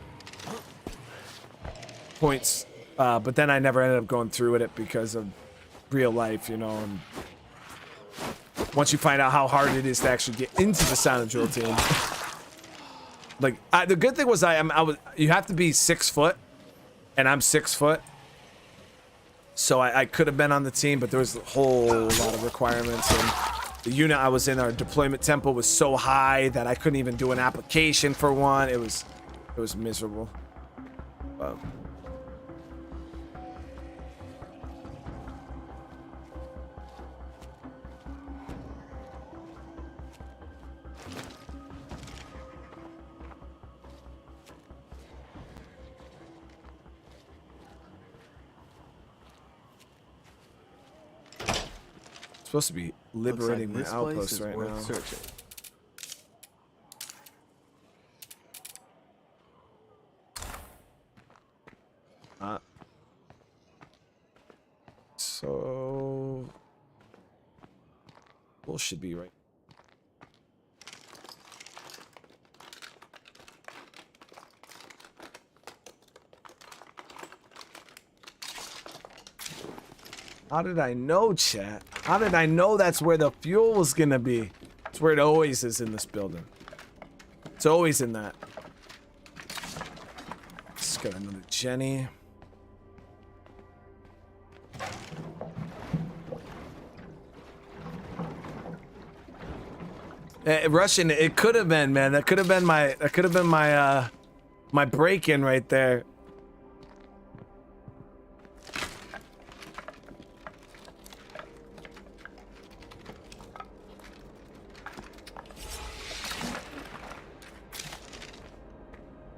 points. But then I never ended up going through with it because of real life, you know. And once you find out how hard it is to actually get into the Silent Drill Team. Like, the good thing was you have to be 6 foot, and I'm 6 foot. So I could have been on the team, but there was a whole lot of requirements. And the unit I was in, our deployment tempo was so high that I couldn't even do an application for one. It was miserable. But supposed to be liberating the outpost right now. Searching. So bull should be right. How did I know, chat? How did I know that's where the fuel was gonna be? It's where it always is in this building. It's always in that. Just got another Jenny. Russian, it could have been, man. That could have been my my break-in right there.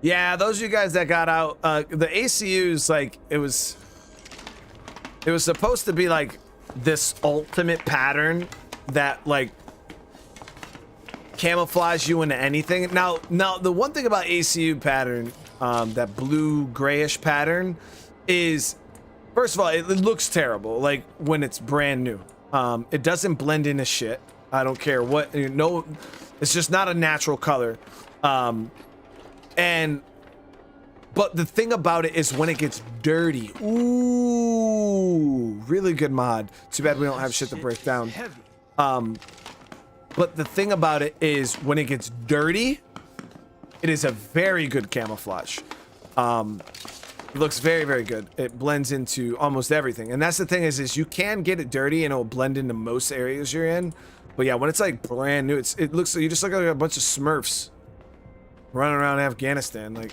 Yeah, those of you guys that got out, the ACUs, like, it was supposed to be like this ultimate pattern that like camouflage you into anything. Now the one thing about ACU pattern, that blue grayish pattern, is, first of all, it looks terrible. Like when it's brand new, it doesn't blend into shit. I don't care what, you know, it's just not a natural color. But the thing about it is when it gets dirty, ooh, really good mod. Too bad we don't have shit to break down. But the thing about it is when it gets dirty, it is a very good camouflage. It looks very, very good. It blends into almost everything. And that's the thing is you can get it dirty and it'll blend into most areas you're in. But yeah, when it's like brand new, it looks like you just look like a bunch of Smurfs running around Afghanistan, like.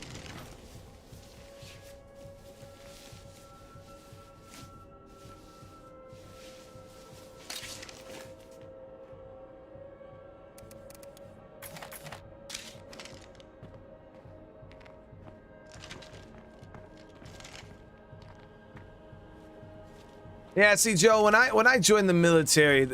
Yeah, see, Joe, when I joined the military,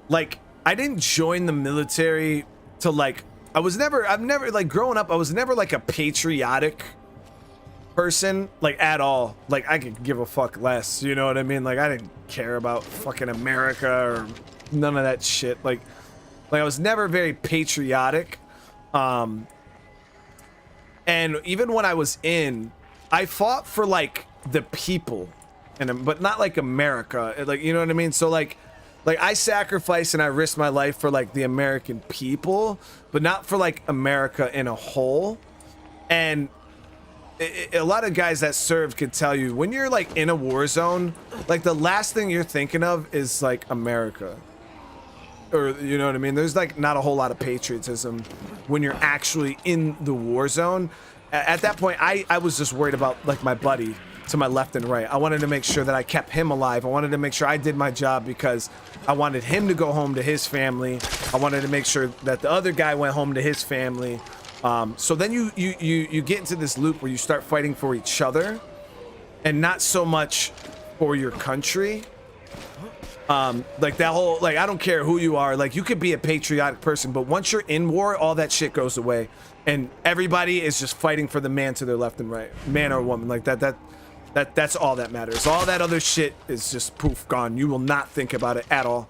like I didn't join the military to like I've never like growing up, I was never like a patriotic person, like at all. Like I could give a fuck less, you know what I mean? Like I didn't care about fucking America or none of that shit. Like I was never very patriotic. And even when I was in, I fought for like the people, but not like America. Like, you know what I mean? So like I sacrificed and I risked my life for like the American people, but not for like America in a whole. And a lot of guys that served could tell you when you're like in a war zone, like the last thing you're thinking of is like America. Or, you know what I mean? There's like not a whole lot of patriotism when you're actually in the war zone. At that point, I was just worried about like my buddy to my left and right. I wanted to make sure that I kept him alive. I wanted to make sure I did my job because I wanted him to go home to his family. I wanted to make sure that the other guy went home to his family. So then you get into this loop where you start fighting for each other and not so much for your country. Like that whole, like, I don't care who you are, like you could be a patriotic person, but once you're in war, all that shit goes away and everybody is just fighting for the man to their left and right, man or woman. Like that's all that matters. All that other shit is just poof, gone. You will not think about it at all.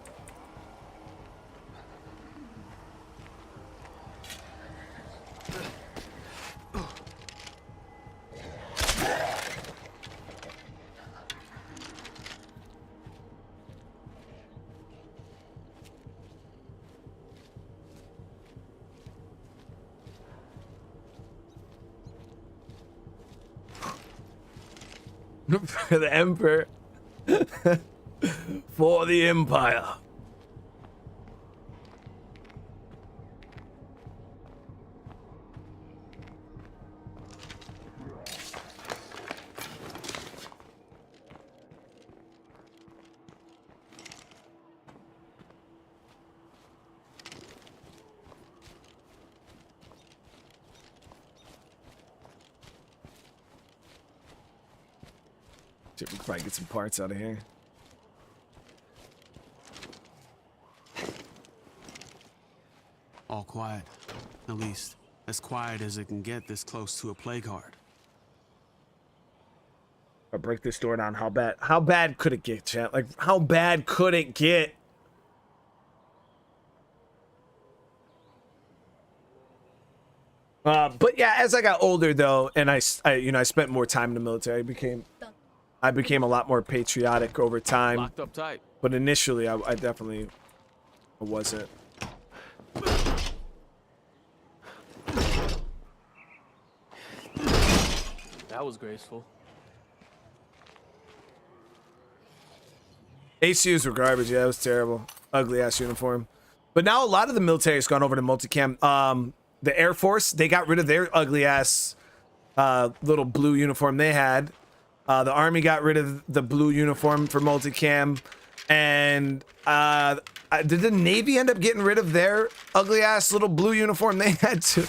For the Emperor. For the Empire. We can probably get some parts out of here. All quiet. At least, as quiet as it can get this close to a plague heart. I'll break this door down. How bad could it get, chat? Like, how bad could it get? But yeah, as I got older though, and I spent more time in the military, I became a lot more patriotic over time. Locked up tight. But initially, I definitely wasn't. That was graceful. ACUs were garbage. Yeah, it was terrible. Ugly ass uniform. But now a lot of the military has gone over to multicam. The Air Force, they got rid of their ugly ass little blue uniform they had. The Army got rid of the blue uniform for multicam. And did the Navy end up getting rid of their ugly ass little blue uniform they had to?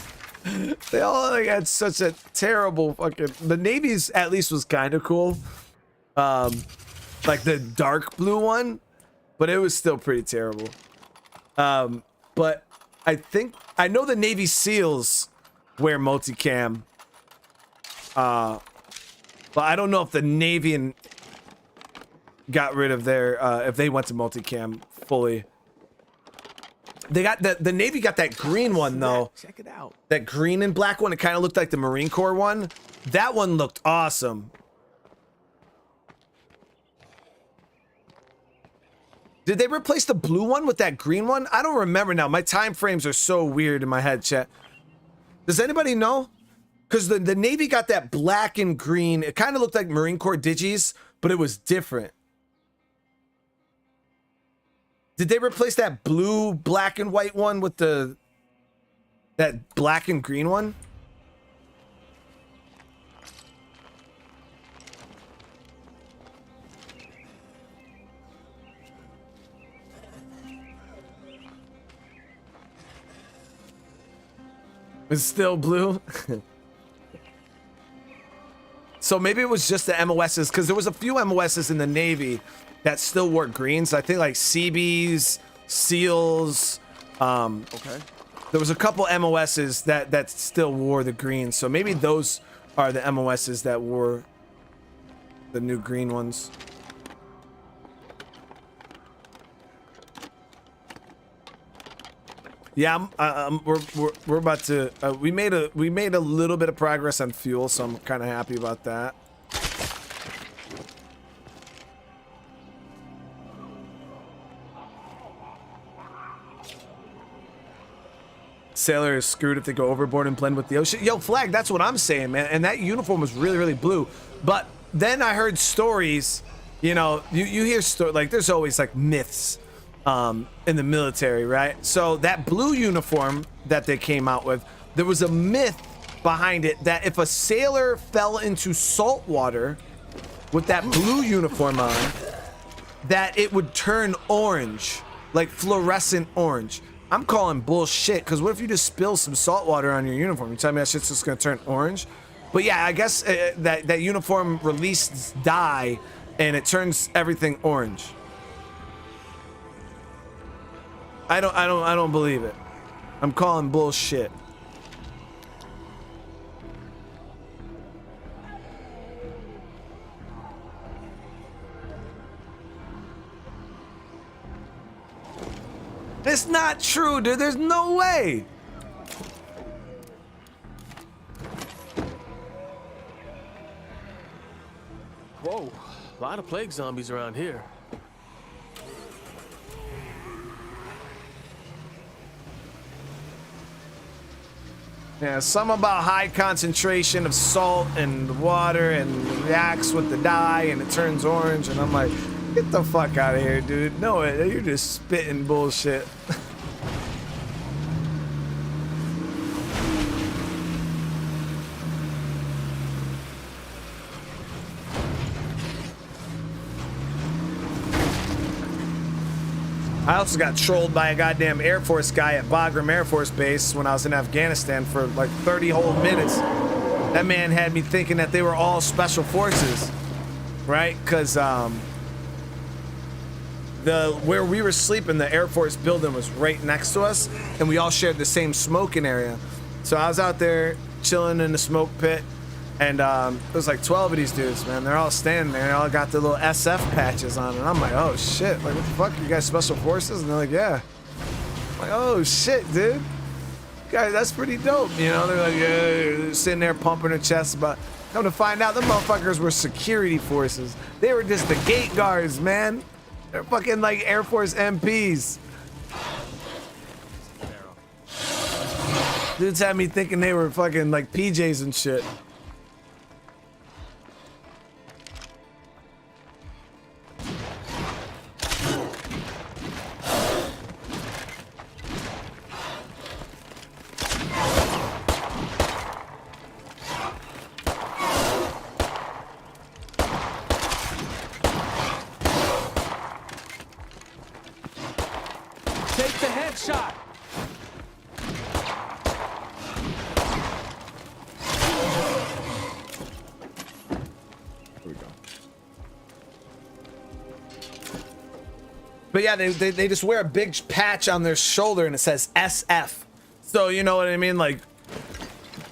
They all like had such a terrible fucking. The Navy's at least was kind of cool, like the dark blue one, but it was still pretty terrible. But I know the Navy SEALs wear multicam. But I don't know if the Navy got rid of their if they went to multicam fully. They got the Navy got that green one though. Check it out. That green and black one, it kind of looked like the Marine Corps one. That one looked awesome. Did they replace the blue one with that green one? I don't remember now. My time frames are so weird in my head, chat. Does anybody know? Because the Navy got that black and green. It kind of looked like Marine Corps digis, but it was different. Did they replace that blue, black, and white one with that black and green one? It's still blue. So maybe it was just the MOSs, because there was a few MOSs in the Navy that still wore greens. I think like Seabees, SEALs. Okay. There was a couple MOSs that still wore the green. So maybe those are the MOSs that wore the new green ones. Yeah, we're about to. We made a little bit of progress on fuel, so I'm kind of happy about that. Sailor is screwed if they go overboard and blend with the ocean. Yo, Flag, that's what I'm saying, man. And that uniform was really, really blue. But then I heard stories. You know, you hear like there's always like myths. In the military, right? So that blue uniform that they came out with, there was a myth behind it that if a sailor fell into salt water with that blue uniform on, that it would turn orange, like fluorescent orange. I'm calling bullshit, because what if you just spill some salt water on your uniform? You tell me that shit's just gonna turn orange? But yeah, I guess that uniform released dye and it turns everything orange. I don't believe it. I'm calling bullshit. It's not true, dude. There's no way. Whoa, a lot of plague zombies around here. Yeah, some about high concentration of salt and water and reacts with the dye and it turns orange, and I'm like, get the fuck out of here, dude. No, you're just spitting bullshit. I also got trolled by a goddamn Air Force guy at Bagram Air Force Base when I was in Afghanistan for like 30 whole minutes. That man had me thinking that they were all special forces, right? Because where we were sleeping, the Air Force building was right next to us, and we all shared the same smoking area. So I was out there chilling in the smoke pit, and there was like 12 of these dudes, man. They're all standing there. They all got their little SF patches on, and I'm like, oh shit, like what the fuck? You guys special forces? And they're like, yeah. I'm like, oh shit, dude. Guys, that's pretty dope. You know, they're like, yeah, they're sitting there pumping their chests, but come to find out, the motherfuckers were security forces. They were just the gate guards, man. They're fucking like Air Force MPs. Dudes had me thinking they were fucking like PJs and shit. Take the headshot. Here we go. But yeah, they just wear a big patch on their shoulder and it says SF. So you know what I mean? Like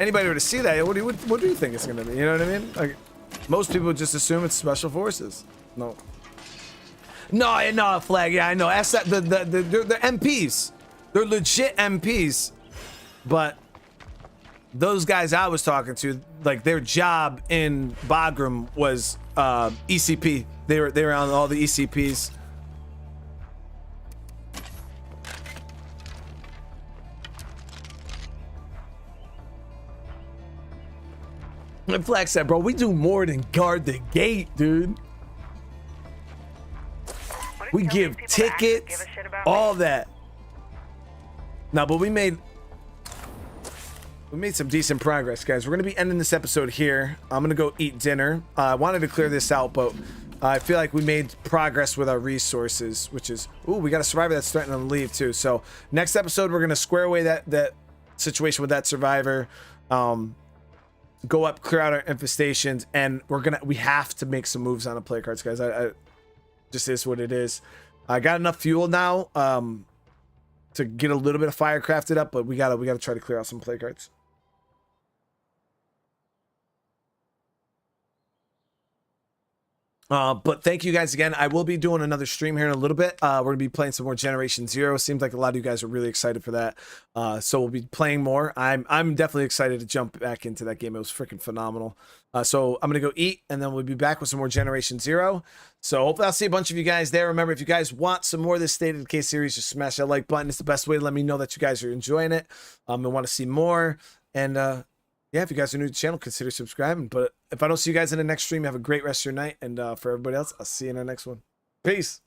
anybody were to see that, what do you think it's gonna be? You know what I mean? Like most people just assume it's special forces. No, Flag. Yeah, I know. SF. They're MPs. They're legit MPs. But those guys I was talking to, like their job in Bagram was ECP. They were on all the ECPs. And Flag said, bro, we do more than guard the gate, dude. We give tickets, all that. No, but we made some decent progress, guys. We're gonna be ending this episode here. I'm gonna go eat dinner. I wanted to clear this out, but I feel like we made progress with our resources, which is, ooh, we got a survivor that's threatening to leave too. So next episode, we're gonna square away that situation with that survivor. go up, clear out our infestations, and we have to make some moves on the play cards, guys. I just is what it is. I got enough fuel now to get a little bit of fire crafted up, but we gotta try to clear out some play cards. But thank you guys again. I will be doing another stream here in a little bit. We're gonna be playing some more Generation Zero. Seems like a lot of you guys are really excited for that. So we'll be playing more. I'm definitely excited to jump back into that game. It was freaking phenomenal. So I'm gonna go eat, and then we'll be back with some more Generation Zero. So hopefully I'll see a bunch of you guys there. Remember, if you guys want some more of this State of Decay series, just smash that like button. It's the best way to let me know that you guys are enjoying it and want to see more. And yeah, if you guys are new to the channel, consider subscribing. But if I don't see you guys in the next stream, have a great rest of your night. And for everybody else, I'll see you in the next one. Peace.